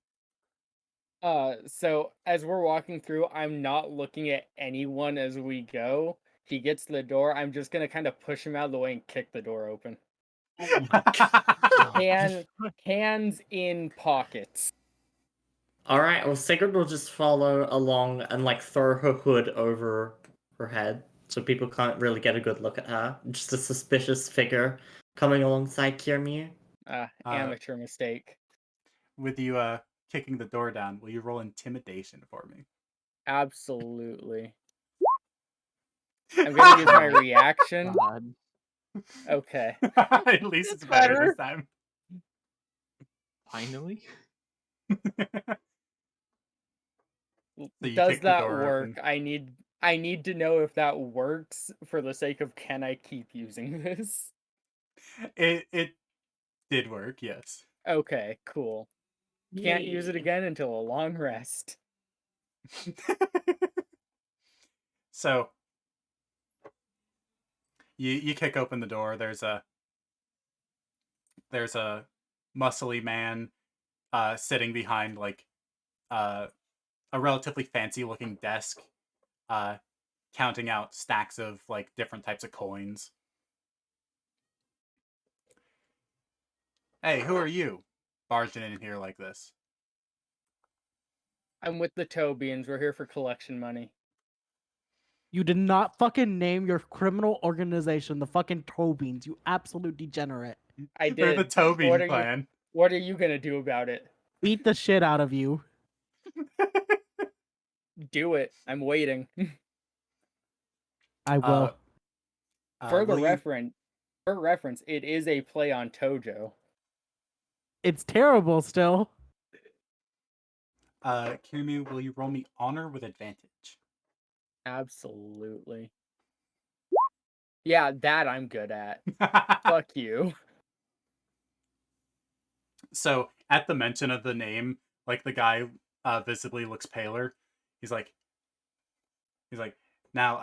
So as we're walking through, I'm not looking at anyone as we go. He gets to the door, I'm just gonna kind of push him out of the way and kick the door open. Oh my god. Hands in pockets. Alright, well, Sigrid will just follow along and like throw her hood over her head. so people can't really get a good look at her. Just a suspicious figure coming alongside Kirmiu. Amateur mistake. With you kicking the door down, will you roll intimidation for me? Absolutely. I'm gonna use my reaction. God. Okay. At least it's better this time. Finally. you Does kick the that door work? open. I need to know if that works for the sake of can I keep using this? It did work, yes. Okay, cool. Can't use it Yay. again until a long rest. So you kick open the door. There's a muscly man sitting behind like a relatively fancy looking desk, counting out stacks of like different types of coins. Hey, who are you? Barging in here like this. I'm with the toe beans. We're here for collection money. You did not fucking name your criminal organization the fucking Tobins, you absolute degenerate. I They're did. the Tobin What are clan. What are you gonna do about it? Beat the shit out of you. Do it. I'm waiting. I will. For will you- reference, it is a play on Tojo. It's terrible still. Kirimi, will you roll me honor with advantage? Absolutely. Yeah, that I'm good at. Fuck you. So at the mention of the name, like the guy visibly looks paler. He's like, now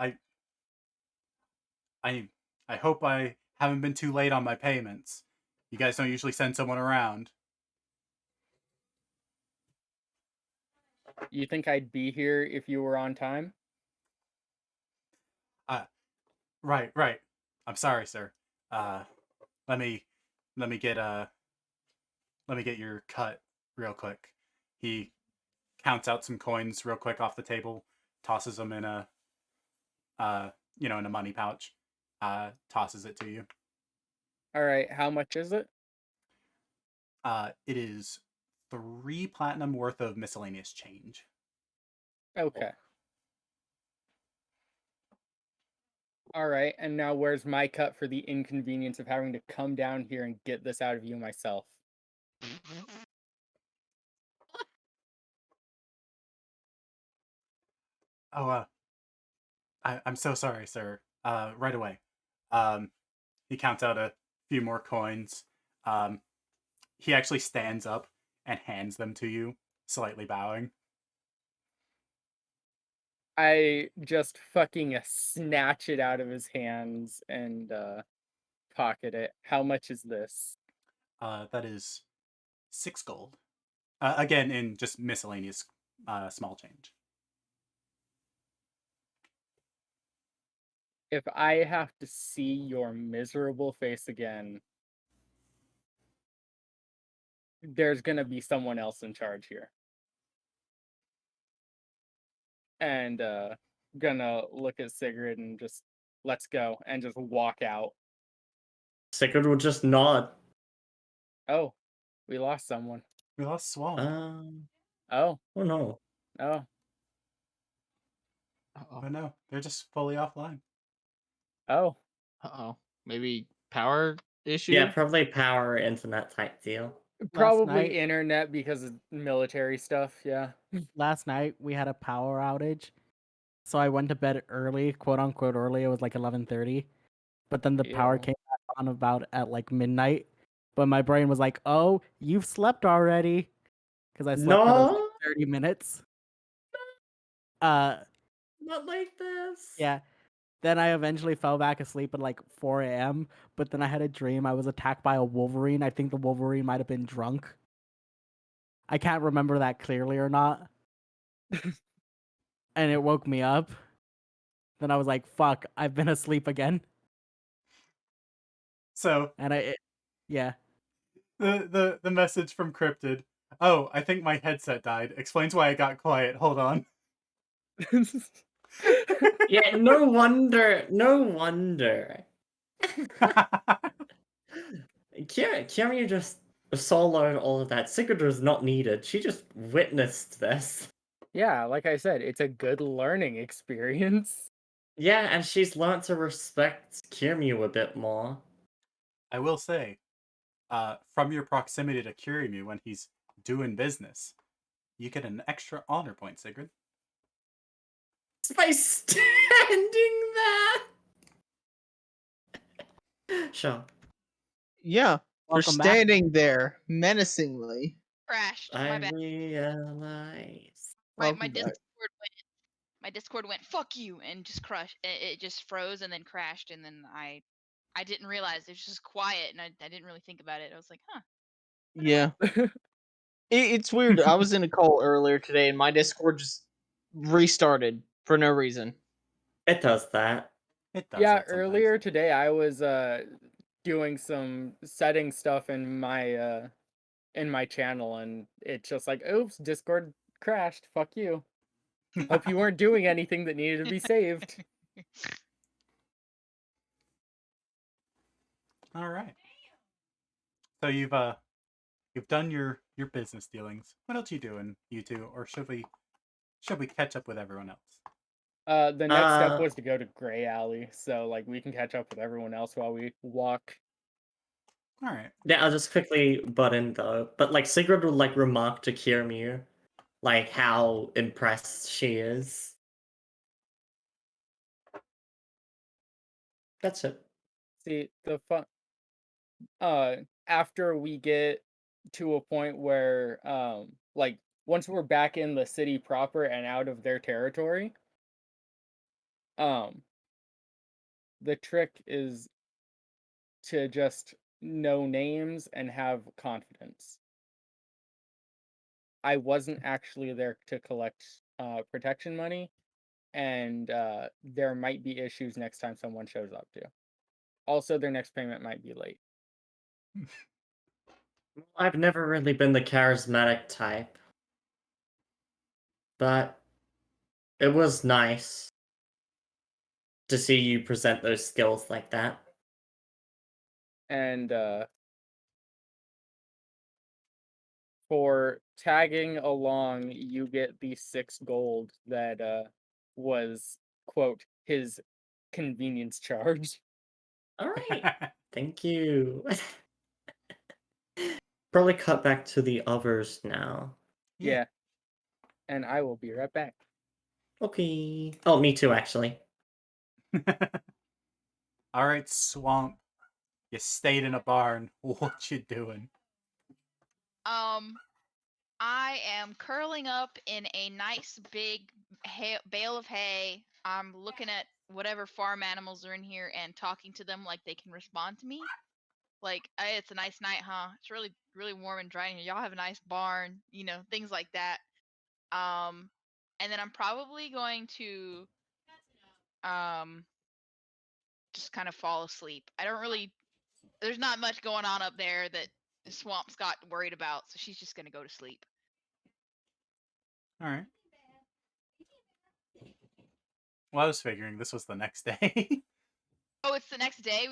I hope I haven't been too late on my payments. You guys don't usually send someone around. You think I'd be here if you were on time? Right. I'm sorry, sir. Let me get your cut real quick. He counts out some coins real quick off the table, tosses them in a in a money pouch, tosses it to you. All right, how much is it? It is 3 platinum worth of miscellaneous change. Okay. All right, and now where's my cut for the inconvenience of having to come down here and get this out of you myself? Oh, I'm so sorry, sir. Right away. He counts out a few more coins. He actually stands up and hands them to you, slightly bowing. I just fucking snatch it out of his hands and pocket it. How much is this? That is 6 gold. Again, in just miscellaneous small change. If I have to see your miserable face again, there's gonna be someone else in charge here. And gonna look at Sigrid and just let's go and just walk out. Sigurd will just nod. Oh, we lost someone. We lost Swallow. Oh, Oh no. oh. Uh-oh. But no, they're just fully offline. Oh, Uh-oh. Maybe power issue? Yeah, probably power internet type deal. probably night- internet because of military stuff. Yeah. Last night we had a power outage. So I went to bed early, quote unquote early. It was like 11:30. But then the power Ew. came back on about at like midnight. But my brain was like, "Oh, you've slept already." Cuz I slept for those, like, No, 30 minutes. Uh not like this. yeah. Then I eventually fell back asleep at like 4 a.m. But then I had a dream I was attacked by a wolverine. I think the wolverine might have been drunk. I can't remember that clearly or not. And it woke me up. Then I was like, fuck, I've been asleep again. So And yeah. the message from Cryptid. Oh, I think my headset died. Explains why I got quiet. Hold on. Yeah, no wonder. No wonder. Kiryu just soloed all of that. Sigurd was not needed. She just witnessed this. Yeah, like I said, it's a good learning experience. Yeah, and she's learned to respect Kiryu a bit more. I will say, from your proximity to Kiryu when he's doing business, you get an extra honor point, Sigrid. By standing there. Sure. Yeah, for Welcome back. standing there menacingly. Crashed. I My bad. realize. My Welcome back. Discord went fuck you and just crushed. It just froze and then crashed, and then I didn't realize it was just quiet, and I didn't really think about it. I was like, huh. Yeah. It's weird. I was in a call earlier today and my Discord just restarted for no reason. It does that. It does Yeah, that sometimes. earlier today I was doing some setting stuff in my channel, and it's just like, oops, Discord crashed. Fuck you. Hope you weren't doing anything that needed to be saved. All right. So you've done your business dealings. What else you doing, you two? Or should we catch up with everyone else? The next step was to go to Gray Alley, so like we can catch up with everyone else while we walk. All right. Yeah, I'll just quickly butt in though. But like Sigrid would like remark to Kiryu like how impressed she is. That's it. See, the fun after we get to a point where like once we're back in the city proper and out of their territory, um the trick is to just know names and have confidence. I wasn't actually there to collect protection money, and there might be issues next time someone shows up too. Also, their next payment might be late. I've never really been the charismatic type. But it was nice to see you present those skills like that. And for tagging along, you get the 6 gold that was, quote, his convenience charge. All right. Thank you. Probably cut back to the others now. Yeah. And I will be right back. Okay. Oh, me too, actually. All right, Swamp. You stayed in a barn. What you doing? I am curling up in a nice big bale of hay. I'm looking at whatever farm animals are in here and talking to them like they can respond to me. Like, hey, it's a nice night, huh? It's really, really warm and dry in here. Y'all have a nice barn, things like that. And then I'm probably going to just kind of fall asleep. There's not much going on up there that Swamp's got worried about, so she's just gonna go to sleep. All right. Well, I was figuring this was the next day. Oh, it's the next day?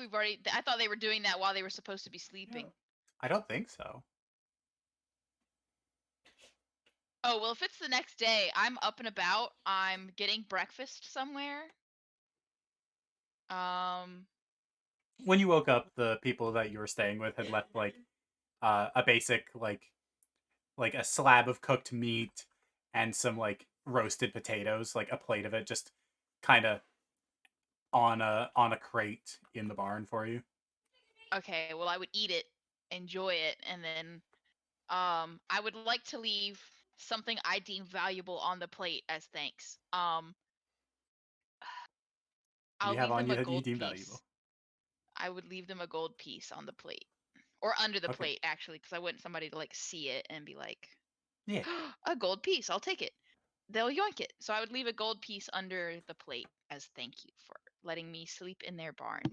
I thought they were doing that while they were supposed to be sleeping. I don't think so. Oh, well, if it's the next day, I'm up and about. I'm getting breakfast somewhere. When you woke up, the people that you were staying with had left like a basic like a slab of cooked meat and some like roasted potatoes, like a plate of it, just kind of on a crate in the barn for you. Okay, well, I would eat it, enjoy it, and then I would like to leave something I deem valuable on the plate as thanks. What do I'll you have leave on them you a that you gold deem piece. valuable? I would leave them a gold piece on the plate. Or under the Okay. plate, actually, because I want somebody to like see it and be like, Yeah. a gold piece, I'll take it. They'll yoink it. So I would leave a gold piece under the plate as thank you for letting me sleep in their barn.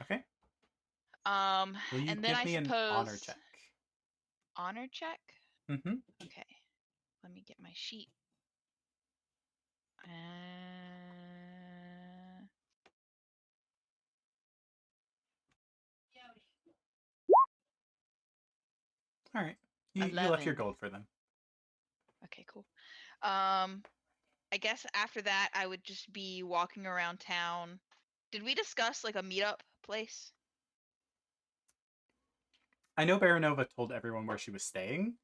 Okay. Um, Will you and then give I me an suppose honor check? honor check. Mm-hmm. Okay, let me get my sheet. And All right. You left your 11. gold for them. Okay, cool. I guess after that, I would just be walking around town. Did we discuss like a meetup place? I know Baranova told everyone where she was staying,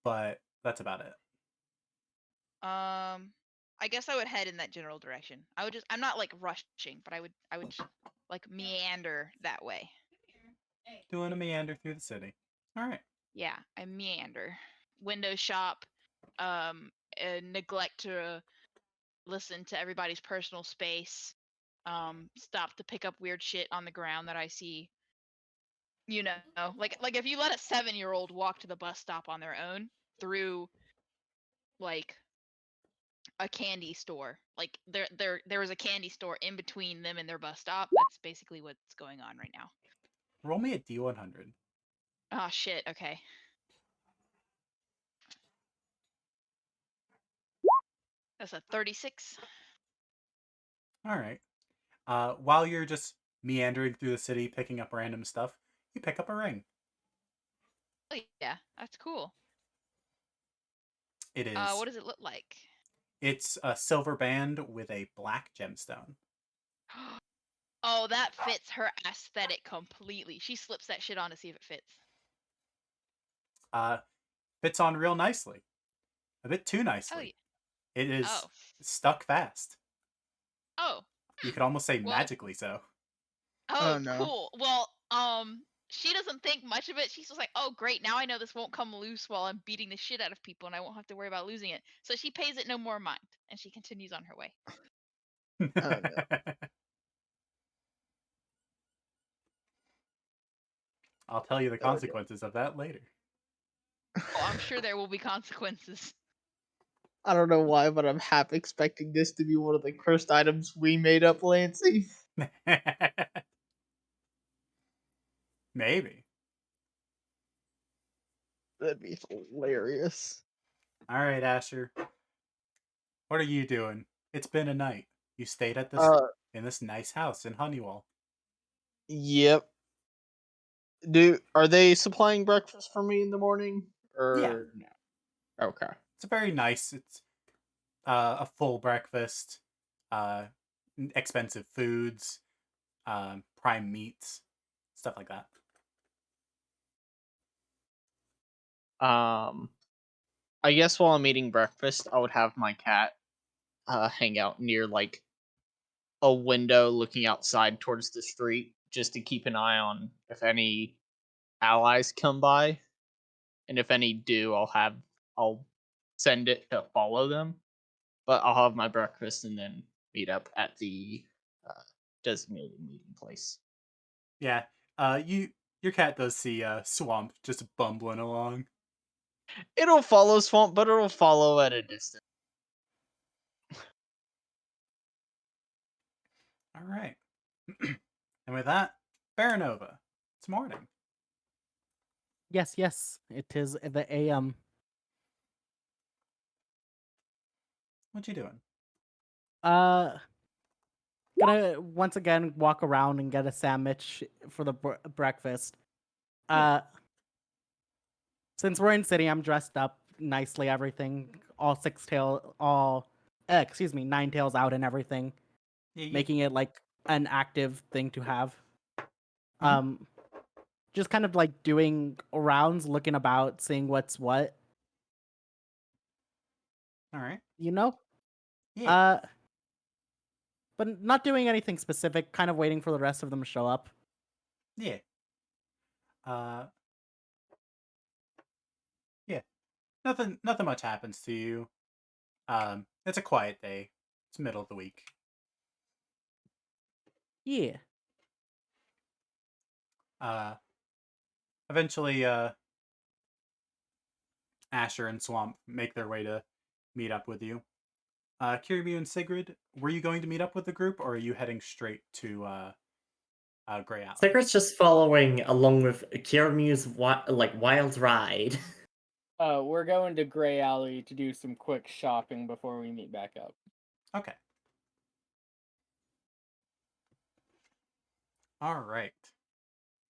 but that's about it. I guess I would head in that general direction. I'm not like rushing, but I would just, like meander that way. Doing a meander through the city. All right. Yeah, I meander. Window shop, and neglect to listen to everybody's personal space. Stop to pick up weird shit on the ground that I see. You know, like if you let a 7-year-old walk to the bus stop on their own through like a candy store, like there was a candy store in between them and their bus stop. That's basically what's going on right now. Roll me a D100. Oh shit. Okay. That's a 36. All right. While you're just meandering through the city, picking up random stuff, you pick up a ring. Oh yeah, that's cool. It is. What does it look like? It's a silver band with a black gemstone. Oh, that fits her aesthetic completely. She slips that shit on to see if it fits. Fits on real nicely. A bit too Oh, nicely. It is oh, stuck fast. oh, You could almost say well, magically so. oh, Oh, no. cool. Well, she doesn't think much of it. She's just like, oh, great. Now I know this won't come loose while I'm beating the shit out of people, and I won't have to worry about losing it. So she pays it no more mind, and she continues on her way. Oh, no. I'll tell you the Oh, no. consequences of that later. Oh, I'm sure there will be consequences. I don't know why, but I'm half expecting this to be one of the cursed items we made up, Lancey. Maybe. That'd be hilarious. All right, Asher. What are you doing? It's been a night. You stayed at this Uh, in this nice house in Honeywell. yep. Are they supplying breakfast for me in the morning Yeah, or no? Okay. it's a very nice. It's a full breakfast, uh, expensive foods, prime meats, stuff like that. I guess while I'm eating breakfast, I would have my cat hang out near like a window looking outside towards the street just to keep an eye on if any allies come by. And if any do, I'll send it to follow them. But I'll have my breakfast and then meet up at the uh, designated meeting place. Yeah. Your cat does see Swamp just bumbling along. It'll follow Swamp, but it'll follow at a distance. All right. And with that, Baranova, it's morning. Yes, yes. It is the AM. What you doing? Uh, gonna once again walk around and get a sandwich for the breakfast. Yeah. Since we're in city, I'm dressed up nicely. Everything, all excuse me, 9 tails out and everything, Yeah, making it like an active thing to have. Mhm. Just kind of like doing rounds, looking about, seeing what's what. All right. You know. Yeah. But not doing anything specific. Kind of waiting for the rest of them to show up. Yeah. Uh. Yeah. Nothing much happens to you. It's a quiet day. It's middle of the week. Yeah. Uh. Eventually, Asher and Swamp make their way to meet up with you. Kirby and Sigrid, were you going to meet up with the group, or are you heading straight to Grey Alley? Sigrid's just following along with Kiramu's wild ride. We're going to Gray Alley to do some quick shopping before we meet back up. Okay. All right.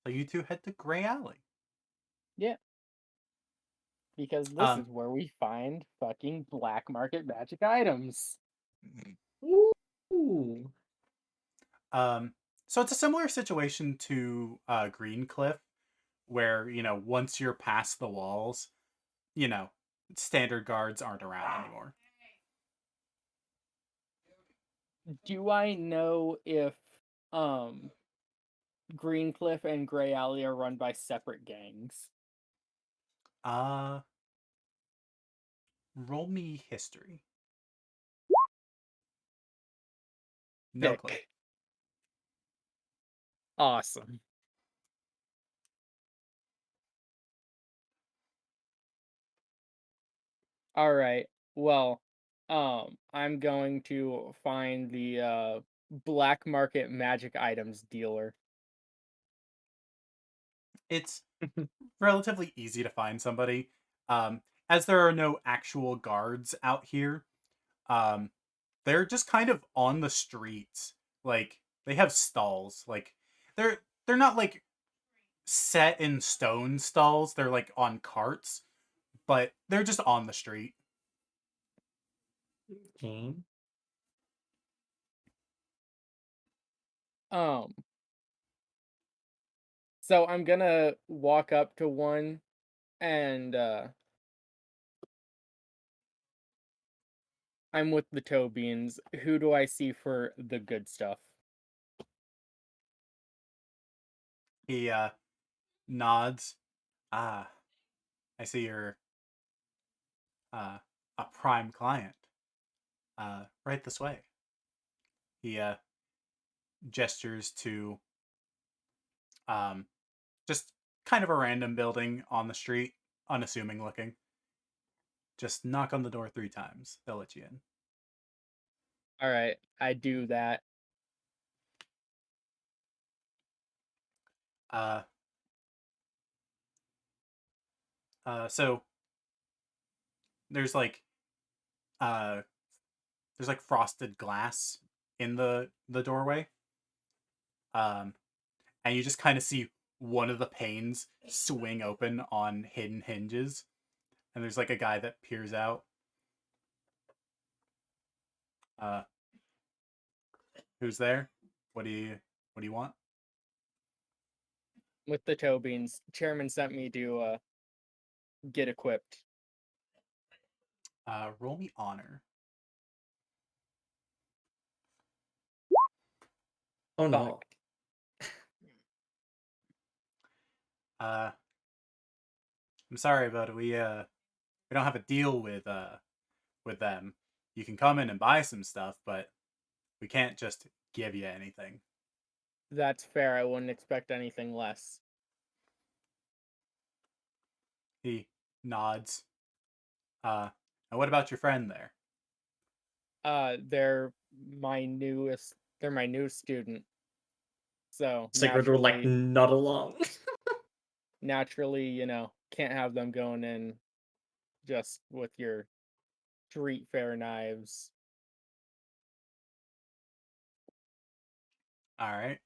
So you two head to Grey Alley. Yeah. because this Um, is where we find fucking black market magic items. Ooh. So it's a similar situation to Green Cliff, where once you're past the walls, you know, standard guards aren't around anymore. Do I know if Greencliff and Grey Alley are run by separate gangs? Roll me history. No clue. Sick. Awesome. All right. Well, I'm going to find the black market magic items dealer. It's relatively easy to find somebody. As there are no actual guards out here, um, they're just kind of on the streets. Like they have stalls. Like they're not like set in stone stalls. They're like on carts, but they're just on the street. Okay. Um, so I'm gonna walk up to one and I'm with the toe beans. Who do I see for the good stuff? He nods. Ah, I see you're a prime client. Right this way. He gestures to um, just kind of a random building on the street, unassuming looking. Just knock on the door 3 times. They'll let you in. All right, I do that. Uh, so there's like uh, there's like frosted glass in the doorway. Um, and you just kind of see one of the panes swing open on hidden hinges, and there's like a guy that peers out. Uh, who's there? What do you want? With the toe beans. Chairman sent me to get equipped. Roll me honor. Oh no. Fuck. I'm sorry, but we don't have a deal with them. You can come in and buy some stuff, but we can't just give you anything. That's fair. I wouldn't expect anything less. He nods. And what about your friend there? They're my newest. They're my new student. So Sigrid will like nod along. naturally, can't have them going in just with your street fair knives. All right.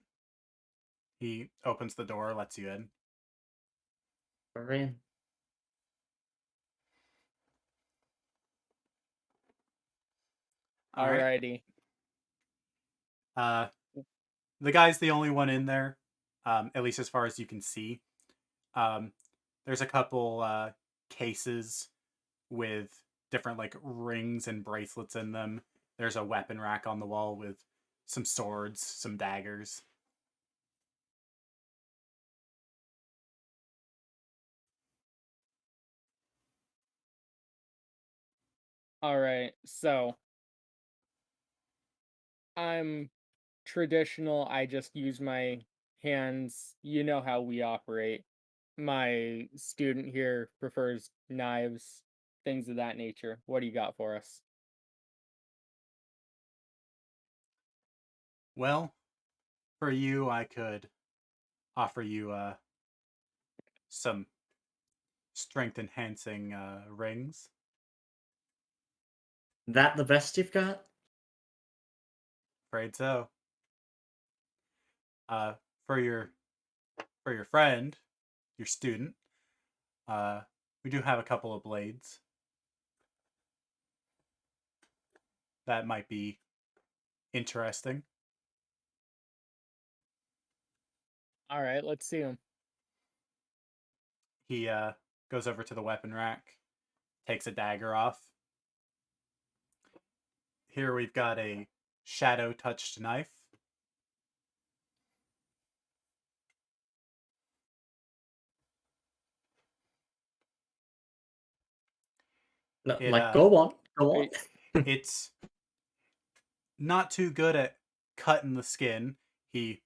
He opens the door, lets you in. We're in. All right. Alrighty. The guy's the only one in there, at least as far as you can see. There's a couple cases with different like rings and bracelets in them. There's a weapon rack on the wall with some swords, some daggers. Alright, so I'm traditional. I just use my hands. You know how we operate. My student here prefers knives, things of that nature. What do you got for us? Well, for you, I could offer you some strength enhancing rings. That the best you've got? Afraid so. Uh, for your friend, your student, we do have a couple of blades that might be interesting. All right, let's see him. He goes over to the weapon rack, takes a dagger off. Here we've got a shadow touched knife. No, It like, go on. Go on. Wait. it's not too good at cutting the skin. He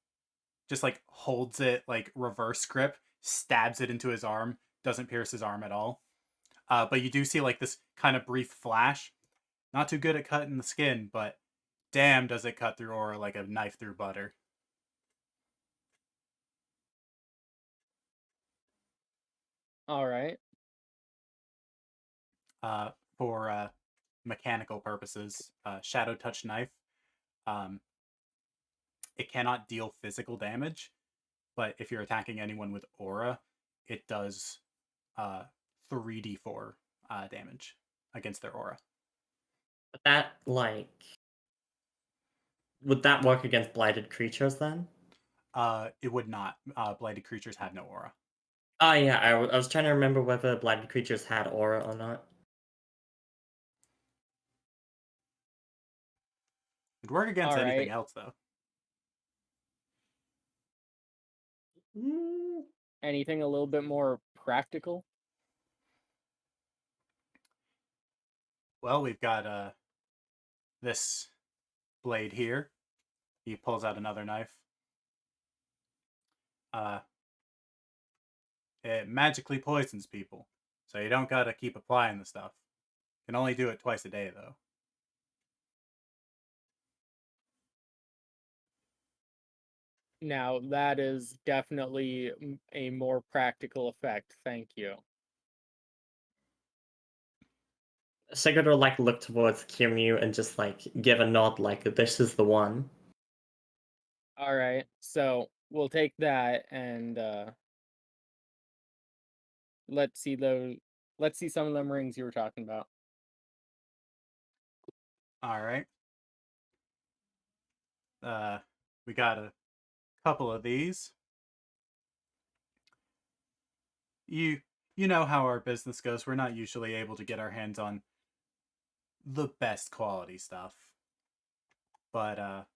just like holds it like reverse grip, stabs it into his arm, doesn't pierce his arm at all. But you do see like this kind of brief flash. Not too good at cutting the skin, but damn does it cut through aura like a knife through butter. All right. For mechanical purposes, shadow touch knife. Um, it cannot deal physical damage, but if you're attacking anyone with aura, it does 3d4 damage against their aura. But that, like... Would that work against blighted creatures, then? It would not. Blighted creatures have no aura. Oh, yeah, I was trying to remember whether blighted creatures had aura or not. It'd work against All anything right. else, though. Anything a little bit more practical? Well, we've got this blade here. He pulls out another knife. It magically poisons people, so you don't gotta keep applying the stuff. You can only do it twice a day, though. Now, that is definitely a more practical effect. Thank you. Sigurd will, like, look towards Kiryu and just, like, give a nod, like, this is the one. All right. So we'll take that and let's see some of them rings you were talking about. All right. We got a couple of these. You know how our business goes. We're not usually able to get our hands on the best quality stuff. But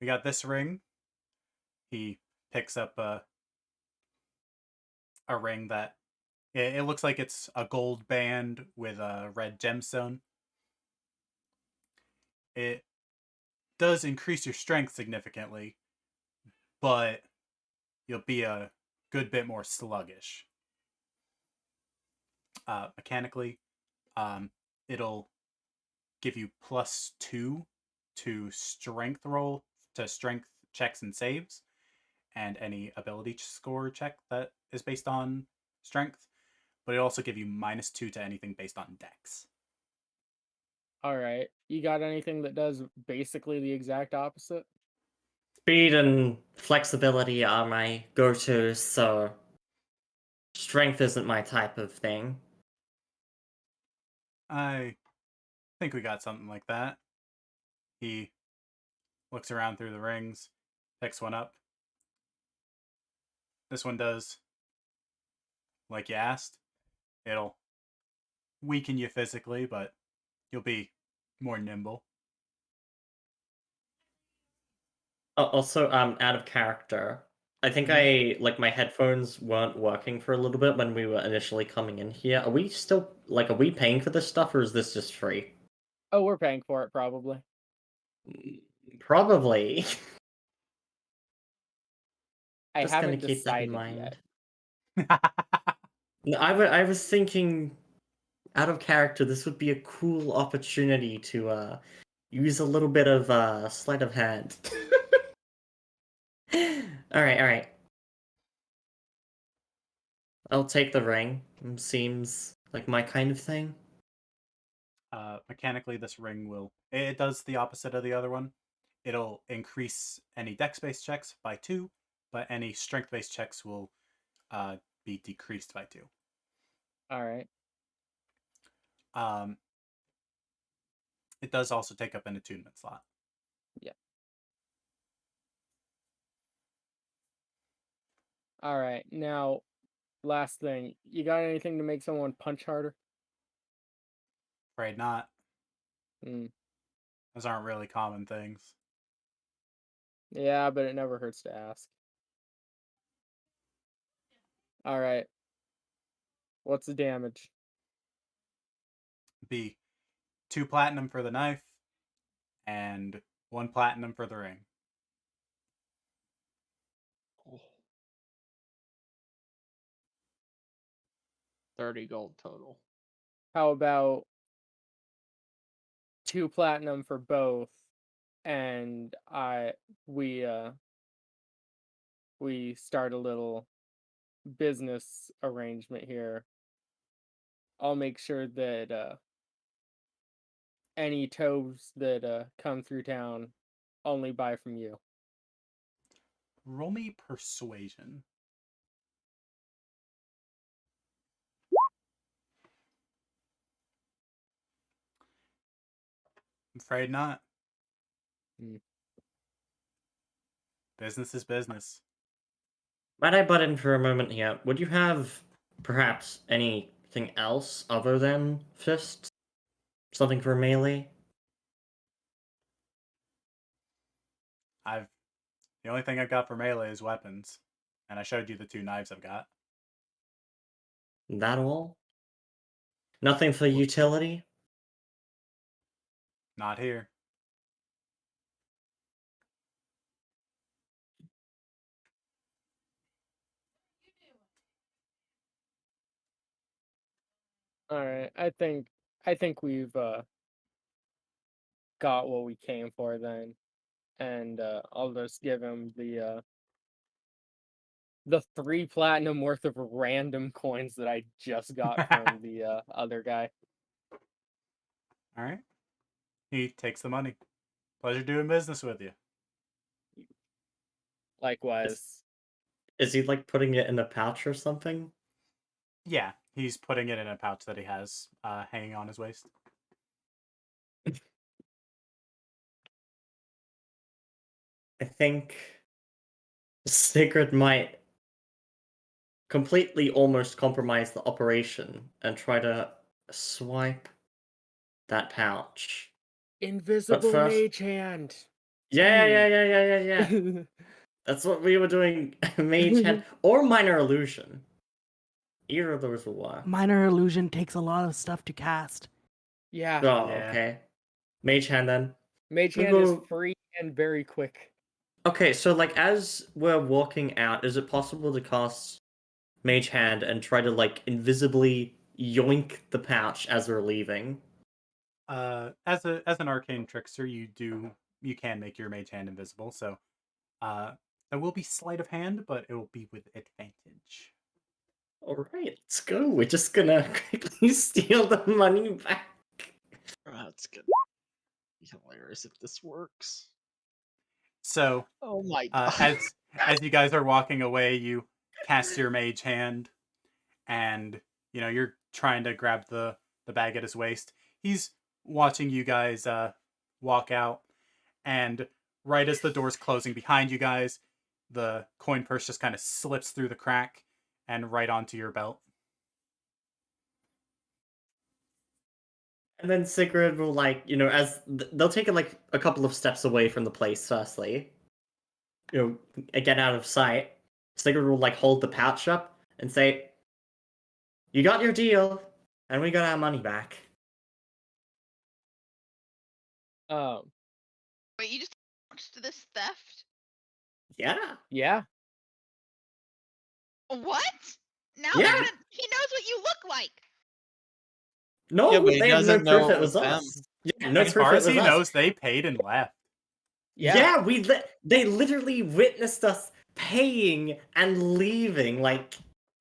we got this ring. He picks up a ring that it looks like it's a gold band with a red gemstone. It does increase your strength significantly, but you'll be a good bit more sluggish. Mechanically, it'll give you +2 to strength checks and saves, and any ability score check that is based on strength. But it also give you -2 to anything based on dex. All right. You got anything that does basically the exact opposite? Speed and flexibility are my go-tos, so strength isn't my type of thing. I think we got something like that. He looks around through the rings, picks one up. This one does like you asked. It'll weaken you physically, but you'll be more nimble. Also, out of character. I think my headphones weren't working for a little bit when we were initially coming in here. Are we still, are we paying for this stuff, or is this just free? Oh, we're paying for it probably. Probably. I Just gonna haven't keep that in decided yet. mind. No, I was thinking, out of character, this would be a cool opportunity to use a little bit of sleight of hand. Alright. I'll take the ring. Seems like my kind of thing. Mechanically, this ring it does the opposite of the other one. It'll increase any dex-based checks by 2, but any strength-based checks will be decreased by 2. All right. It does also take up an attunement slot. All right. Now, last thing. You got anything to make someone punch harder? Afraid not. Mm. Those aren't really common things. Yeah, but it never hurts to ask. All right. What's the damage? Be 2 platinum for the knife and 1 platinum for the ring. Oh. 30 gold total. How about 2 platinum for both, and we start a little business arrangement here. I'll make sure that any toes that come through town only buy from you. Roll me persuasion. I'm afraid not. Mm. Business is business. Might I butt in for a moment here? Would you have perhaps anything else other than fists? Something for melee? The only thing I've got for melee is weapons, and I showed you the 2 knives I've got. That all? Nothing for utility? Not here. All right. I think we've got what we came for then, and I'll just give him the 3 platinum worth of random coins that I just got from the other guy. All right. He takes the money. Pleasure doing business with you. Likewise. Is he like putting it in a pouch or something? Yeah, he's putting it in a pouch that he has hanging on his waist. I think Sigrid might completely almost compromise the operation and try to swipe that pouch. Invisible first- mage hand. Yeah. That's what we were doing. Mage hand or minor illusion. Either of those will work. Minor illusion takes a lot of stuff to cast. Yeah. Oh, Yeah. okay. Mage hand then. Mage We hand is will- free and very quick. Okay, so like as we're walking out, is it possible to cast Mage Hand and try to like invisibly yoink the pouch as we're leaving? As an arcane trickster, you can make your mage hand invisible, so there will be sleight of hand, but it will be with advantage. Alright, let's go. We're just gonna quickly steal the money back. That's gonna be hilarious if this works. So Oh my god. as you guys are walking away, you cast your mage hand, and you're trying to grab the bag at his waist. He's watching you guys walk out, and right as the door's closing behind you guys, the coin purse just kind of slips through the crack and right onto your belt. And then Sigrid will as they'll take it like a couple of steps away from the place firstly. Get out of sight. Sigrid will hold the pouch up and say, "You got your deal, and we got our money back." Wait, you just launched this theft? Yeah. Yeah. What? Now Yeah. he knows what you look like. No, Yeah, but he they have no doesn't proof know it was them. us. Yeah, no As proof far it as was he us. knows, they paid and left. Yeah. They literally witnessed us paying and leaving.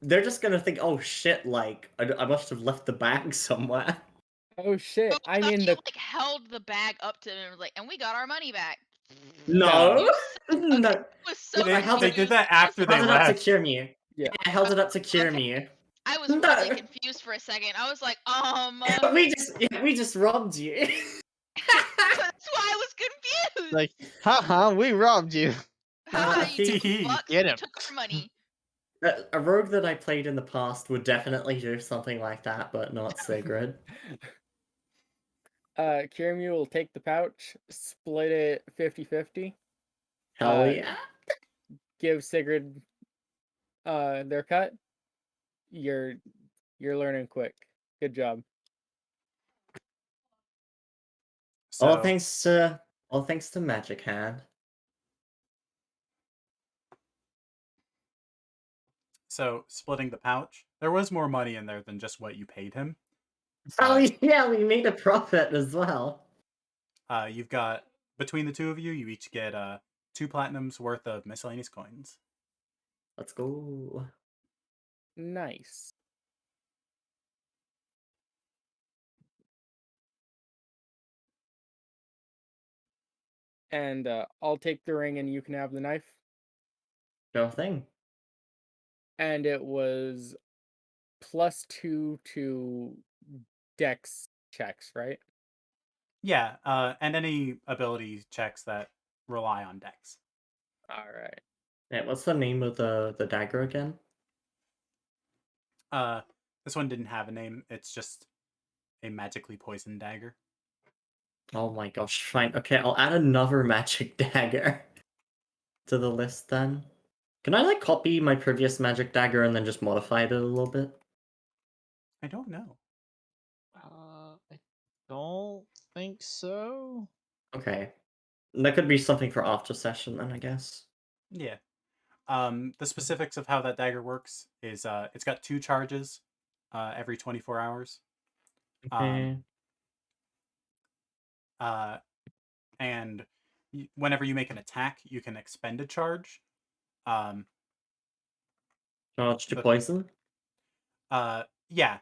They're just gonna think, "Oh shit! I must have left the bag somewhere." Oh shit. I thought mean you the held the bag up to him and was like, and we got our money back. No, No. no. It was so I held They it- did that after they Held it up to left. cure me. Yeah. I held it up to cure Okay. me. I was really confused for a second. I was like, we just robbed you. that's why I was confused. Like, haha, we robbed you. Haha, you see, two fucks get him. took our money. A rogue that I played in the past would definitely do something like that, but not Sigrid. Kirimi will take the pouch, split it 50-50, Hell Uh, yeah. give Sigrid their cut. You're learning quick. Good job. So, All thanks to Magic Hand. so splitting the pouch, there was more money in there than just what you paid him. Oh yeah, we made a profit as well. You've got, between the two of you, you each get 2 platinums worth of miscellaneous coins. Let's go. Nice. And I'll take the ring and you can have the knife. Sure thing. And it was +2 to dex checks, right? Yeah, and any ability checks that rely on dex. Alright. Yeah, what's the name of the dagger again? This one didn't have a name. It's just a magically poisoned dagger. Oh my gosh, fine. Okay, I'll add another magic dagger to the list then. Can I like copy my previous magic dagger and then just modify it a little bit? I don't know. I don't think so. Okay. That could be something for after session then, I guess. Yeah. The specifics of how that dagger works is it's got 2 charges every 24 hours. Okay. And whenever you make an attack, you can expend a charge. Charge to but- poison? Yeah.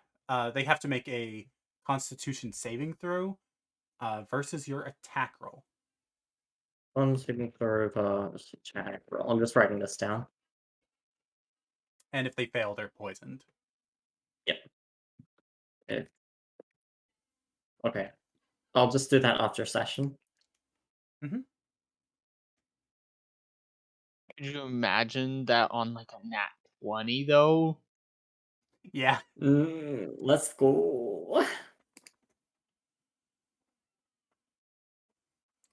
They have to make a Constitution saving throw versus your attack roll. I'm saving throw attack roll. I'm just writing this down. And if they fail, they're poisoned. Okay. I'll just do that after session. Could you imagine that on like a nat 20 though? Yeah. Let's go.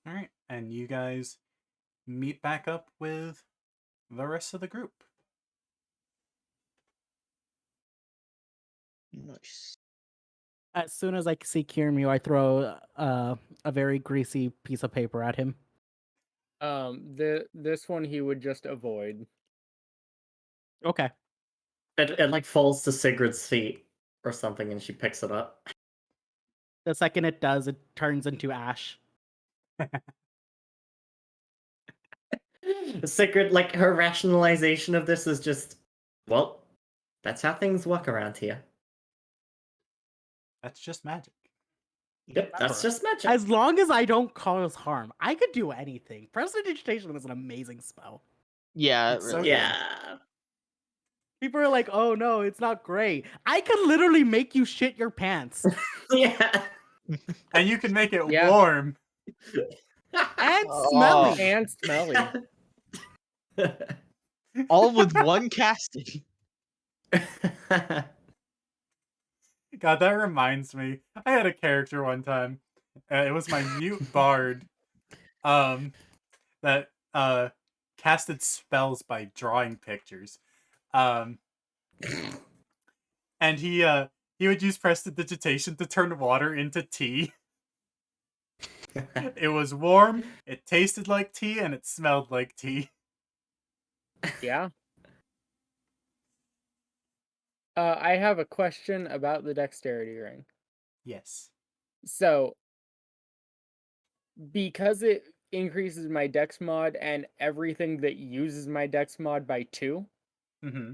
All right. And you guys meet back up with the rest of the group. Nice. As soon as I see Kirimi, I throw a very greasy piece of paper at him. This one he would just avoid. Okay. It like falls to Sigrid's feet or something and she picks it up. The second it does, it turns into ash. Sigrid, like, her rationalization of this is just, well, that's how things work around here. That's just magic. Yep, that's just magic. As long as I don't cause harm, I could do anything. Prestidigitation is an amazing spell. Yeah, It's so really. good. Yeah. People are like, oh no, it's not great. I could literally make you shit your pants. Yeah. And you can make it Yeah. warm. And Oh. smelly. And smelly. All with one casting. God, that reminds me. I had a character one time. It was my mute bard. That casted spells by drawing pictures. And he would use prestidigitation to turn water into tea. It was warm, it tasted like tea, and it smelled like tea. Yeah. I have a question about the dexterity ring. Yes. So, because it increases my dex mod and everything that uses my dex mod by 2, Mm-hmm.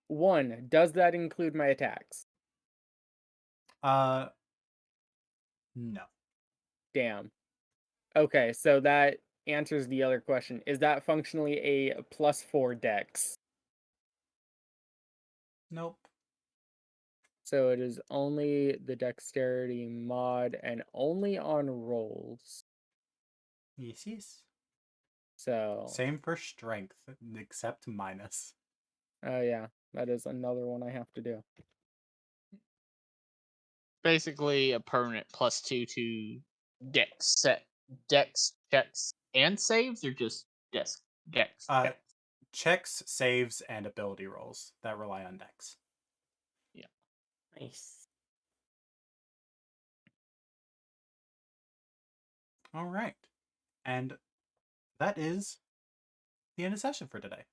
1, does that include my attacks? No. Damn. Okay, so that answers the other question. Is that functionally a +4 dex? Nope. So it is only the dexterity mod and only on rolls. Yes, yes. So, Same for strength, except minus. yeah, that is another one I have to do. Basically, a permanent +2 to dex checks and saves, or just dex checks? Checks, saves, and ability rolls that rely on dex. Nice. All right. And that is the end of session for today.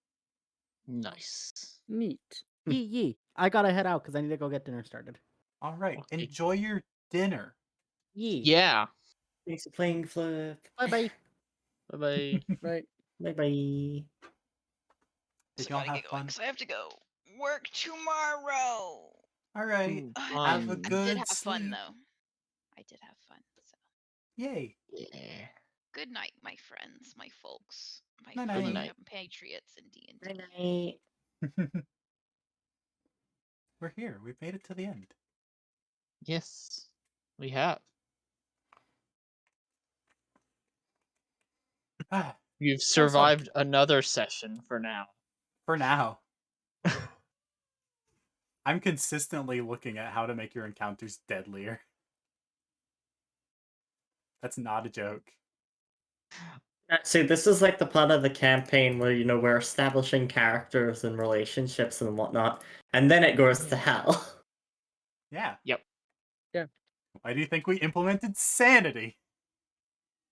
Nice. Neat. Yee. I gotta head out because I need to go get dinner started. All right. Okay. Enjoy your dinner. Yee. Yeah. Thanks for playing, Flip. Bye bye. Bye bye. Right. Bye bye. Did So y'all gotta have get going fun? because I have to go work tomorrow. All right. Have a I good did have fun sleep. though. I did have fun. So Yay. Yeah. good night, my friends, my folks, my Night, fellow night. compatriots in D&D. Night night. We're here. We've made it to the end. Yes, we have. Ah, You've was fun. survived another session for now. For now. I'm consistently looking at how to make your encounters deadlier. That's not a joke. See, this is like the part of the campaign where, we're establishing characters and relationships and whatnot, and then it goes to hell. Yeah. Yep. Yeah. Why do you think we implemented sanity?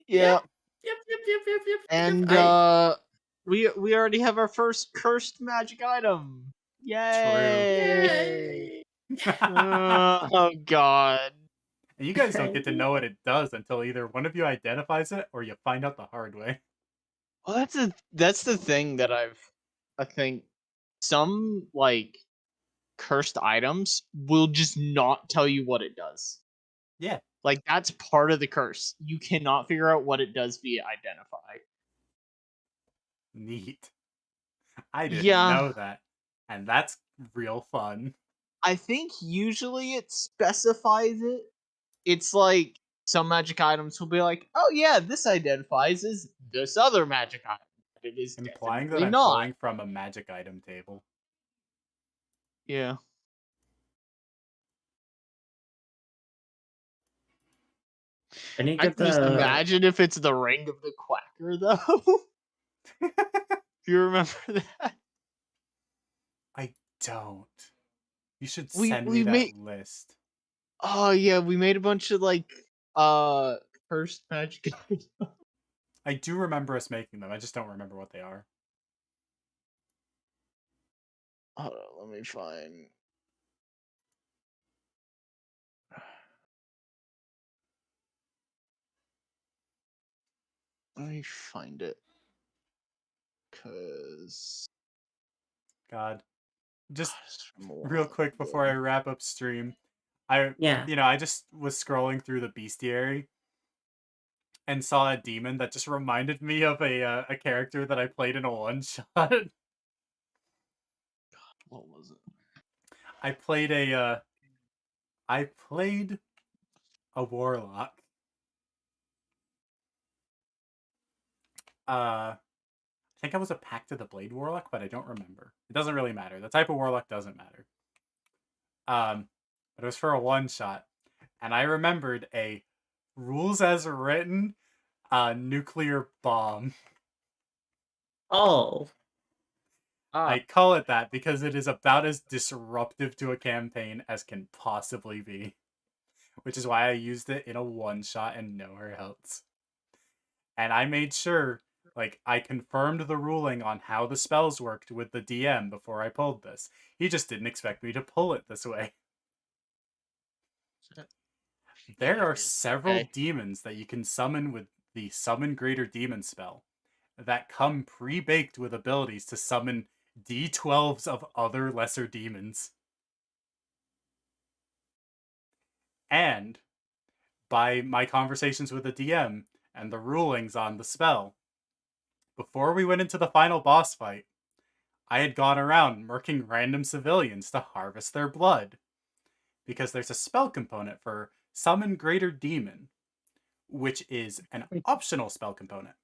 Yeah. Yep. And we already have our first cursed magic item. Yay! Oh god. And you guys don't get to know what it does until either one of you identifies it or you find out the hard way. Well, that's the thing that I think some like cursed items will just not tell you what it does. Yeah. Like that's part of the curse. You cannot figure out what it does via identify. Neat. I didn't Yeah. know that. And that's real fun. I think usually it specifies it. It's like some magic items will be like, "Oh yeah, this identifies as this other magic item." But it is Implying that definitely I'm not. pulling from a magic item table. Yeah. And you I get can just the imagine if it's the Ring of the Quacker, though. Do you remember that? I don't. You should We send we me that made. list. Oh yeah, we made a bunch of like cursed magic items. I do remember us making them. I just don't remember what they are. Hold on, let me find. Let me find it. Cause God. Just it's from a real while quick before I ago. wrap up stream. I just was scrolling through the bestiary and saw a demon that just reminded me of a character that I played in a one shot. What was it? I played a warlock. I think I was a Pact of the Blade warlock, but I don't remember. It doesn't really matter. The type of warlock doesn't matter. But it was for a one shot, and I remembered a rules as written nuclear bomb. Oh. I call it that because it is about as disruptive to a campaign as can possibly be, which is why I used it in a one shot and nowhere else. And I made sure, like, I confirmed the ruling on how the spells worked with the DM before I pulled this. He just didn't expect me to pull it this way. There are several demons that you can summon with the Summon Greater Demon spell that come pre-baked with abilities to summon D12s of other lesser demons. And by my conversations with the DM and the rulings on the spell, before we went into the final boss fight, I had gone around murking random civilians to harvest their blood. because there's a spell component for Summon Greater Demon, which is an optional spell component.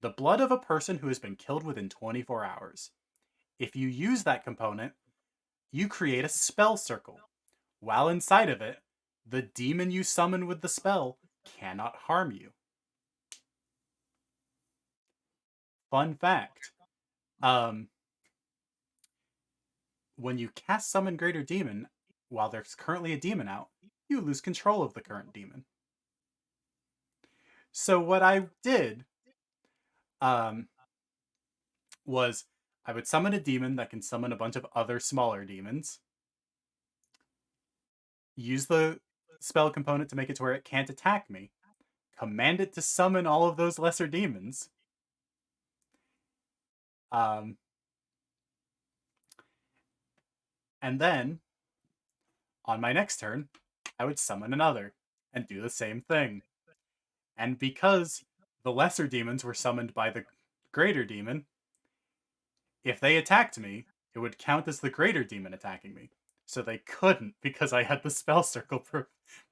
The blood of a person who has been killed within 24 hours. If you use that component, you create a spell circle. While inside of it, the demon you summon with the spell cannot harm you. Fun fact. When you cast Summon Greater Demon, while there's currently a demon out, you lose control of the current demon. So what I did was I would summon a demon that can summon a bunch of other smaller demons, use the spell component to make it to where it can't attack me, command it to summon all of those lesser demons, and then on my next turn, I would summon another and do the same thing. And because the lesser demons were summoned by the greater demon, if they attacked me, it would count as the greater demon attacking me. So they couldn't because I had the spell circle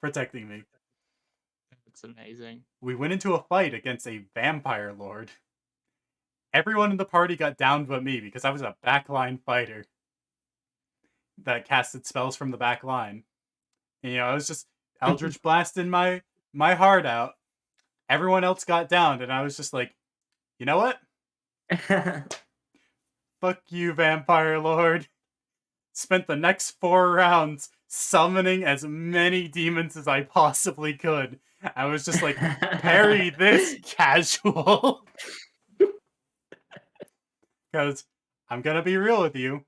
protecting me. That's amazing. We went into a fight against a vampire lord. Everyone in the party got downed but me because I was a backline fighter that casted spells from the back line. And, I was just Eldritch blasting my heart out. Everyone else got downed, and I was just like, you know what? Fuck you, vampire lord. Spent the next 4 rounds summoning as many demons as I possibly could. I was just like, parry this, casual. Because I'm gonna be real with you.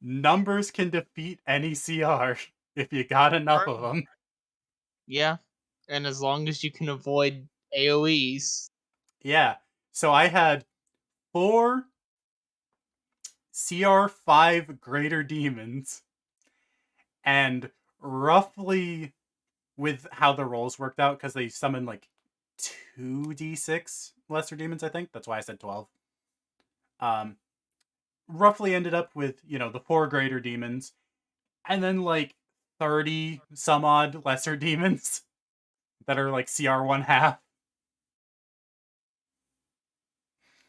Numbers can defeat any CR if you got enough of them. Yeah, and as long as you can avoid AoEs. Yeah. So I had 4 CR5 greater demons, and roughly with how the rolls worked out, because they summoned like 2d6 lesser demons, I think. That's why I said 12. Roughly ended up with, the 4 greater demons, and then like 30 some odd lesser demons that are like CR1 half.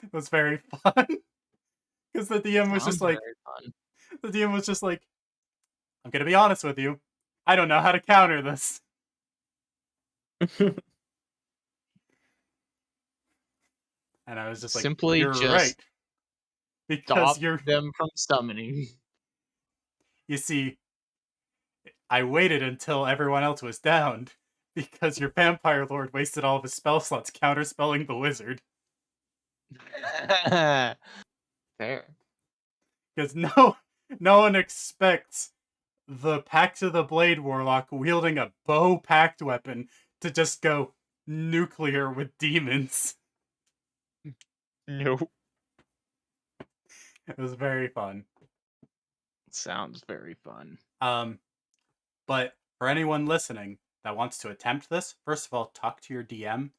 It was very fun. Because the DM was Sounds just like, very fun. the DM was just like, I'm gonna be honest with you. I don't know how to counter this. And I was just like, Simply you're just right. Because stop them from summoning. you see, I waited until everyone else was downed because your vampire lord wasted all of his spell slots counterspelling the wizard. Fair. Because no one expects the Pact of the Blade Warlock wielding a bow pact weapon to just go nuclear with demons. Nope. It was very fun. Sounds very fun. But for anyone listening that wants to attempt this, first of all, talk to your DM.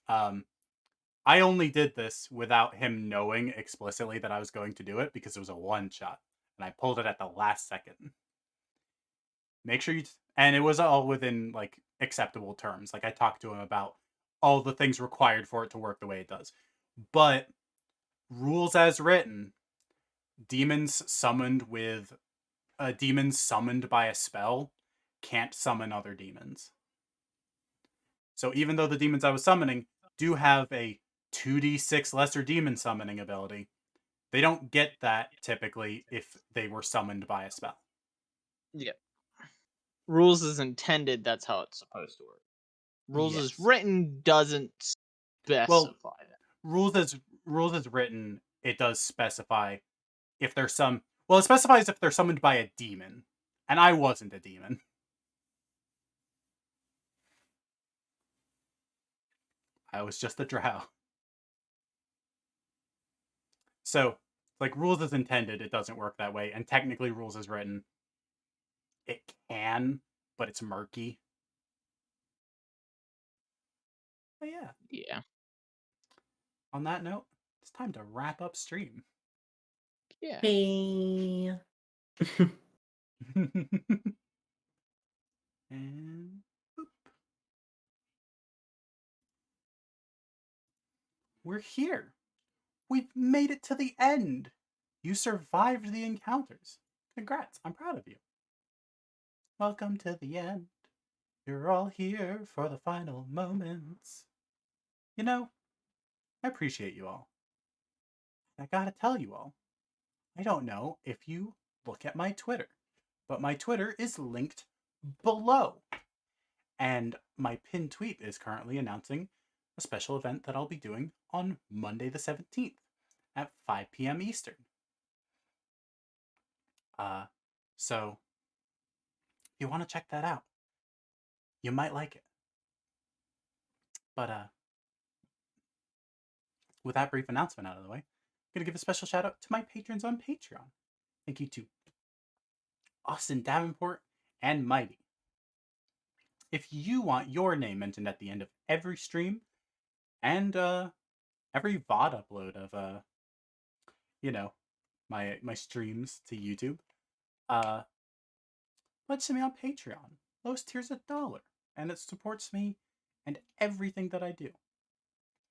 I only did this without him knowing explicitly that I was going to do it because it was a one-shot, and I pulled it at the last second. Make sure and it was all within like acceptable terms. Like I talked to him about all the things required for it to work the way it does. But rules as written, demons summoned by a spell can't summon other demons. So even though the demons I was summoning do have a 2d6 lesser demon summoning ability, they don't get that typically if they were summoned by a spell. Yeah. Rules is intended, that's how it's supposed to work. Rules Yes. as written doesn't specify that. Rules as written, it does specify if there's some. Well, it specifies if they're summoned by a demon, and I wasn't a demon. I was just a drow. So, like, rules as intended, it doesn't work that way, and technically rules as written, it can, but it's murky. But yeah. Yeah. On that note, it's time to wrap up stream. Yeah. Hey. And boop. We're here. We've made it to the end. You survived the encounters. Congrats, I'm proud of you. Welcome to the end. You're all here for the final moments. You know, I appreciate you all. I gotta tell you all, I don't know if you look at my Twitter, but my Twitter is linked below. And my pinned tweet is currently announcing a special event that I'll be doing on Monday the 17th at 5 p.m. Eastern. So if you want to check that out, you might like it. But with that brief announcement out of the way, I'm going to give a special shout out to my patrons on Patreon. Thank you to Austin Davenport and Mighty. If you want your name mentioned at the end of every stream and every VOD upload of my streams to YouTube, pledge to me on Patreon. Lowest tier's $1, and it supports me and everything that I do.